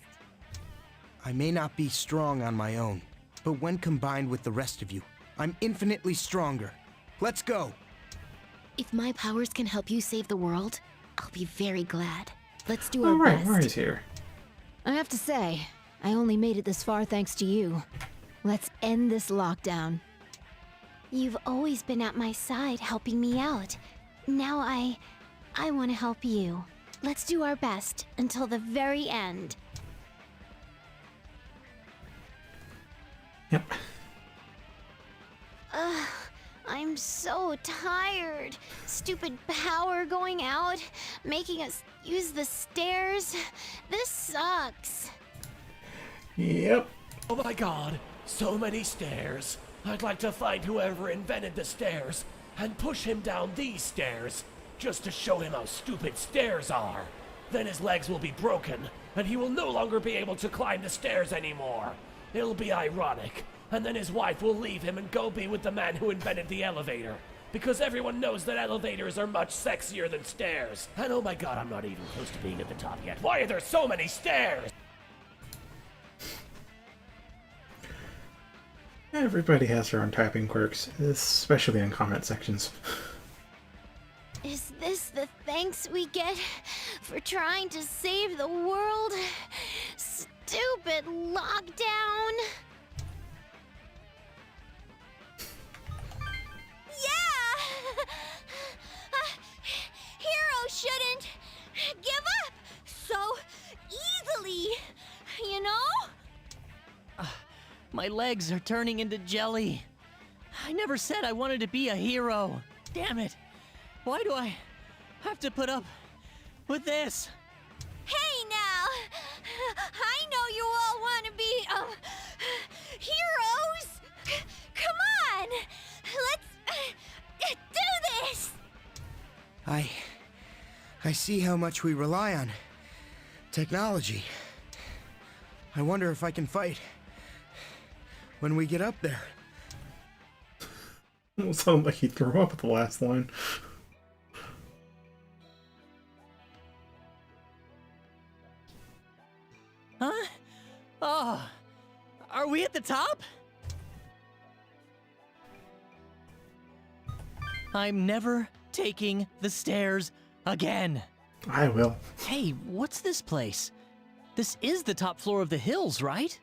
I may not be strong on my own, but when combined with the rest of you, I'm infinitely stronger. Let's go! If my powers can help you save the world, I'll be very glad. Let's do our Alright, best. Mari's here. I have to say, I only made it this far thanks to you. Let's end this lockdown. You've always been at my side, helping me out. Now I want to help you. Let's do our best until the very end. Yep. I'm so tired. Stupid power going out, making us use the stairs. This sucks. Yep. Oh my god, so many stairs. I'd like to find whoever invented the stairs and push him down these stairs just to show him how stupid stairs are. Then his legs will be broken and he will no longer be able to climb the stairs anymore. It'll be ironic, and then his wife will leave him and go be with the man who invented the elevator. Because everyone knows that elevators are much sexier than stairs. And oh my god, I'm not even close to being at the top yet. Why are there so many stairs? Everybody has their own typing quirks, especially in comment sections. Is this the thanks we get for trying to save the world? Stupid lockdown! Yeah! Heroes shouldn't give up so easily, you know? My legs are turning into jelly. I never said I wanted to be a hero. Damn it. Why do I have to put up with this? Hey now! I know you all want to be, heroes! Come on! Let's do this! I see how much we rely on technology. I wonder if I can fight when we get up there. It sounded like he threw up at the last line. Huh? Oh, are we at the top? I'm never taking the stairs again. I will. Hey, what's this place? This is the top floor of the hills, right?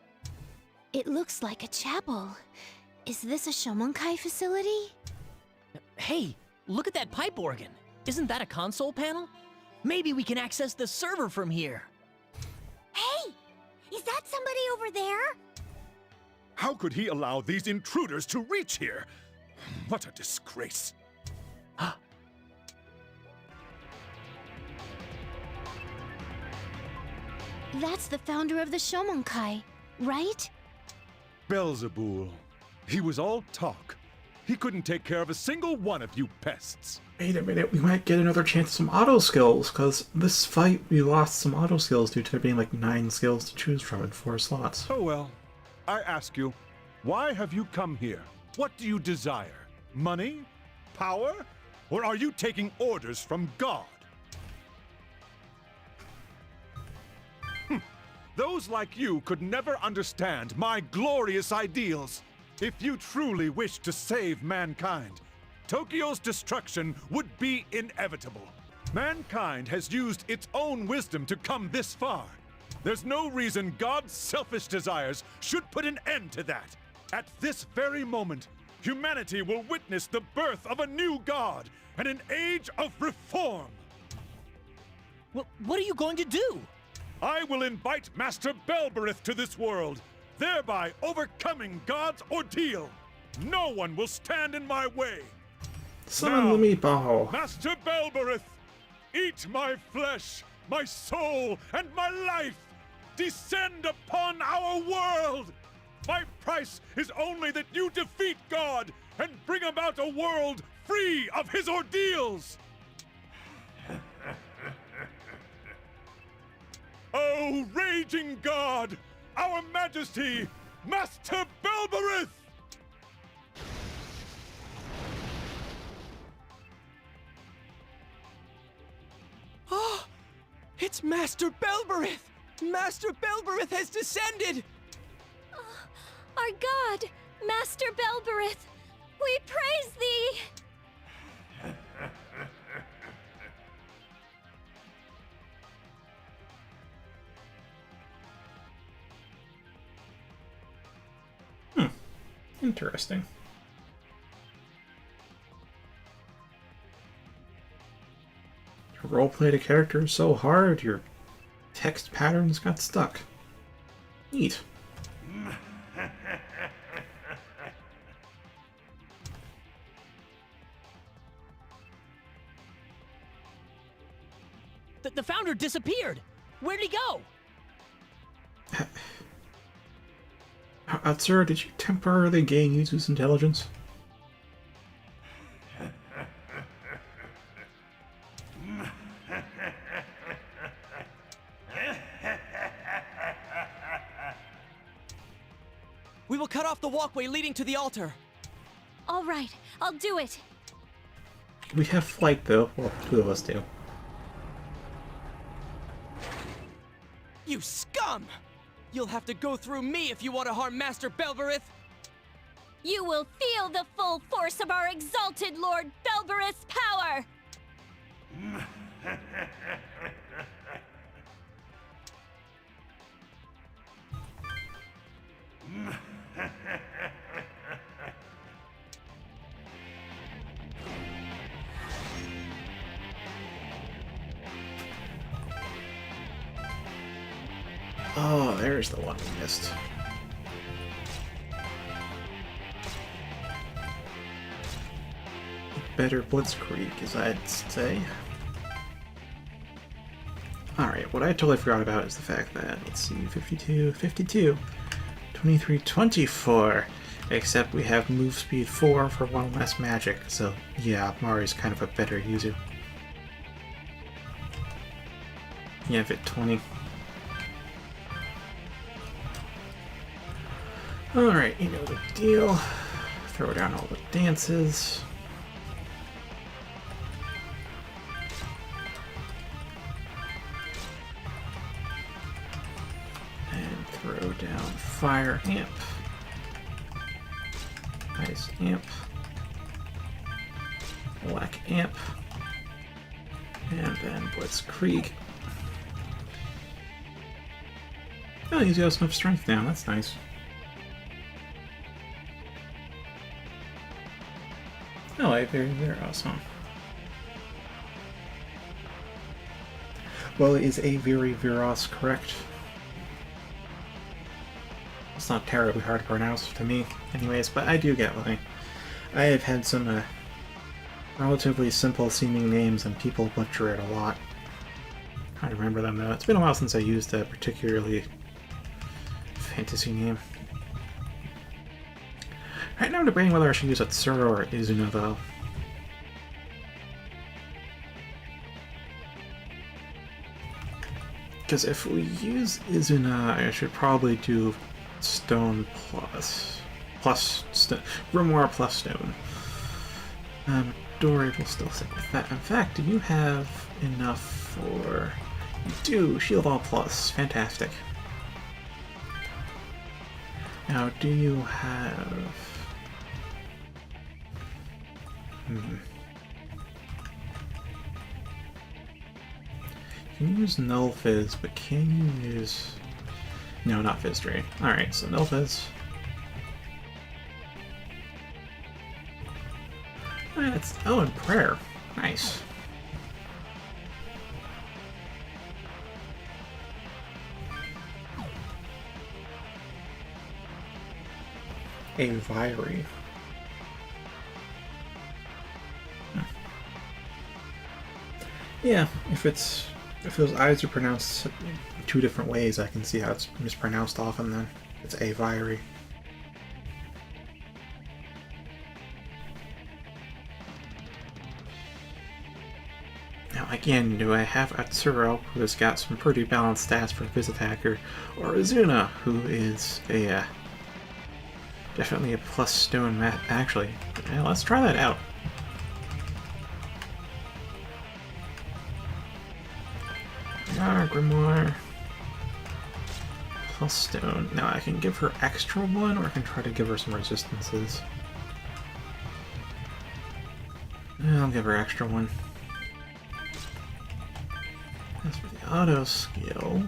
It looks like a chapel. Is this a Shomonkai facility? Hey, look at that pipe organ. Isn't that a console panel? Maybe we can access the server from here. Hey! Is that somebody over there? How could he allow these intruders to reach here? What a disgrace. That's the founder of the Shomonkai, right? Beelzebul. He was all talk. He couldn't take care of a single one of you pests. Wait a minute, we might get another chance at some auto skills, because this fight we lost some auto skills due to there being like 9 skills to choose from in 4 slots. Oh well. I ask you, why have you come here? What do you desire? Money? Power? Or are you taking orders from God? Those like you could never understand my glorious ideals. If you truly wish to save mankind, Tokyo's destruction would be inevitable. Mankind has used its own wisdom to come this far. There's no reason God's selfish desires should put an end to that. At this very moment, humanity will witness the birth of a new God and an age of reform. What are you going to do? I will invite Master Belberith to this world, thereby overcoming God's ordeal. No one will stand in my way. Summon the meatball. Master Belberith, eat my flesh, my soul, and my life. Descend upon our world. My price is only that you defeat God and bring about a world free of his ordeals! O raging god, our majesty, Master Belberith! Oh, it's Master Belberith! Master Belberith has descended! Our god, Master Belberith, we praise thee! Interesting. You roleplayed a character so hard, your text patterns got stuck. Neat. The founder disappeared. Where'd he go? Sir, did you temporarily gain Yuzu's intelligence? We will cut off the walkway leading to the altar. All right, I'll do it. We have flight, though. Well, two of us do. You scum! You'll have to go through me if you want to harm Master Belberith! You will feel the full force of our exalted Lord Belberith's power! Oh, there's the one we missed. Better blitzkrieg, as I'd say. Alright, what I totally forgot about is the fact that, let's see, 52, 23, 24. Except we have move speed 4 for one less magic, so yeah, Mari's kind of a better user. Yeah, fit 20. Alright, you know the deal. Throw down all the dances. And throw down fire amp. Ice amp. Black amp. And then blitzkrieg. Oh, he's got enough strength now, that's nice. Oh, very awesome. Well, is a very Veros correct? It's not terribly hard to pronounce to me, anyways, but I do get why. I have had some relatively simple seeming names and people butcher it a lot. I remember them though. It's been a while since I used a particularly fantasy name. Right now I'm debating whether I should use Atsuro or Izuna though. Because if we use Izuna, I should probably do Stone plus Grimoire plus Stone. Dory will still stick with that. In fact, do you have enough for... You do! Shield all plus. Fantastic. Now, do you have... You can use Null Fizz, but can you use... No, not Fizz Drain. Alright, so Null Fizz. Oh, and Prayer. Nice. A Viry. Yeah, if those I's are pronounced two different ways, I can see how it's mispronounced often then. It's A Viry. Now again, do I have Atsuro, who has got some pretty balanced stats for his attacker, or Azuna, who is a definitely a plus stone mat? Actually, yeah, let's try that out. Grimoire. Plus stone. Now I can give her extra one, or I can try to give her some resistances. I'll give her extra one. As for the auto skill...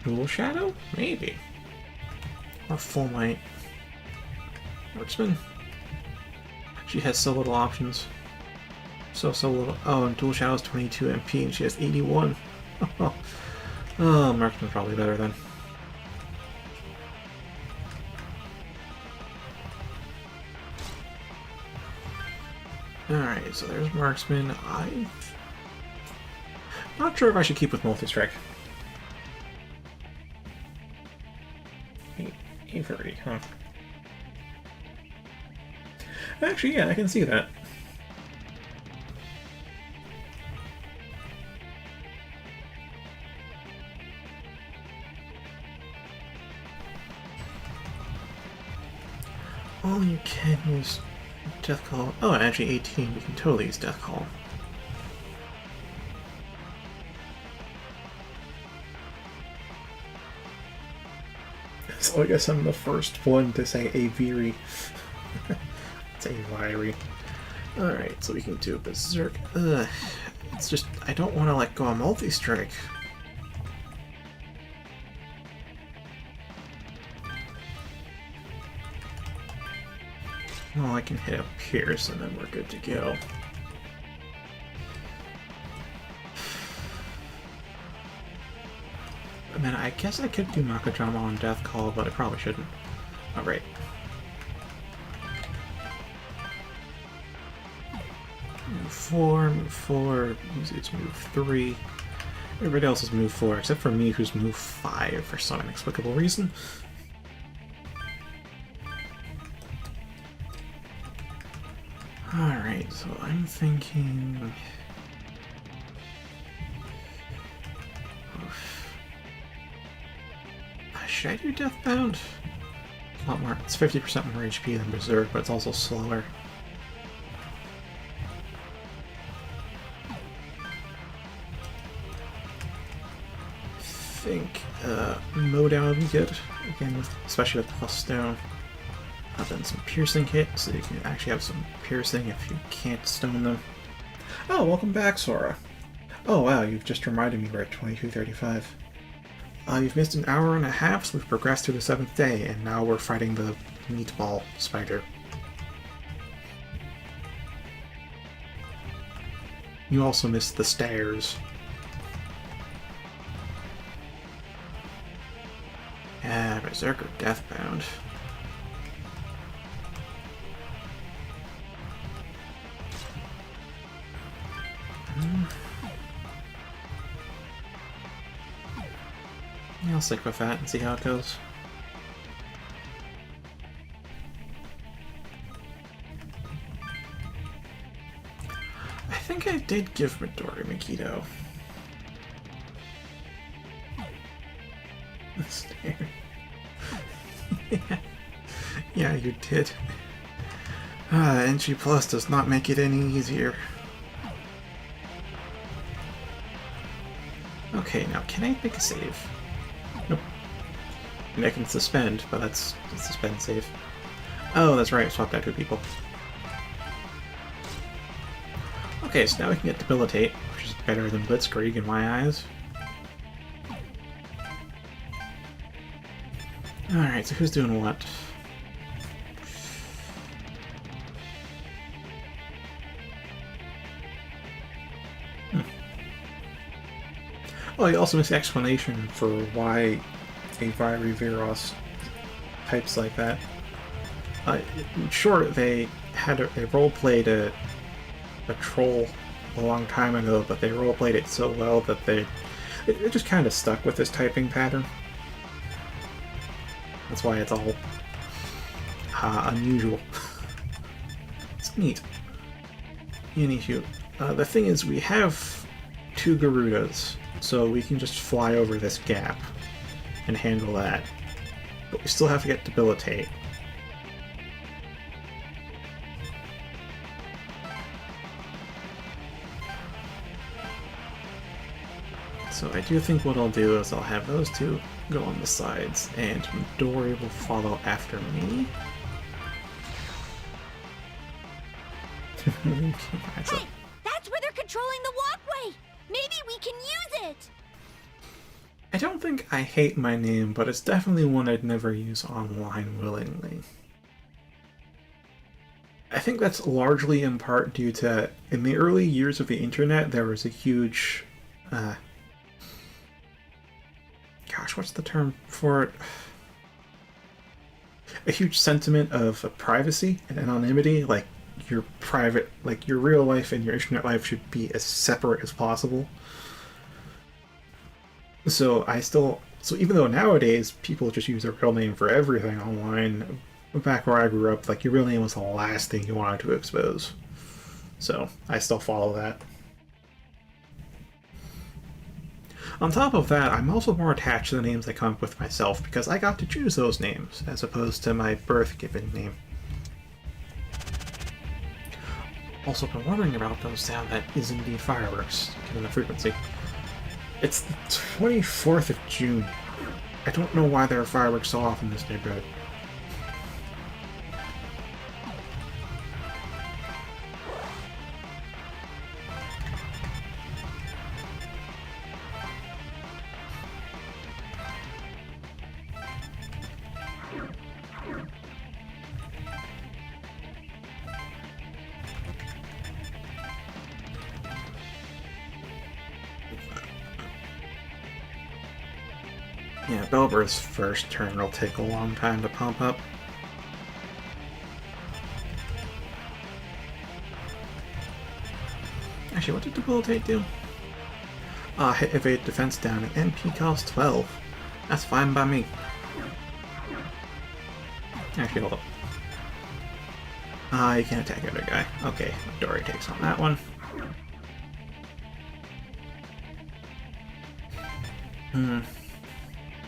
Dual Shadow? Maybe. Or Full Might. Marksman. She has so little options. So little. Oh, and Dual Shadow's 22 MP and she has 81. Oh, Marksman's probably better then. Alright, so there's Marksman. I'm not sure if I should keep with Multi-Strike. Avery, huh? Actually, yeah, I can see that. Oh, you can use Death Call. Oh, actually 18, we can totally use Death Call. So I guess I'm the first one to say Avery. It's Avery. Alright, so we can do Berserk. It's just, I don't want to let go of Multi-Strike. Well, I can hit a Pierce and then we're good to go. And then I guess I could do Makajama on Death Call, but I probably shouldn't. Alright. Move 4, use its move 3. Everybody else is move 4, except for me, who's move 5 for some inexplicable reason. Alright, so I'm thinking... Should I do Deathbound? It's a lot more. It's 50% more HP than Berserk, but it's also slower. I think Mowdown would be good, again, especially with plus stone. Then some piercing hits, so you can actually have some piercing if you can't stone them. Oh, welcome back, Sora. Oh wow, you've just reminded me we're at 22:35. You've missed an hour and a half, so we've progressed to the 7th day, and now we're fighting the meatball spider. You also missed the stairs. Berserker Deathbound. Yeah, I'll stick with that and see how it goes. I think I did give Midori Mikito. Yeah, you did. NG Plus does not make it any easier. Okay, now can I make a save? Nope. And I can suspend, but that's a suspend save. Oh, that's right, I swapped out 2 people. Okay, so now we can get Debilitate, which is better than Blitzkrieg in my eyes. Alright, so who's doing what? Oh, you also missed the explanation for why Avery Veros types like that. Sure, they roleplayed a troll a long time ago, but they roleplayed it so well that it just kind of stuck with this typing pattern. That's why it's all unusual. It's neat. Anywho, The thing is, we have 2 Garudas, so we can just fly over this gap and handle that. But we still have to get Debilitate. So I do think what I'll do is I'll have those 2 go on the sides, and Midori will follow after me. Hey, that's where they're controlling the walkway! Maybe we can use it! I don't think I hate my name, but it's definitely one I'd never use online willingly. I think that's largely in part due to, in the early years of the internet, there was a huge, gosh, what's the term for it? A huge sentiment of privacy and anonymity, like your private, like your real life and your internet life should be as separate as possible. So even though nowadays people just use their real name for everything online, back where I grew up, like your real name was the last thing you wanted to expose. So I still follow that. On top of that, I'm also more attached to the names I come up with myself because I got to choose those names as opposed to my birth-given name. Also been wondering about those sound that is indeed fireworks, given the frequency. It's the 24th of June. I don't know why there are fireworks so often in this neighborhood. Yeah, Belber's first turn will take a long time to pump up. Actually, what did Debilitate do? Hit evade defense down and MP cost 12. That's fine by me. Actually, hold up. You can't attack the other guy. Okay, Dory takes on that one.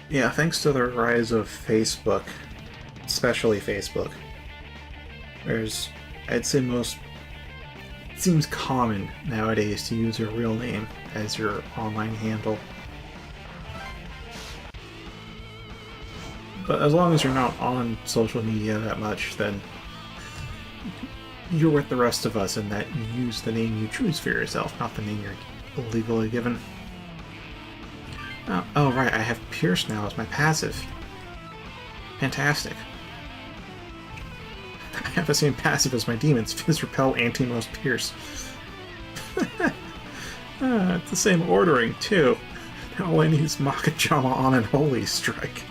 Yeah, thanks to the rise of Facebook, especially Facebook, I'd say it seems common nowadays to use your real name as your online handle. But as long as you're not on social media that much, then you're with the rest of us in that you use the name you choose for yourself, not the name you're legally given. Oh, right, I have Pierce now as my passive. Fantastic. I have the same passive as my demons, Fizz, Repel, Anti-Most, Pierce. It's the same ordering, too. Now all I need is Makajama on and Holy Strike.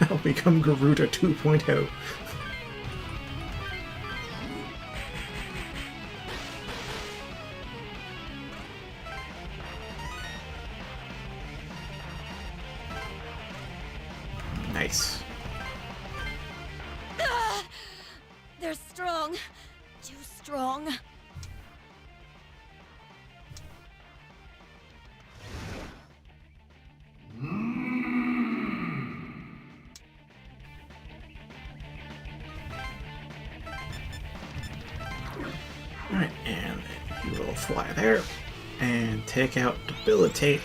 I'll become Garuda 2.0. Nice. They're strong. Too strong. Alright, and you will fly there and take out Debilitate.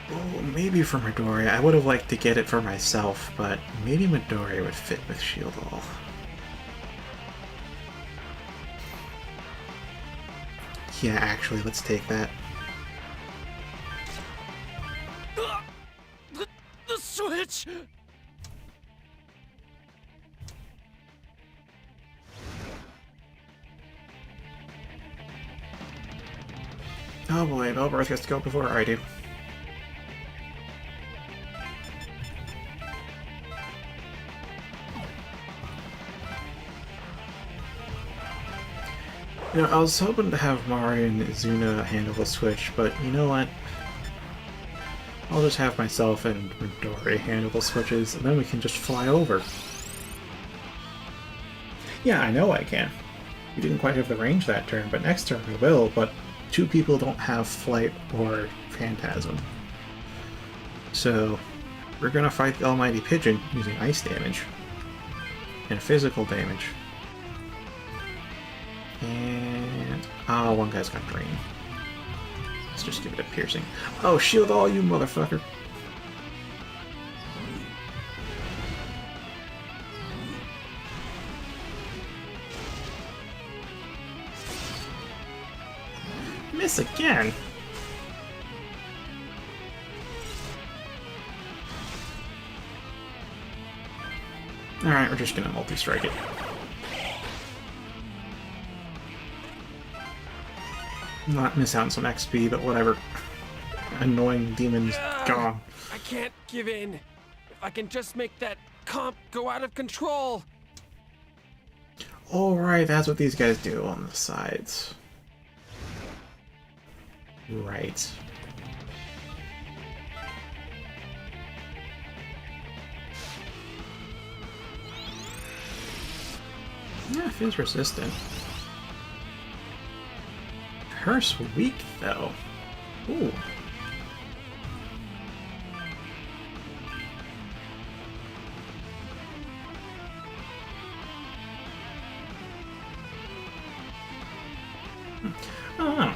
Well, maybe for Midori. I would have liked to get it for myself, but maybe Midori would fit with Shield All. Yeah, actually, let's take that. The switch! Oh boy, Belbirth gets to go before I do. You know, I was hoping to have Mari and Izuna handle the switch, but you know what? I'll just have myself and Midori handle the switches, and then we can just fly over. Yeah, I know I can. We didn't quite have the range that turn, but next turn we will, but 2 people don't have Flight or Phantasm. So, we're gonna fight the Almighty Pigeon using ice damage. And physical damage. And... oh, one guy's got Drain. Let's just give it a piercing. Oh, shield all, you motherfucker! Miss again! Alright, we're just gonna multi-strike it. Not miss out on some XP, but whatever. Annoying demons gone. I can't give in. If I can just make that comp go out of control. Alright, that's what these guys do on the sides. Right. Yeah, feels resistant. Curse weak, though. Ooh. I don't know.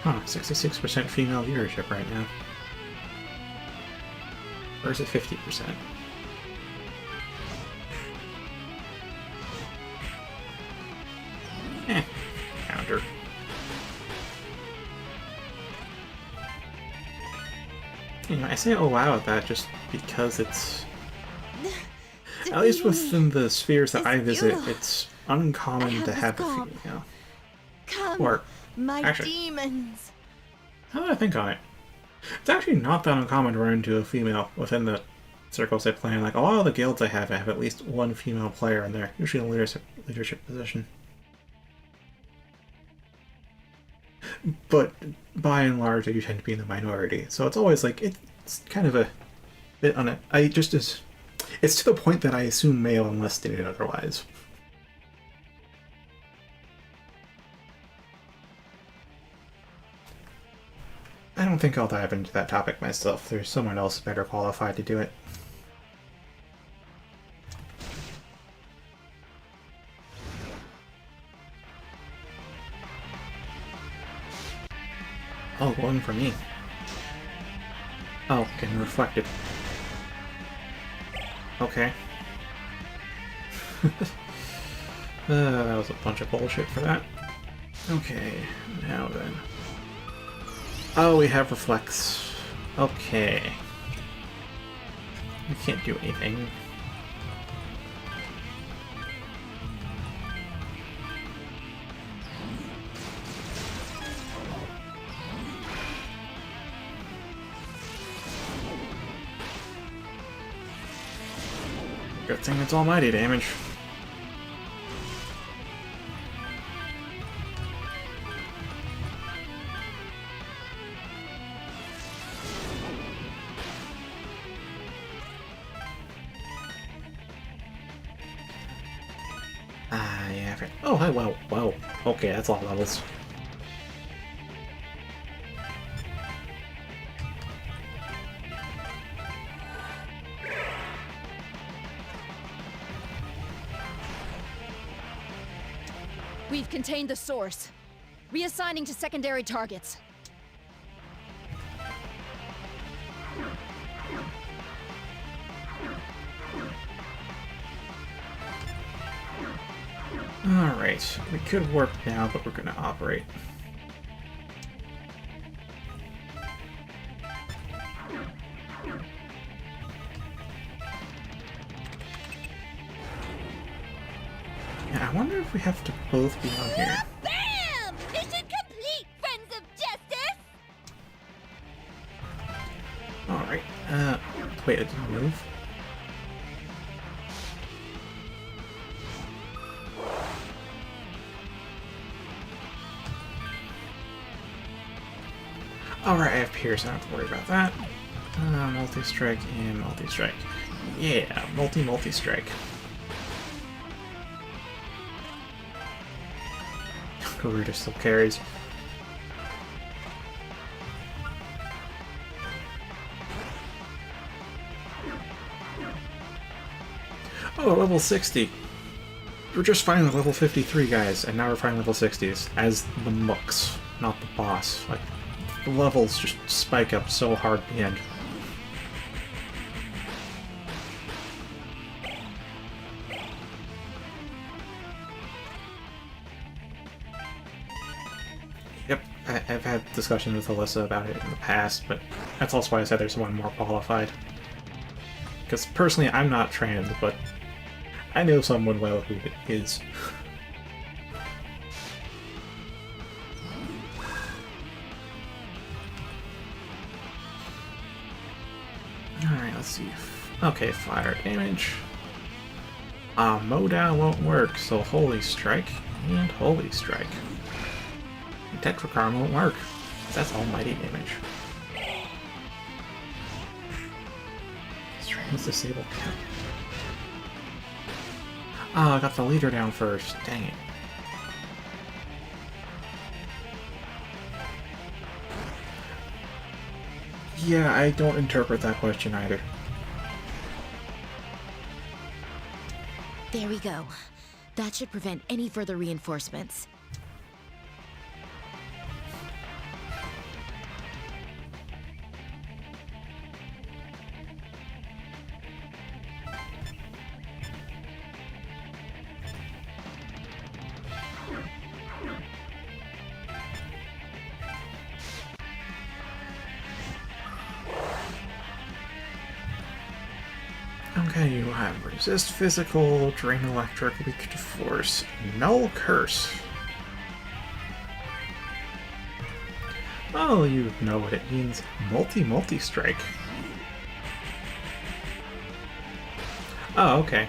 Huh, 66% female viewership right now. Or is it 50%? Counter. You know, I say oh wow at that just because it's... at least within the spheres that I visit, it's uncommon to have a female. Come, Or, my actually, demons. how do I think on it? It's actually not that uncommon to run into a female within the circles I play in. Like, a lot of the guilds I have at least one female player in there, usually in a leadership position. But by and large, they do tend to be in the minority. So it's always like, it's kind of a bit on it. It's to the point that I assume male unless stated otherwise. I don't think I'll dive into that topic myself. There's someone else better qualified to do it. Oh, one for me. Oh, getting reflected. Okay. That was a bunch of bullshit for that. Okay, now then. Oh, we have reflects. Okay. We can't do anything. Good thing it's almighty damage. Yeah. Oh, hi, wow, wow. Okay, that's all levels. We've contained the source. Reassigning to secondary targets. Alright, we could warp now, but we're gonna operate. Yeah, I wonder if we have to both be on here. Bam! Mission complete, friends of justice! Alright, wait, it didn't move? Alright, I have Pierce, I don't have to worry about that. Multi-strike and multi-strike. Yeah, multi-strike. Reader still carries. Oh, level 60. We're just fighting the level 53 guys, and now we're fighting level 60s as the mooks, not the boss. Like, the levels just spike up so hard at the end. Yep, I've had discussions with Alyssa about it in the past, but that's also why I said there's someone more qualified. Because personally, I'm not trans, but I know someone well who is. Alright, let's see. Okay, fire damage. Modown won't work, so Holy Strike and Holy Strike. Tetrakarm won't work. That's almighty damage. Strange disable cap. Oh, I got the leader down first. Dang it. Yeah, I don't interpret that question either. There we go. That should prevent any further reinforcements. Okay, you have resist physical, drain electric, weak to force, null curse. Oh, you know what it means. Multi-strike. Oh, okay.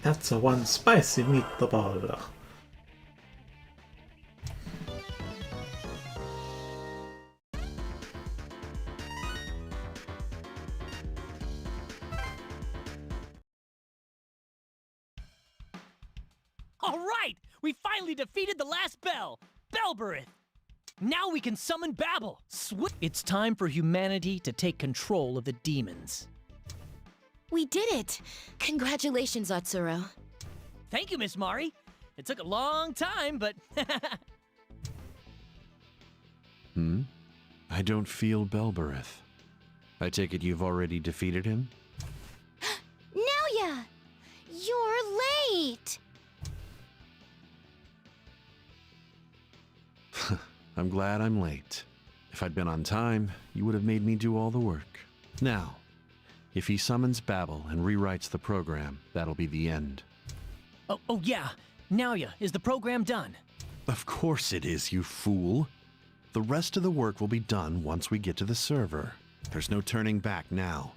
That's a one spicy meatball. All right! We finally defeated the last Bell! Belberith! Now we can summon Babel! It's time for humanity to take control of the demons. We did it! Congratulations, Atsuro. Thank you, Miss Mari. It took a long time, but... I don't feel Belberith. I take it you've already defeated him? Naoya! You're late! I'm glad I'm late. If I'd been on time, you would have made me do all the work. Now, if he summons Babel and rewrites the program, that'll be the end. Oh yeah. Naoya, is the program done? Of course it is, you fool. The rest of the work will be done once we get to the server. There's no turning back now.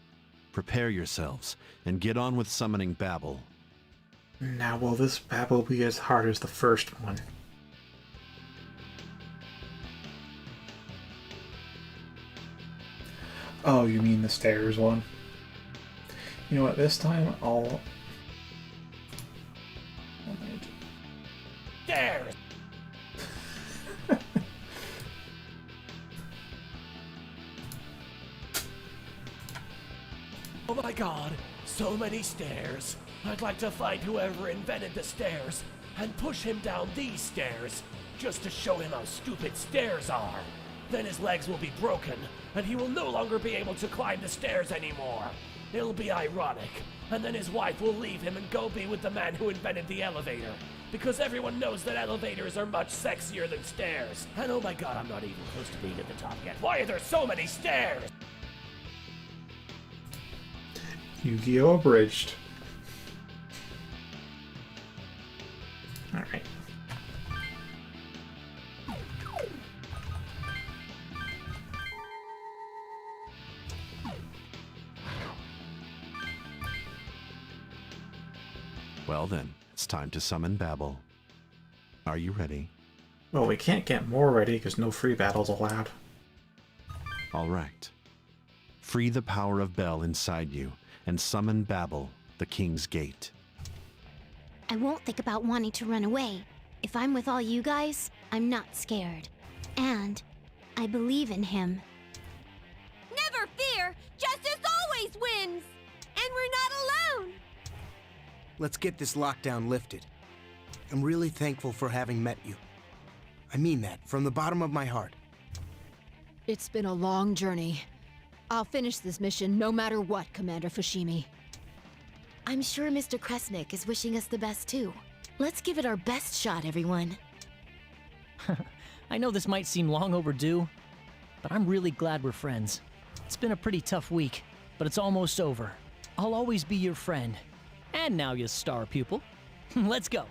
Prepare yourselves, and get on with summoning Babel. Now, will this Babel be as hard as the first one? Oh, you mean the stairs one? You know what, this time I'll... Stairs! Oh my god, so many stairs. I'd like to find whoever invented the stairs and push him down these stairs, just to show him how stupid stairs are. Then his legs will be broken, and he will no longer be able to climb the stairs anymore. It'll be ironic, and then his wife will leave him and go be with the man who invented the elevator. Because everyone knows that elevators are much sexier than stairs. And oh my god, I'm not even close to being at the top yet. Why are there so many stairs? Yu-Gi-Oh! Abridged. Alright. Well then, it's time to summon Babel. Are you ready? Well, we can't get more ready because no free battles allowed. All right. Free the power of Bel inside you and summon Babel, the King's Gate. I won't think about wanting to run away. If I'm with all you guys, I'm not scared. And I believe in him. Never fear! Justice always wins! And we're not alone! Let's get this lockdown lifted. I'm really thankful for having met you. I mean that from the bottom of my heart. It's been a long journey. I'll finish this mission no matter what, Commander Fushimi. I'm sure Mr. Kresnik is wishing us the best too. Let's give it our best shot, everyone. I know this might seem long overdue, but I'm really glad we're friends. It's been a pretty tough week, but it's almost over. I'll always be your friend. And now, you star pupil. Let's go.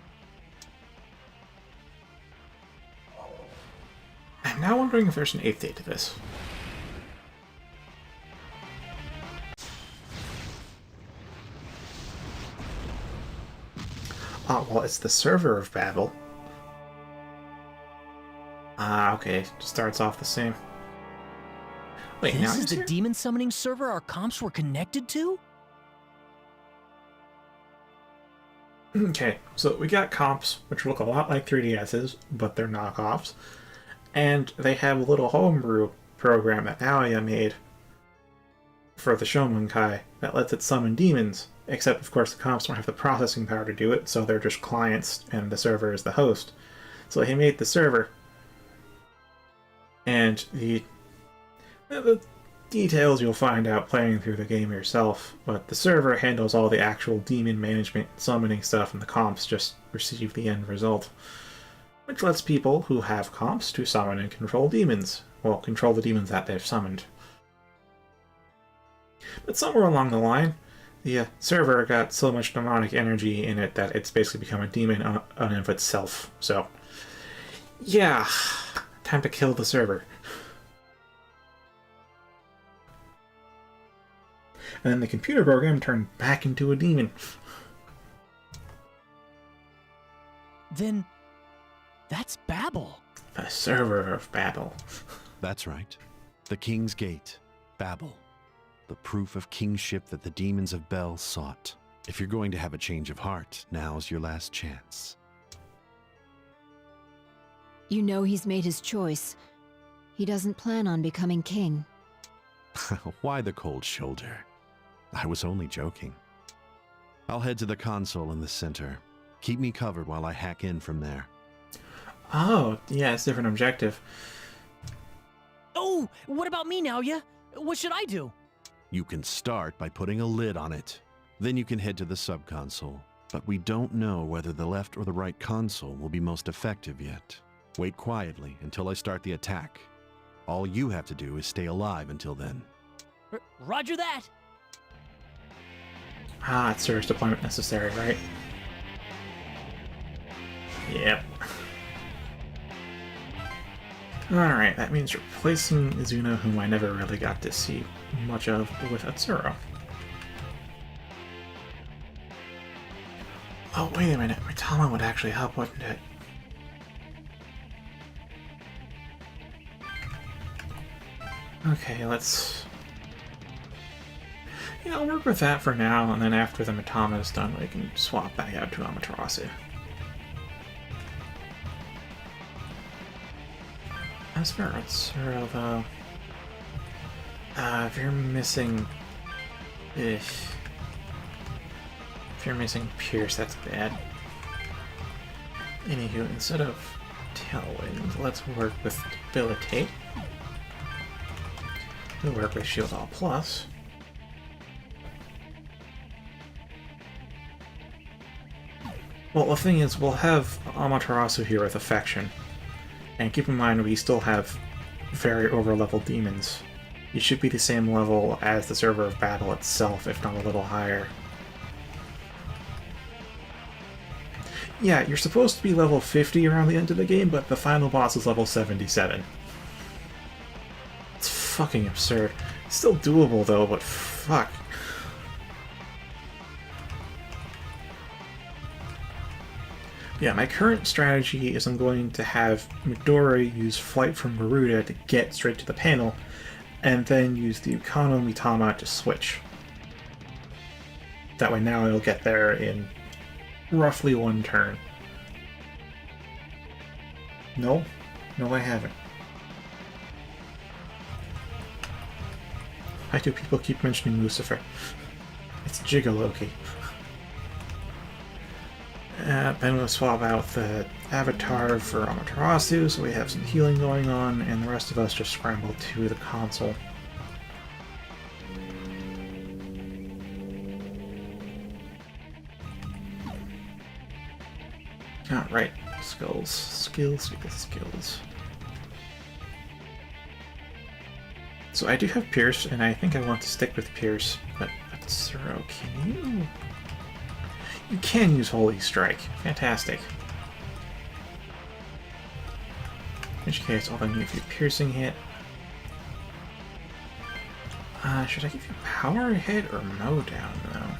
I'm now wondering if there's an 8th date to this. Oh, well, it's the server of Babel. Ah, okay. Starts off the same. Wait, now This is the demon summoning server our comps were connected to? Okay, so we got comps, which look a lot like 3DS's, but they're knockoffs. And they have a little homebrew program that Naoya made for the Shomonkai that lets it summon demons. Except, of course, the comps don't have the processing power to do it, so they're just clients, and the server is the host. So he made the server. And the details you'll find out playing through the game yourself, but the server handles all the actual demon management and summoning stuff, and the comps just receive the end result. Which lets people who have comps to summon and control demons. Well, control the demons that they've summoned. But somewhere along the line, the server got so much demonic energy in it that it's basically become a demon on of itself. So, yeah, time to kill the server. And then the computer program turned back into a demon. Then that's Babel. The server of Babel. That's right. The King's Gate, Babel. The proof of kingship that the demons of Bel sought. If you're going to have a change of heart, now's your last chance. You know he's made his choice. He doesn't plan on becoming king. Why the cold shoulder? I was only joking. I'll head to the console in the center. Keep me covered while I hack in from there. Oh, yeah, it's a different objective. Oh, what about me now, yeah? What should I do? You can start by putting a lid on it. Then you can head to the subconsole. But we don't know whether the left or the right console will be most effective yet. Wait quietly until I start the attack. All you have to do is stay alive until then. Roger that! Ah, it's service deployment necessary, right? Yep. Alright, that means replacing Izuna, whom I never really got to see much of, with Atsuro. Oh, wait a minute. Mitama would actually help, wouldn't it? Okay, let's... Yeah, I'll work with that for now, and then after the Mitama is done, we can swap back out to Amaterasu. As for Atsuro, though... if you're missing... If you're missing Pierce, that's bad. Anywho, instead of Tailwind, let's work with Debilitate. We'll work with Shield All Plus. Well, the thing is, we'll have Amaterasu here with Affection. And keep in mind, we still have very over-leveled demons. You should be the same level as the server of battle itself, if not a little higher. Yeah, you're supposed to be level 50 around the end of the game, but the final boss is level 77. It's fucking absurd. It's still doable though, but fuck. Yeah, my current strategy is I'm going to have Midori use Flight from Garuda to get straight to the panel, and then use the Ukano Mitama to switch. That way now I'll get there in roughly one turn. No? No, I haven't. Why do people keep mentioning Lucifer? It's Gigaloki. Then we'll swap out the avatar for Amaterasu, so we have some healing going on, and the rest of us just scramble to the console. Alright, skills. Skills. So I do have Pierce, and I think I want to stick with Pierce, but Atsuro, can you... You can use Holy Strike. Fantastic. In which case, I'll then give you Piercing Hit. Should I give you Power Hit or Mow Down, though?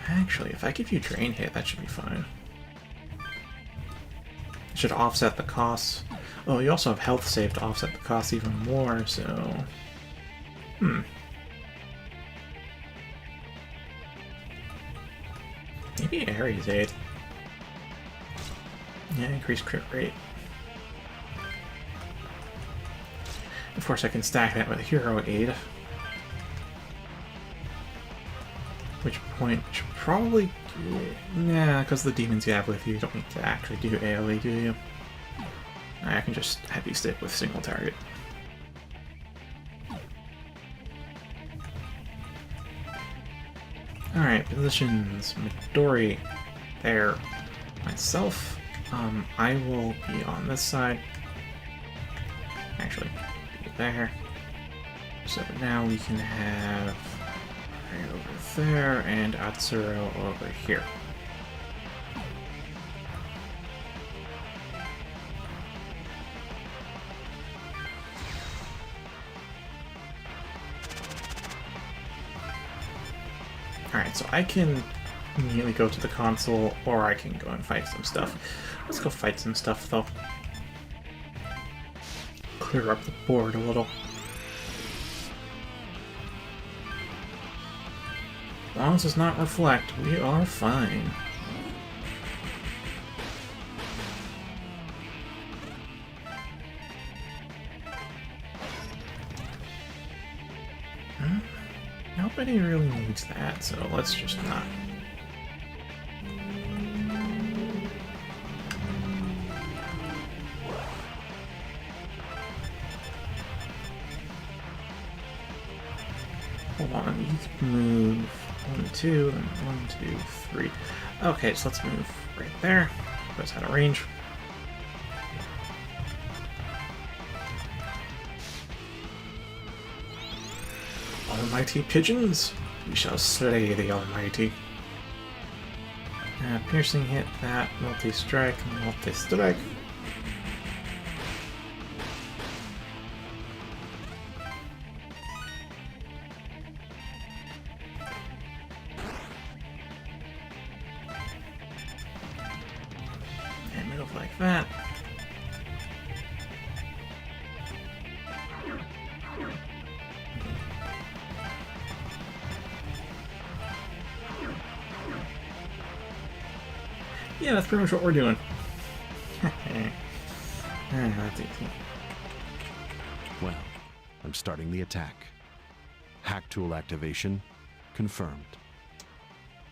Actually, if I give you Drain Hit, that should be fine. It should offset the costs. Oh, you also have Health Save to offset the costs even more, so... Maybe Ares Aid. Yeah, increase crit rate. Of course, I can stack that with Hero Aid. Which point should probably... Nah, because the demons you have with you don't need to actually do AoE, do you? I can just have you stick with single target. Alright, positions. Midori there. Myself, I will be on this side. Actually, be there. So now we can have right over there and Atsuro over here. Alright, so I can immediately go to the console, or I can go and fight some stuff. Let's go fight some stuff, though. Clear up the board a little. As long as it's not Reflect, we are fine. Nobody really needs that, so let's just not. Hold on, you can move 1, 2, and 1, 2, 3. Okay, so let's move right there. Put us out of range. Almighty pigeons, we shall slay the Almighty. Piercing hit, that, multi-strike, multi-strike. And move like that. Yeah, that's pretty much what we're doing. That's easy. Well, I'm starting the attack. Hack tool activation. confirmed.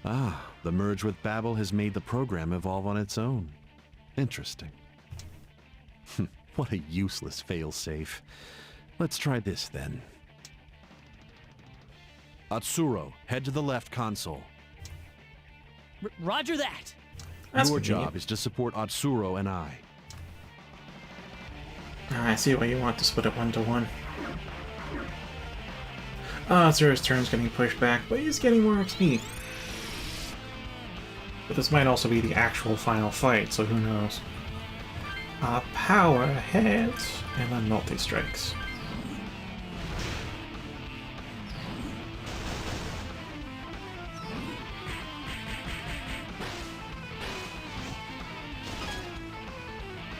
Ah, the merge with Babel has made the program evolve on its own. Interesting. What a useless failsafe. Let's try this then. Atsuro, head to the left console. Roger that. Your job is to support Atsuro and I. I see why you want to split it 1-to-1. Atsuro's turn's getting pushed back, but he's getting more XP. But this might also be the actual final fight, so who knows. Power hits, and then multi-strikes.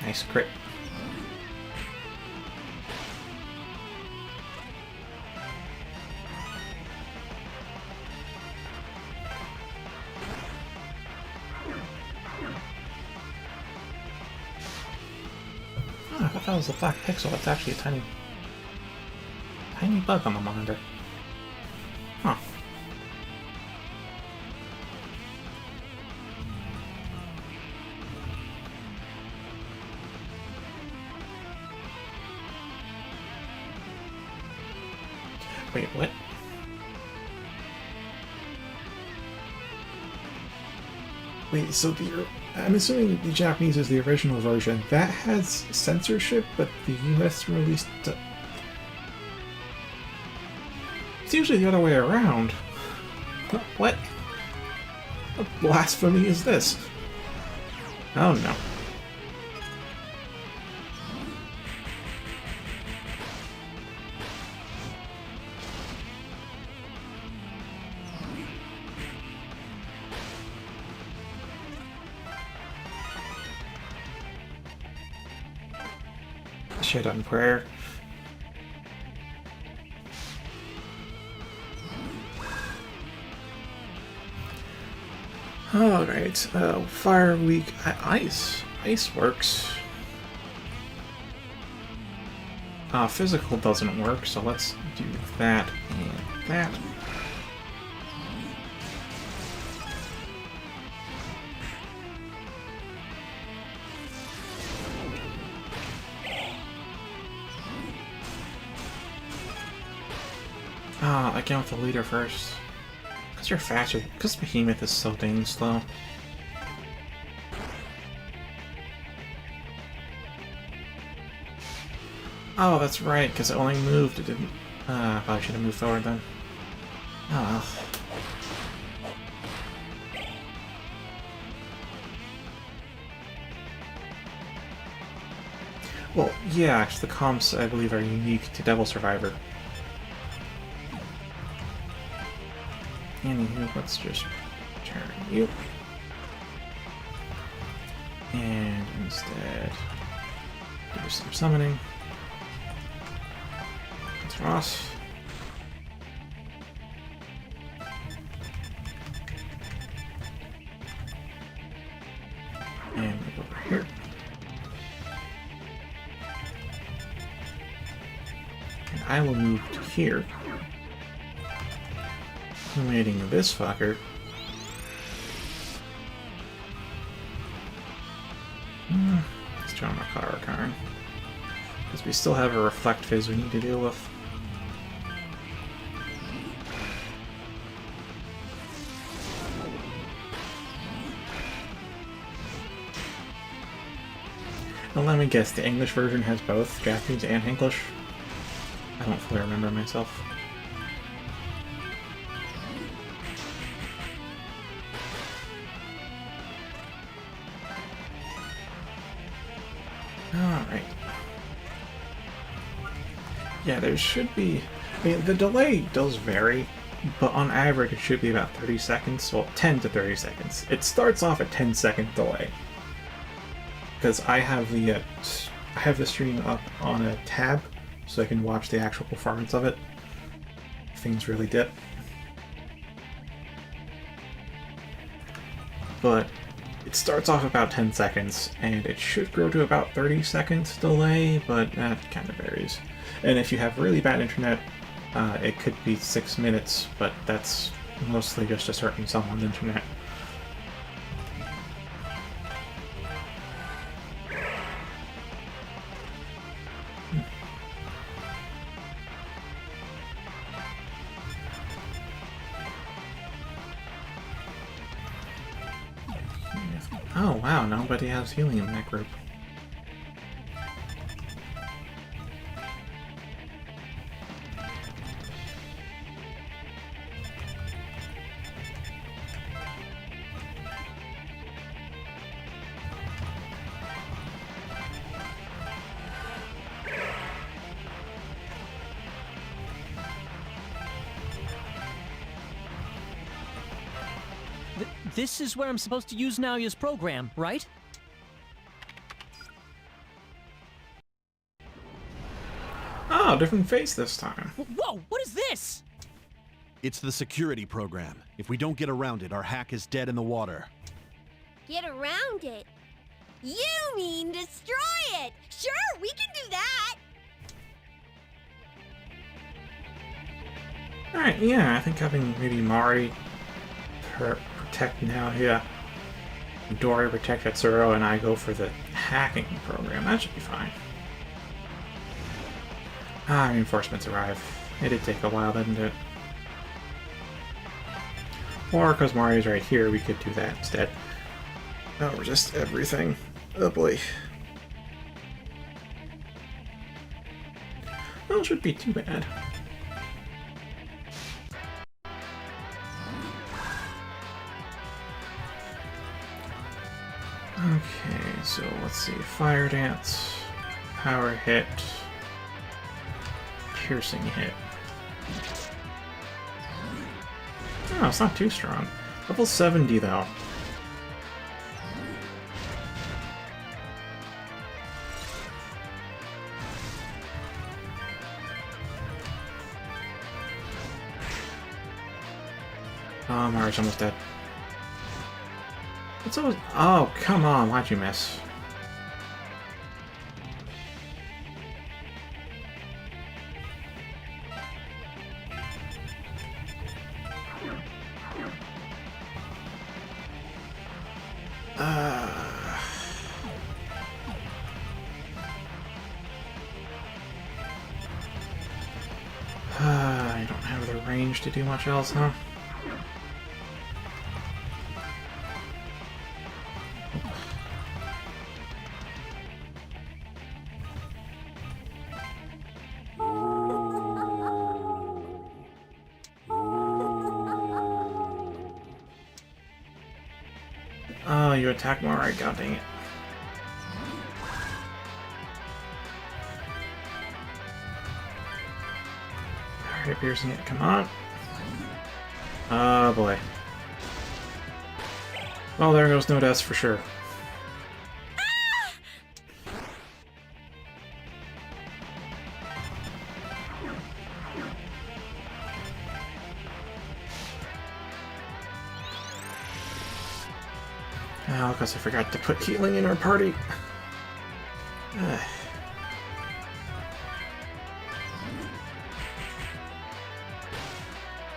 Nice crit. Oh, I thought that was a black pixel. It's actually a tiny bug on the monitor. Huh. Wait, what? Wait, so I'm assuming the Japanese is the original version. That has censorship, but the US released... It's usually the other way around. What? What blasphemy is this? Oh no. Shit on prayer. Alright, fire weak. Ice. Ice works. Physical doesn't work, so let's do that and that. I get with the leader first. Because you're faster. Because Behemoth is so dang slow. Oh, that's right, because it only moved. It didn't. I probably should have moved forward then. Oh well. Well, yeah, actually, the comps, I believe, are unique to Devil Survivor. Anywho, let's just turn you. And instead, do some summoning. That's Ross. And move over here. And I will move to here. Eliminating this fucker. Let's try my Karakarn. Because we still have a Reflect Fizz we need to deal with. Now let me guess, the English version has both Japanese and English? I don't fully remember myself. Alright. Yeah, there should be... I mean, the delay does vary, but on average it should be about 30 seconds. Well, 10 to 30 seconds. It starts off at 10-second delay. Because I have the stream up on a tab, so I can watch the actual performance of it. Things really dip. But it starts off about 10 seconds, and it should grow to about 30 seconds delay, but that kind of varies. And if you have really bad internet, it could be 6 minutes, but that's Mostly just to certain someone's internet. Oh wow, nobody has healing in that group. This is where I'm supposed to use Nalia's program, right? Oh, different face this time. Whoa, what is this? It's the security program. If we don't get around it, our hack is dead in the water. Get around it? You mean destroy it? Sure, we can do that! Alright, yeah, I think having maybe Mari protect Nalia, Dory protect Atsuro, and I go for the hacking program. That should be fine. Ah, reinforcements arrive. It did take a while, didn't it? Or, because Mari's right here, we could do that instead. Oh, resist everything. Oh boy. Well, it shouldn't be too bad. Okay, so let's see. Fire Dance, Power Hit, Piercing Hit. Oh, it's not too strong. Level 70 though. Oh, Mari's almost dead. It's always... Oh, come on, why'd you miss? I don't have the range to do much else, huh? Oh, you attack more, right? God dang it. Alright, piercing it, come on. Oh boy. Well, there goes no deaths for sure. Oh, because I forgot to put healing in our party. Ugh.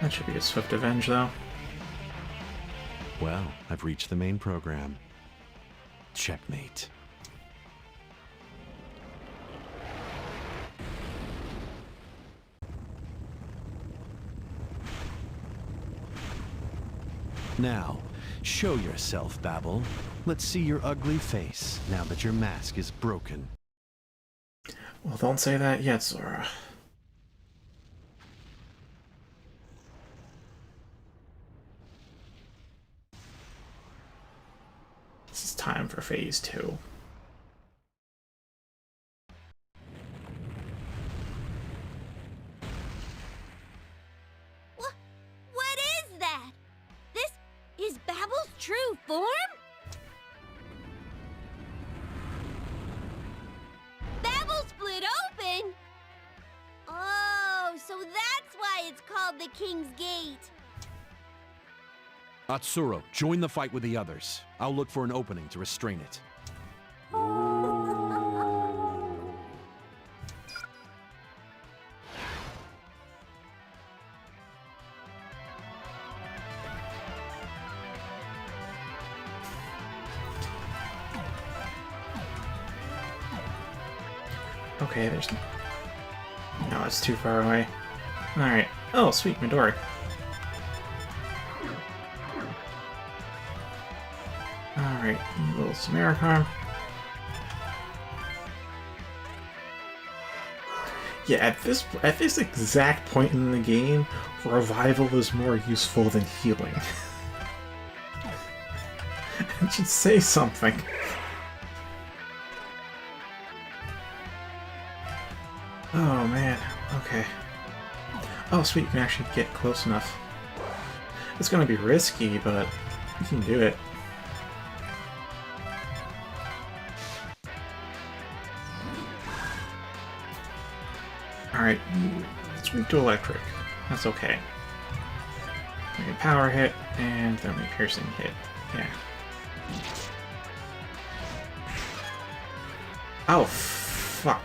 That should be a swift avenge, though. Well, I've reached the main program. Checkmate. Now, show yourself, Babel. Let's see your ugly face, now that your mask is broken. Well, don't say that yet, Sora. This is time for Phase 2. What is that? This is Babel's true form? Babel split open? Oh, so that's why it's called the King's Gate. Atsuro, join the fight with the others. I'll look for an opening to restrain it. Okay, there's... No, it's too far away. Alright. Oh, sweet, Midori. Alright, little Samarican. Yeah, at this exact point in the game, revival is more useful than healing. It should say something. Oh man, okay. Oh sweet, you can actually get close enough. It's gonna be risky, but you can do it. Alright, it's weak to electric. That's okay. We can power hit, and then we piercing hit. Yeah. Oh, fuck.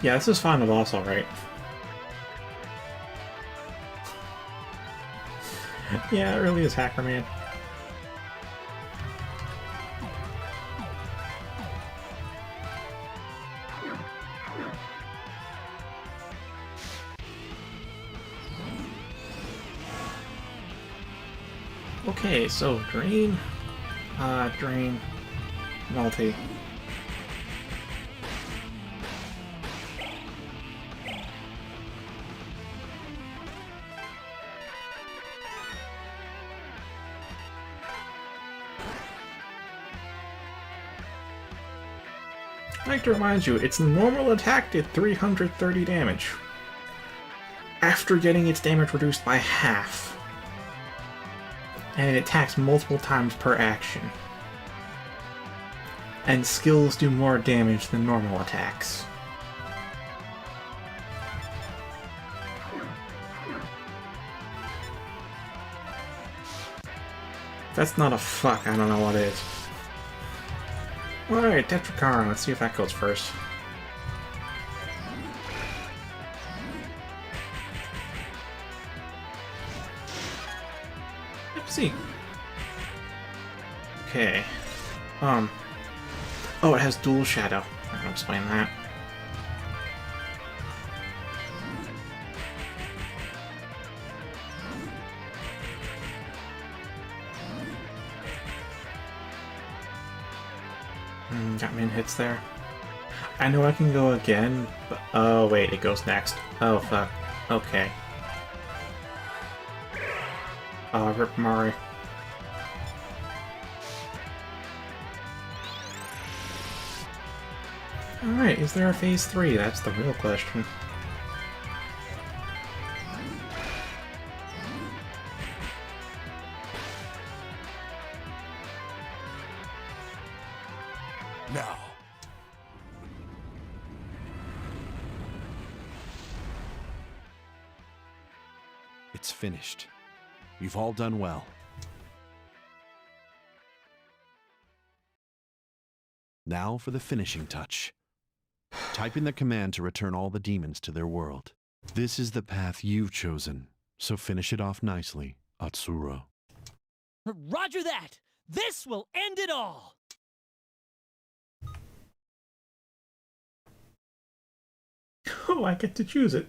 Yeah, this is Final Boss, alright. Yeah, it really is Hacker Man. Okay, so Drain, Drain, Multi. I'd like to remind you, its normal attack did 330 damage. After getting its damage reduced by half. And it attacks multiple times per action. And skills do more damage than normal attacks. If that's not a fuck, I don't know what is. Alright, Tetrakarn, let's see if that goes first. Let's see. Okay. Oh, it has dual shadow. I'll explain that. Got min hits there. I know I can go again, but... Oh, wait, it goes next. Oh, fuck. Okay. Rip Mari. Alright, is there a phase 3? That's the real question. Now. It's finished. You've all done well. Now for the finishing touch. Type in the command to return all the demons to their world. This is the path you've chosen, so finish it off nicely, Atsuro. Roger that! This will end it all! Oh, I get to choose it.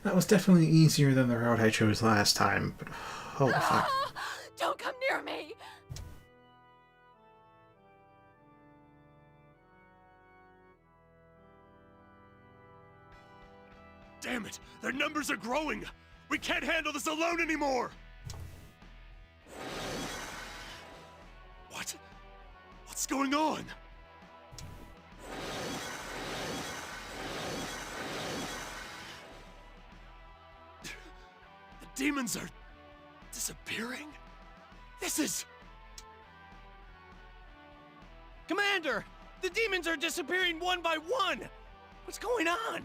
That was definitely easier than the route I chose last time, but holy fuck. Don't come near me! Damn it! Their numbers are growing! We can't handle this alone anymore! What? What's going on? The demons are disappearing? This is... Commander! The demons are disappearing one by one! What's going on?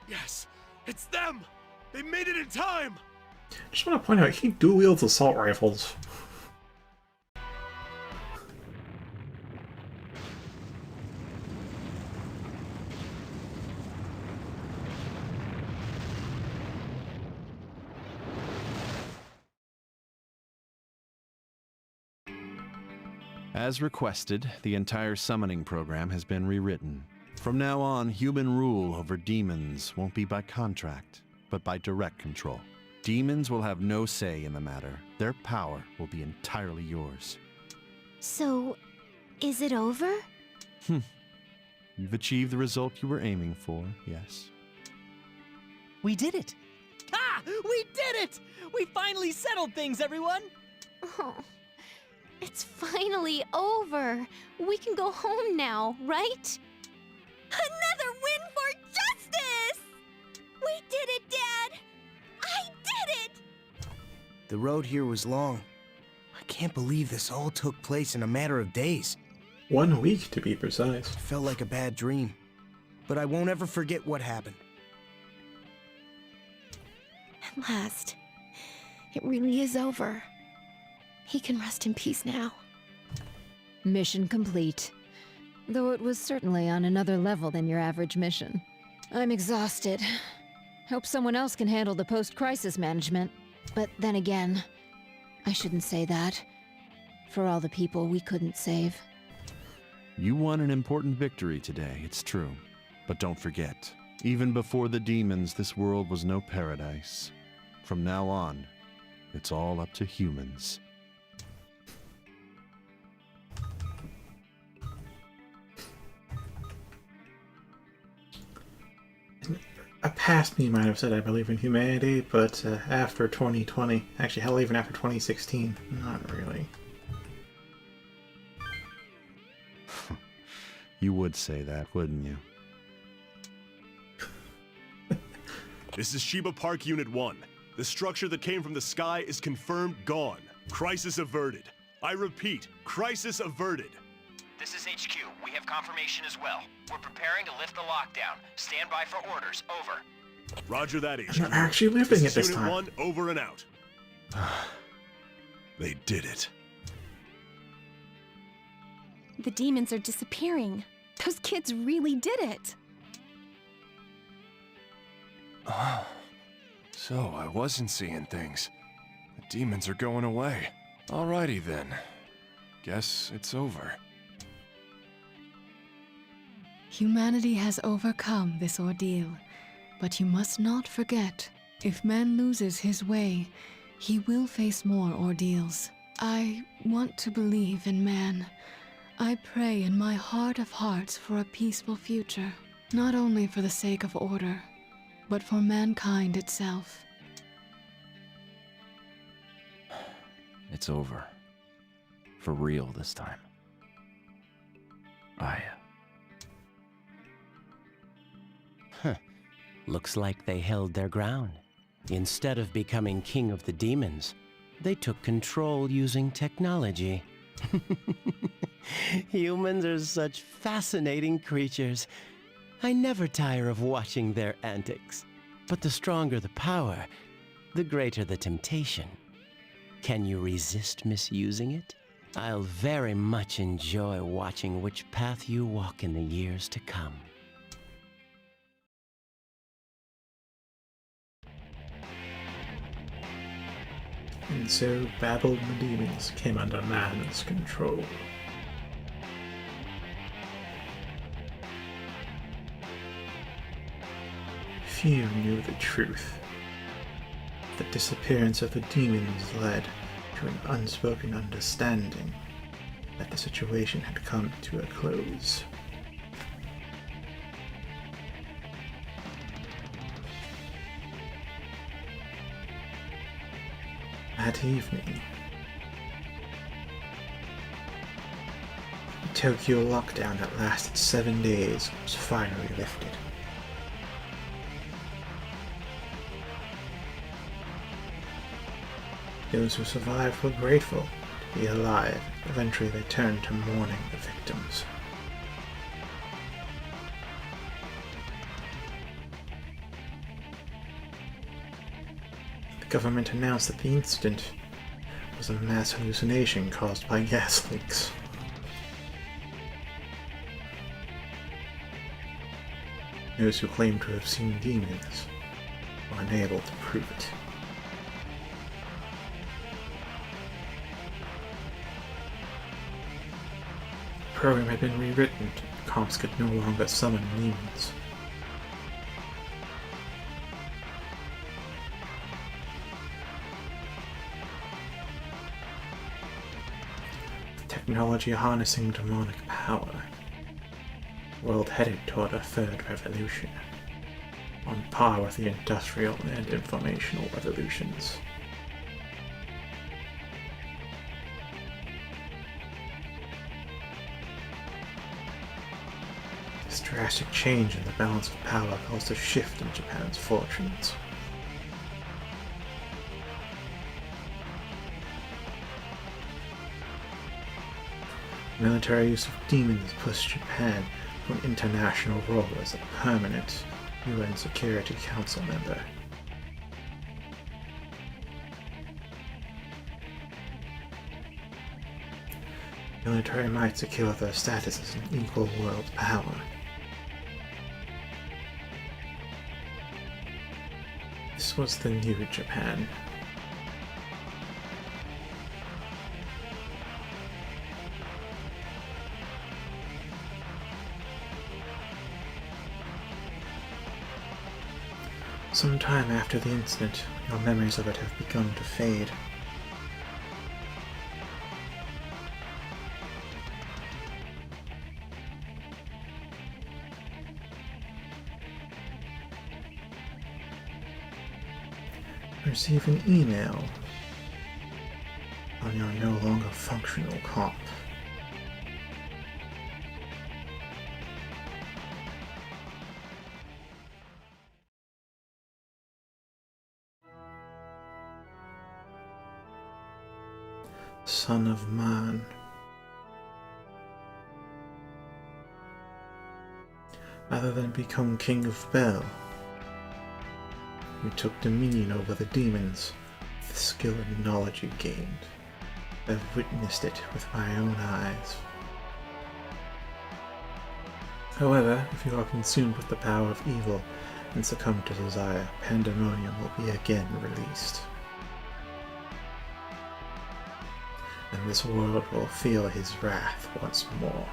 Yes, it's them! They made it in time! Just want to point out, he dual wields assault rifles. As requested, the entire summoning program has been rewritten. From now on, human rule over demons won't be by contract, but by direct control. Demons will have no say in the matter. Their power will be entirely yours. So, is it over? You've achieved the result you were aiming for, yes. We did it! Ah! We did it! We finally settled things, everyone! Oh, it's finally over. We can go home now, right? Another win for justice! We did it, Dad! I did it! The road here was long. I can't believe this all took place in a matter of days. 1 week, to be precise. It felt like a bad dream. But I won't ever forget what happened. At last, it really is over. He can rest in peace now. Mission complete. Though it was certainly on another level than your average mission. I'm exhausted. Hope someone else can handle the post-crisis management. But then again, I shouldn't say that. For all the people we couldn't save. You won an important victory today, it's true. But don't forget, even before the demons, this world was no paradise. From now on, it's all up to humans. A past me might have said I believe in humanity, but after 2020, actually hell, even after 2016, not really. You would say that, wouldn't you? This is Sheba Park Unit 1. The structure that came from the sky is confirmed gone. Crisis averted. I repeat, crisis averted. This is HQ. We have confirmation as well. We're preparing to lift the lockdown. Stand by for orders. Over. Roger that, HQ. They're actually lifting it this Unit time. 1, over and out. They did it. The demons are disappearing. Those kids really did it. Oh, so I wasn't seeing things. The demons are going away. Alrighty then. Guess it's over. Humanity has overcome this ordeal, but you must not forget, if man loses his way, he will face more ordeals. I want to believe in man. I pray in my heart of hearts for a peaceful future, not only for the sake of order, but for mankind itself. It's over. For real this time. Looks like they held their ground. Instead of becoming king of the demons, they took control using technology. Humans are such fascinating creatures. I never tire of watching their antics. But the stronger the power, the greater the temptation. Can you resist misusing it? I'll very much enjoy watching which path you walk in the years to come. And so Babel and the demons came under man's control. Few knew the truth. The disappearance of the demons led to an unspoken understanding that the situation had come to a close. That evening, the Tokyo lockdown that lasted 7 days was finally lifted. Those who survived were grateful to be alive. Eventually they turned to mourning the victims. government announced that the incident was a mass hallucination caused by gas leaks. Those who claim to have seen demons were unable to prove it. The program had been rewritten. Comps could no longer summon demons. Technology harnessing demonic power. World headed toward a third revolution, on par with the industrial and informational revolutions. This drastic change in the balance of power caused a shift in Japan's fortunes. Military use of demons pushed Japan to an international role as a permanent UN Security Council member. Military might secure their status as an equal world power. This was the new Japan. Some time after the incident, your memories of it have begun to fade. Receive an email on your no longer functional comp. Son of Man. Rather than become King of Bel, you took dominion over the demons with the skill and knowledge you gained. I've witnessed it with my own eyes. However, if you are consumed with the power of evil and succumb to desire, Pandemonium will be again released. And this world will feel his wrath once more.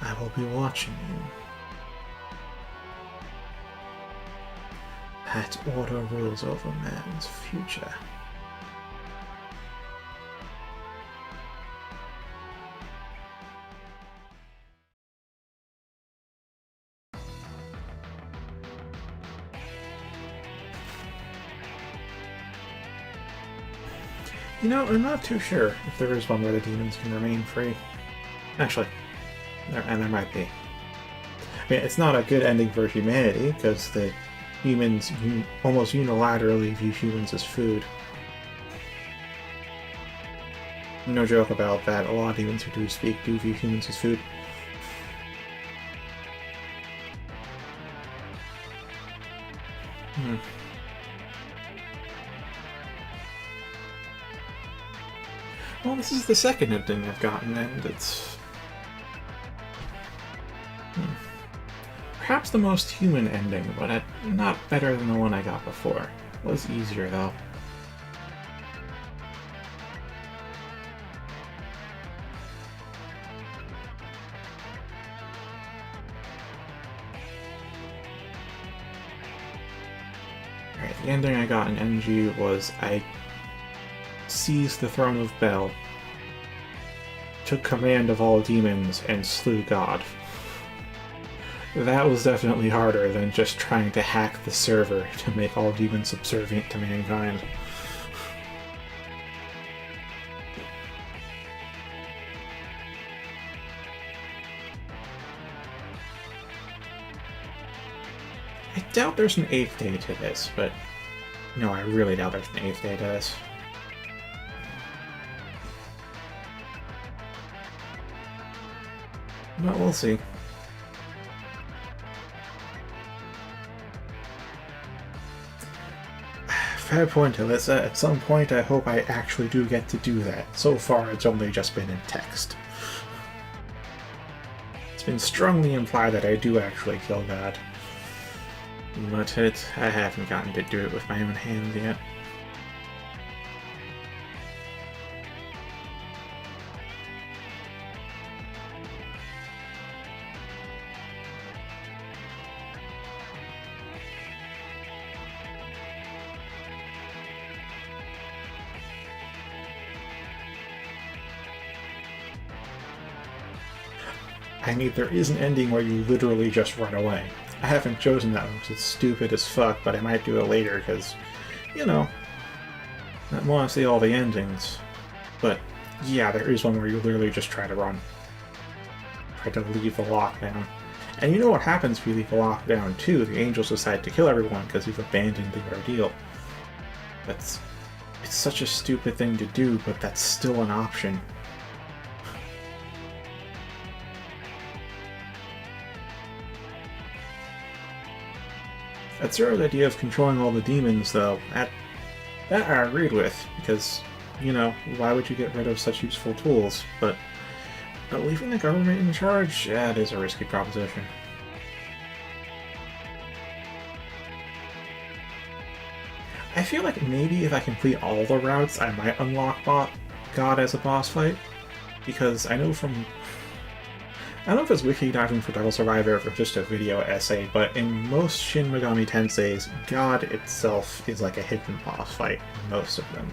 I will be watching you. Pat order rules over man's future. You know, I'm not too sure if there is one where the demons can remain free. Actually, there might be. I mean, it's not a good ending for humanity, because the humans almost unilaterally view humans as food. No joke about that, a lot of demons who do speak do view humans as food. Well, this is the second ending I've gotten, and it's perhaps the most human ending, but not better than the one I got before. It was easier, though. Alright, the ending I got in NG was I seized the throne of Bel, took command of all demons, and slew God. That was definitely harder than just trying to hack the server to make all demons subservient to mankind. I doubt there's an 8th day to this, but no, I really doubt there's an 8th day to this. But we'll see. fair point, Alyssa. At some point, I hope I actually do get to do that. So far, it's only just been in text. It's been strongly implied that I do actually kill God. But I haven't gotten to do it with my own hands yet. I mean, there is an ending where you literally just run away. I haven't chosen that one because it's stupid as fuck, but I might do it later because, you know, I want to see all the endings. But yeah, there is one where you literally just try to run. Try to leave the lockdown. And you know what happens if you leave the lockdown too? The angels decide to kill everyone because you've abandoned the ordeal. It's such a stupid thing to do, but that's still an option. That sort of idea of controlling all the demons, though, that I agreed with, because, you know, why would you get rid of such useful tools? But leaving the government in charge, yeah, it is a risky proposition. I feel like maybe if I complete all the routes, I might unlock God as a boss fight, because I know from... I don't know if it's wiki diving for Devil Survivor or if it's just a video essay, but in most Shin Megami Tenseis, God itself is like a hidden boss fight in most of them.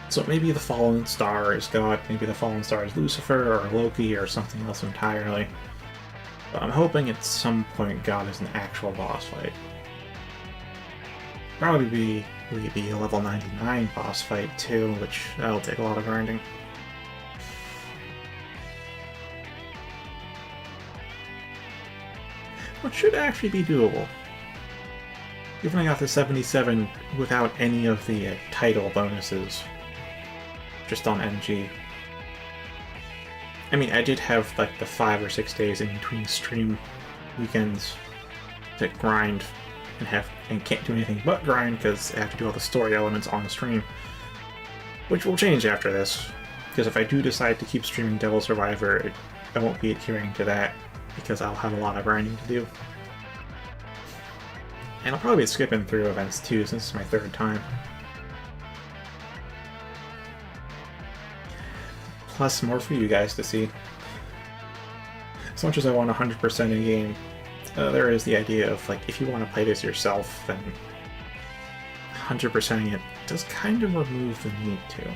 So maybe the Fallen Star is God, maybe the Fallen Star is Lucifer or Loki or something else entirely. But I'm hoping at some point God is an actual boss fight. Probably be the level 99 boss fight too, which that'll take a lot of grinding. Which should actually be doable. Given I got the 77 without any of the title bonuses, just on MG. I mean, I did have like the 5 or 6 days in between stream weekends to grind and can't do anything but grind because I have to do all the story elements on the stream, which will change after this, because if I do decide to keep streaming Devil Survivor, I won't be adhering to that because I'll have a lot of grinding to do. And I'll probably be skipping through events too, since it's my 3rd time. Plus more for you guys to see. As much as I want 100% in game, there is the idea of, like, if you want to play this yourself, then 100%ing it does kind of remove the need to.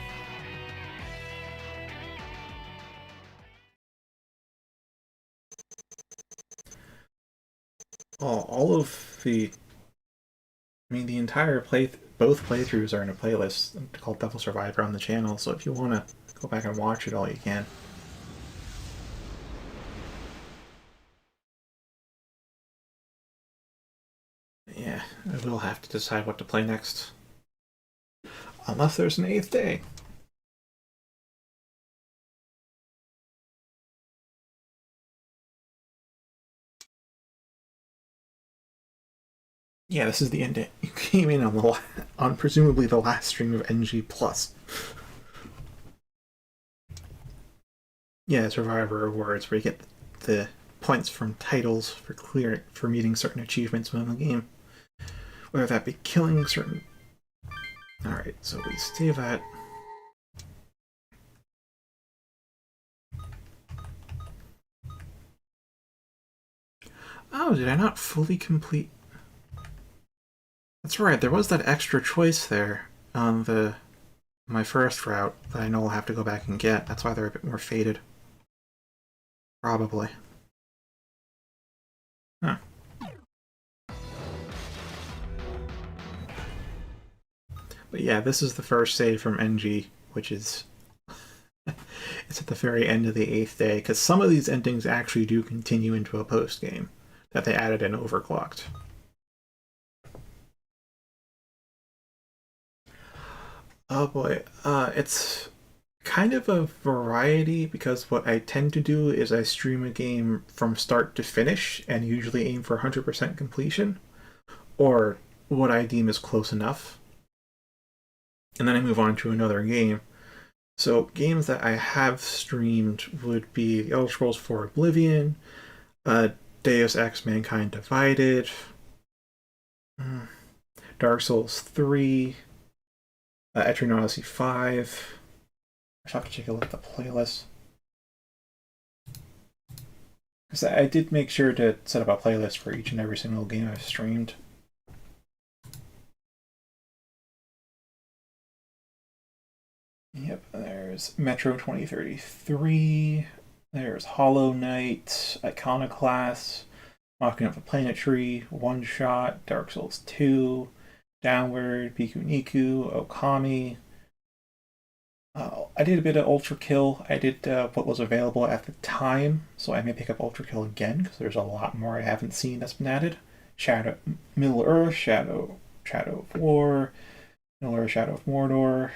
All of the... I mean, the entire both playthroughs are in a playlist called Devil Survivor on the channel, so if you want to go back and watch it all, you can. Yeah, I will have to decide what to play next. Unless there's an 8th day. Yeah, this is the end. You came in on presumably the last stream of NG+. Yeah, Survivor Awards, where you get the points from titles for meeting certain achievements within the game. Whether that be killing certain... Alright, so we save that. Oh, did I not fully complete... That's right, there was that extra choice there on my first route that I know I'll have to go back and get. That's why they're a bit more faded. Probably. Huh. But yeah, this is the first save from NG, which is... it's at the very end of the 8th day, because some of these endings actually do continue into a post-game that they added in Overclocked. Oh boy, it's Kind of a variety, because what I tend to do is I stream a game from start to finish and usually aim for 100% completion, or what I deem is close enough. And then I move on to another game. So games that I have streamed would be The Elder Scrolls 4 Oblivion, Deus Ex Mankind Divided, Dark Souls 3, Etrian Odyssey 5. I have to take a look at the playlist. Because I did make sure to set up a playlist for each and every single game I've streamed. Yep, there's Metro 2033, there's Hollow Knight, Iconoclast, Mocking Up the Planetary, One Shot, Dark Souls 2, Downward, Biku Niku, Okami. I did a bit of Ultra Kill. I did what was available at the time, so I may pick up Ultra Kill again because there's a lot more I haven't seen that's been added. Middle Earth, Shadow of War, Middle Earth, Shadow of Mordor.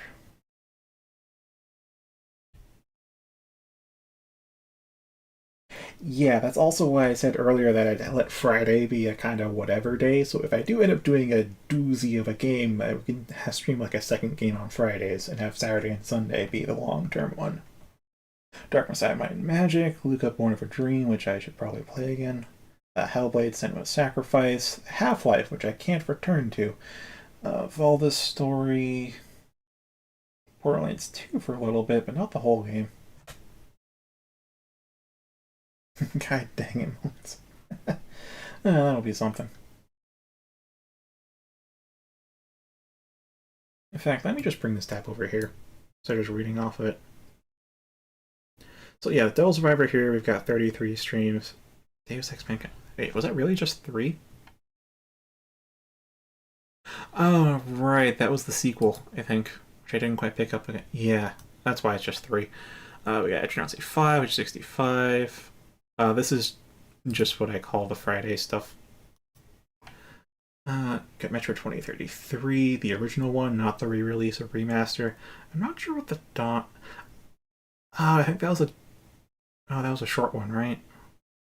Yeah, that's also why I said earlier that I'd let Friday be a kind of whatever day. So if I do end up doing a doozy of a game, I can stream like a second game on Fridays and have Saturday and Sunday be the long-term one. Dark Messiah Might and Magic, Luca Born of a Dream, which I should probably play again. Hellblade Senua's Sacrifice, Half-Life, which I can't return to. Valda's Story, Borderlands 2 for a little bit, but not the whole game. God dang it. That'll be something. In fact, let me just bring this tab over here. So just reading off of it. So yeah, Devil Survivor here, we've got 33 streams. Deus Ex Mankind. Wait, was that really just 3? Oh, right, that was the sequel, I think. Which I didn't quite pick up again. Yeah, that's why it's just 3. We got Etrian 5, which is 65. This is just what I call the Friday stuff. Got Metro 2033, the original one, not the re-release or remaster. I'm not sure what the Dawn... I think that was a... Oh, that was a short one, right?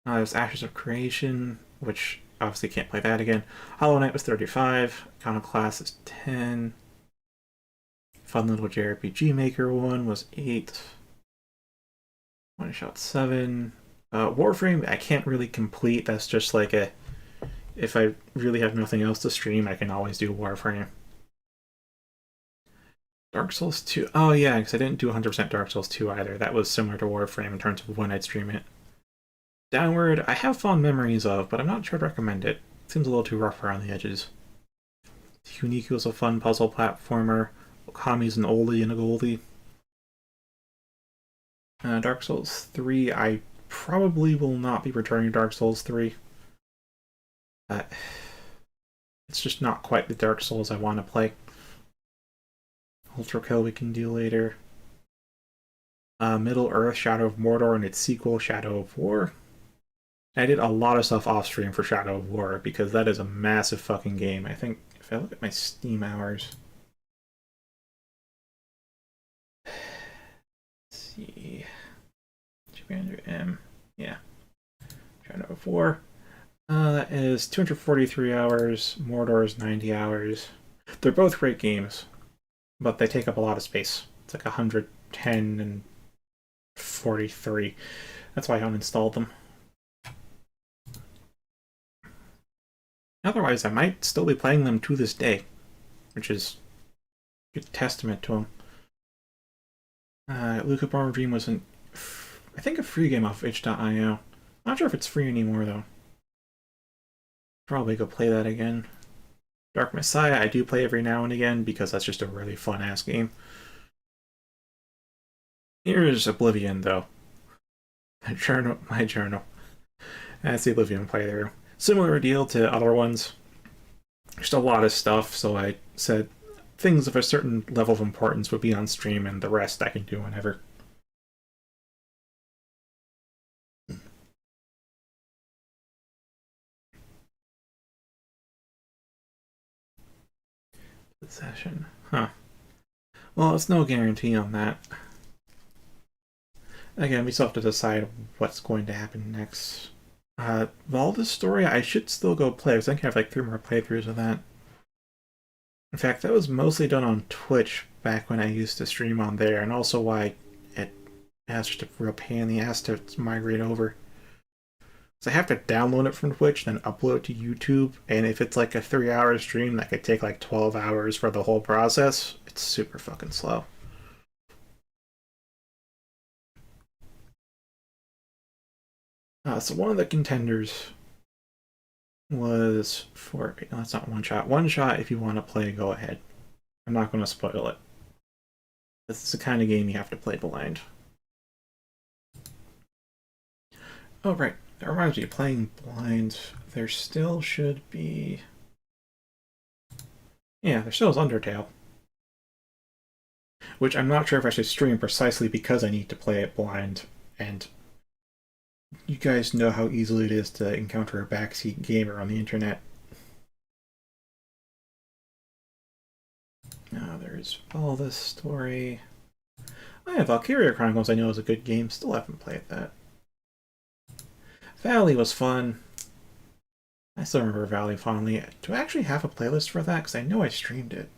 There's Ashes of Creation, which obviously can't play that again. Hollow Knight was 35. Iconoclast is 10. Fun Little JRPG Maker one was 8. One Shot 7. Warframe, I can't really complete. That's just like a... If I really have nothing else to stream, I can always do Warframe. Dark Souls 2. Oh, yeah, because I didn't do 100% Dark Souls 2 either. That was similar to Warframe in terms of when I'd stream it. Downward, I have fond memories of, but I'm not sure to recommend it. It seems a little too rough around the edges. Unique was a fun puzzle platformer. Okami's an oldie and a goldie. Dark Souls 3, I probably will not be returning Dark Souls 3. It's just not quite the Dark Souls I want to play. Ultra Kill we can do later. Middle Earth, Shadow of Mordor, and its sequel, Shadow of War. I did a lot of stuff off stream for Shadow of War because that is a massive fucking game. I think if I look at my Steam hours. Let's see. M. Yeah. Shadow of War. That is 243 hours. Mordor is 90 hours. They're both great games, but they take up a lot of space. It's like 110 and 43. That's why I uninstalled them. Otherwise, I might still be playing them to this day, which is a good testament to them. Luca Born Dream was, I think, a free game off itch.io. Not sure if it's free anymore, though. Probably go play that again. Dark Messiah, I do play every now and again because that's just a really fun-ass game. Here's Oblivion, though. My journal. That's the Oblivion playthrough. Similar deal to other ones. Just a lot of stuff, so I said things of a certain level of importance would be on stream, and the rest I can do whenever. Possession. Huh. Well, it's no guarantee on that. Again, we still have to decide what's going to happen next. All this story, I should still go play, because I think I have like 3 more playthroughs of that. In fact, that was mostly done on Twitch back when I used to stream on there, and also why it has just a real pain in the ass to migrate over. So I have to download it from Twitch, then upload it to YouTube, and if it's like a 3-hour stream that could take like 12 hours for the whole process, it's super fucking slow. So one of the contenders was for... No, that's not One Shot. One Shot, if you want to play, go ahead. I'm not going to spoil it. This is the kind of game you have to play blind. Oh, right. That reminds me, playing blind, there still should be... Yeah, there still is Undertale. Which I'm not sure if I should stream precisely because I need to play it blind, and you guys know how easily it is to encounter a backseat gamer on the internet. Now there's all this story. Oh yeah, Valkyria Chronicles I know is a good game, still haven't played that. Valley was fun. I still remember Valley fondly. Do I actually have a playlist for that? Because I know I streamed it.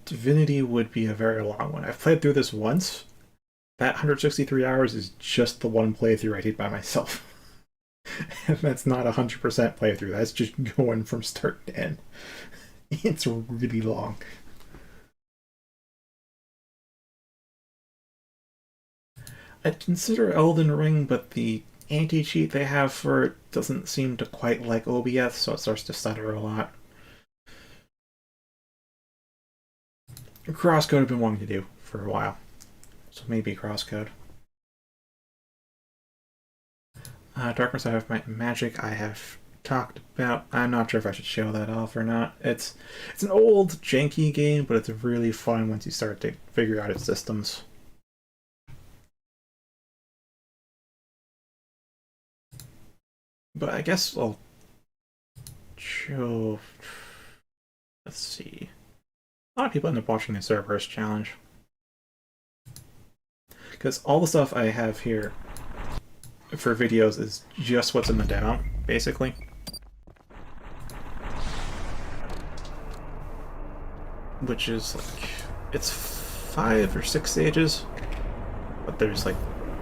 Divinity would be a very long one. I've played through this once. That 163 hours is just the one playthrough I did by myself. And that's not a 100% playthrough. That's just going from start to end. It's really long. I'd consider Elden Ring, but the anti-cheat they have for it doesn't seem to quite like OBS, so it starts to stutter a lot. Crosscode I've been wanting to do for a while, so maybe Crosscode. Darkness I have Magic I have talked about. I'm not sure if I should show that off or not. It's an old janky game, but it's really fun once you start to figure out its systems. But I guess I'll show... Let's see. A lot of people end up watching the Cerberus challenge. Because all the stuff I have here for videos is just what's in the demo, basically. Which is like... It's 5 or 6 stages. But there's like...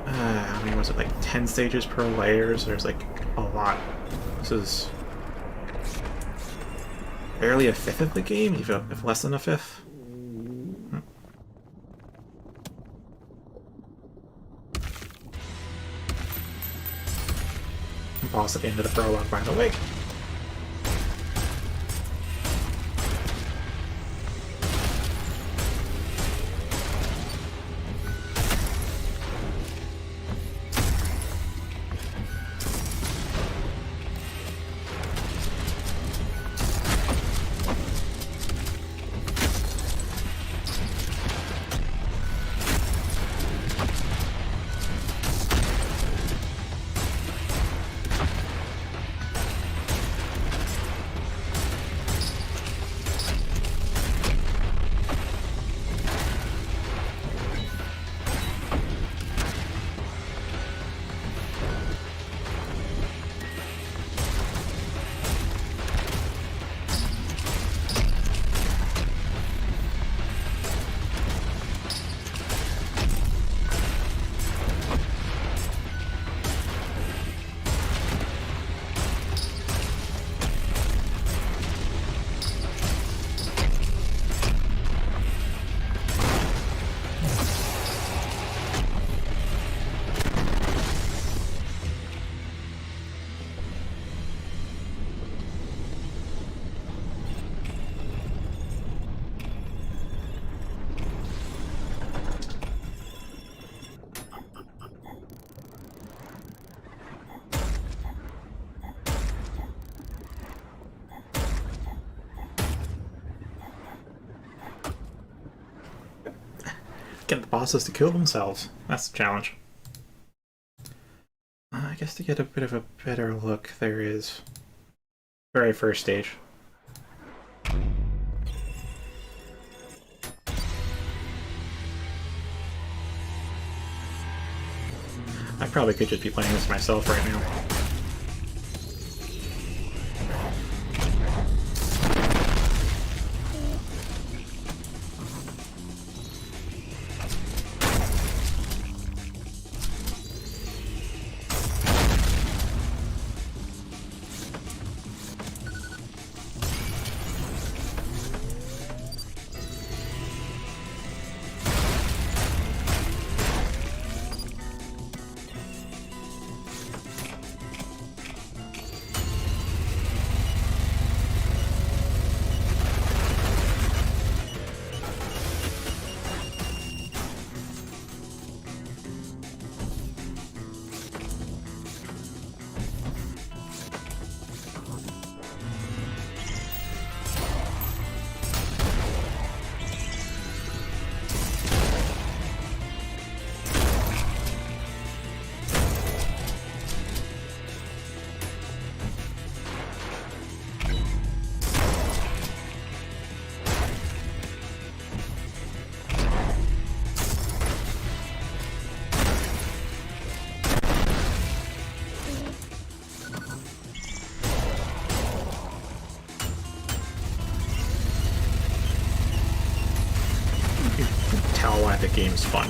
I mean, was it like 10 stages per layer? So there's like a lot. This is... barely a fifth of the game, if less than a fifth. Boss at the end of the prologue, by the way. Get the bosses to kill themselves. That's the challenge. I guess to get a bit of a better look, there is very first stage. I probably could just be playing this myself right now. Tell why the game's fun.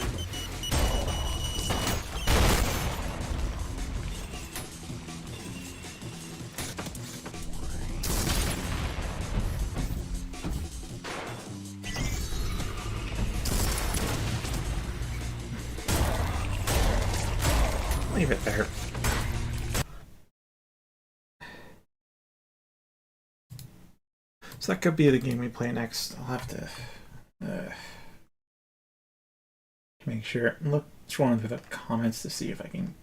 Leave it there. So that could be the game we play next. I'll have to make sure. Look, scrolling through the comments to see if I can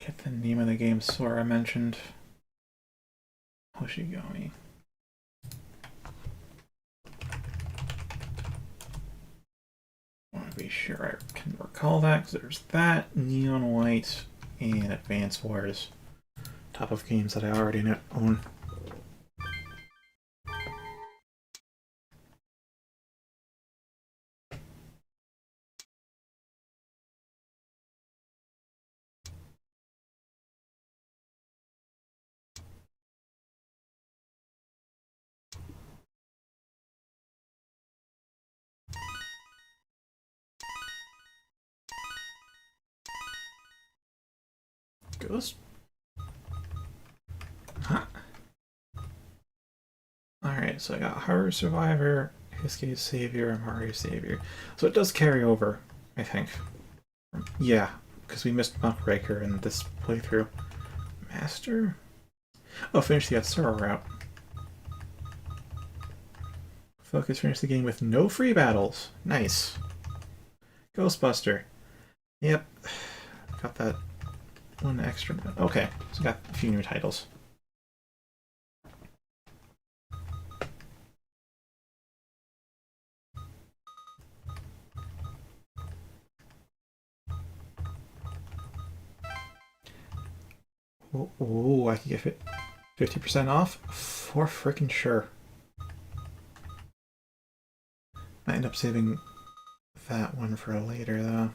get the name of the game Sora mentioned. Hoshigami. I want to be sure I can recall that, because there's that, Neon White, and Advance Wars. Top of games that I already own. Ghost? Huh. Alright, so I got Horror Survivor, Hisuke Savior, and Mario Savior. So it does carry over, I think. Yeah, because we missed Muckraker in this playthrough. Master? Oh, finish the Atsura route. Focus, finish the game with no free battles. Nice. Ghostbuster. Yep. Got that one extra. Okay, so got a few new titles. Oh, I can get it 50% off? For frickin' sure. Might end up saving that one for later, though.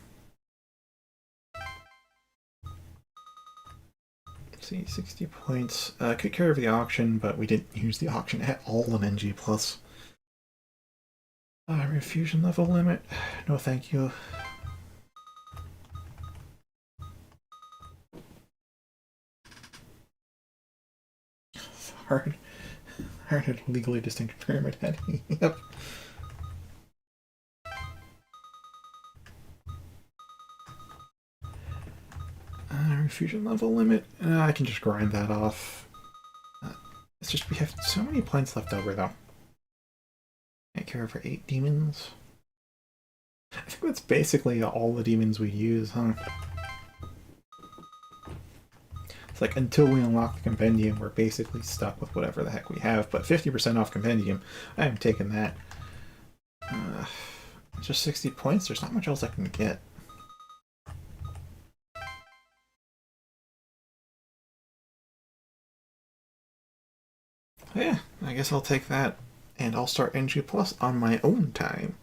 Let's see, 60 points. Could carry over the auction, but we didn't use the auction at all in NG+. Refusion level limit? No thank you. Hard to legally distinct pyramid head. Yep. Refusion level limit? I can just grind that off. It's just we have so many points left over, though. Can't carry over 8 demons. I think that's basically all the demons we use, huh? It's like, until we unlock the compendium, we're basically stuck with whatever the heck we have, but 50% off compendium, I haven't taken that. Just 60 points? There's not much else I can get. Yeah, I guess I'll take that, and I'll start NG Plus on my own time.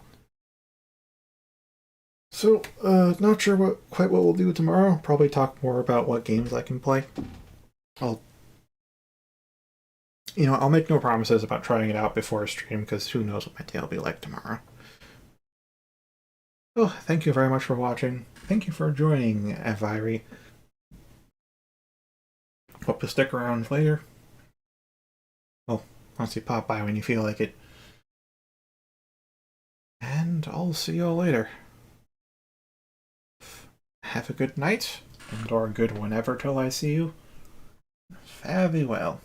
So, not sure quite what we'll do tomorrow. Probably talk more about what games I can play. I'll make no promises about trying it out before a stream, because who knows what my day will be like tomorrow. Oh, thank you very much for watching. Thank you for joining, Eviri. Hope to stick around later. Well, once you pop by when you feel like it. And I'll see you all later. Have a good night, and or a good whenever till I see you. Fare thee well.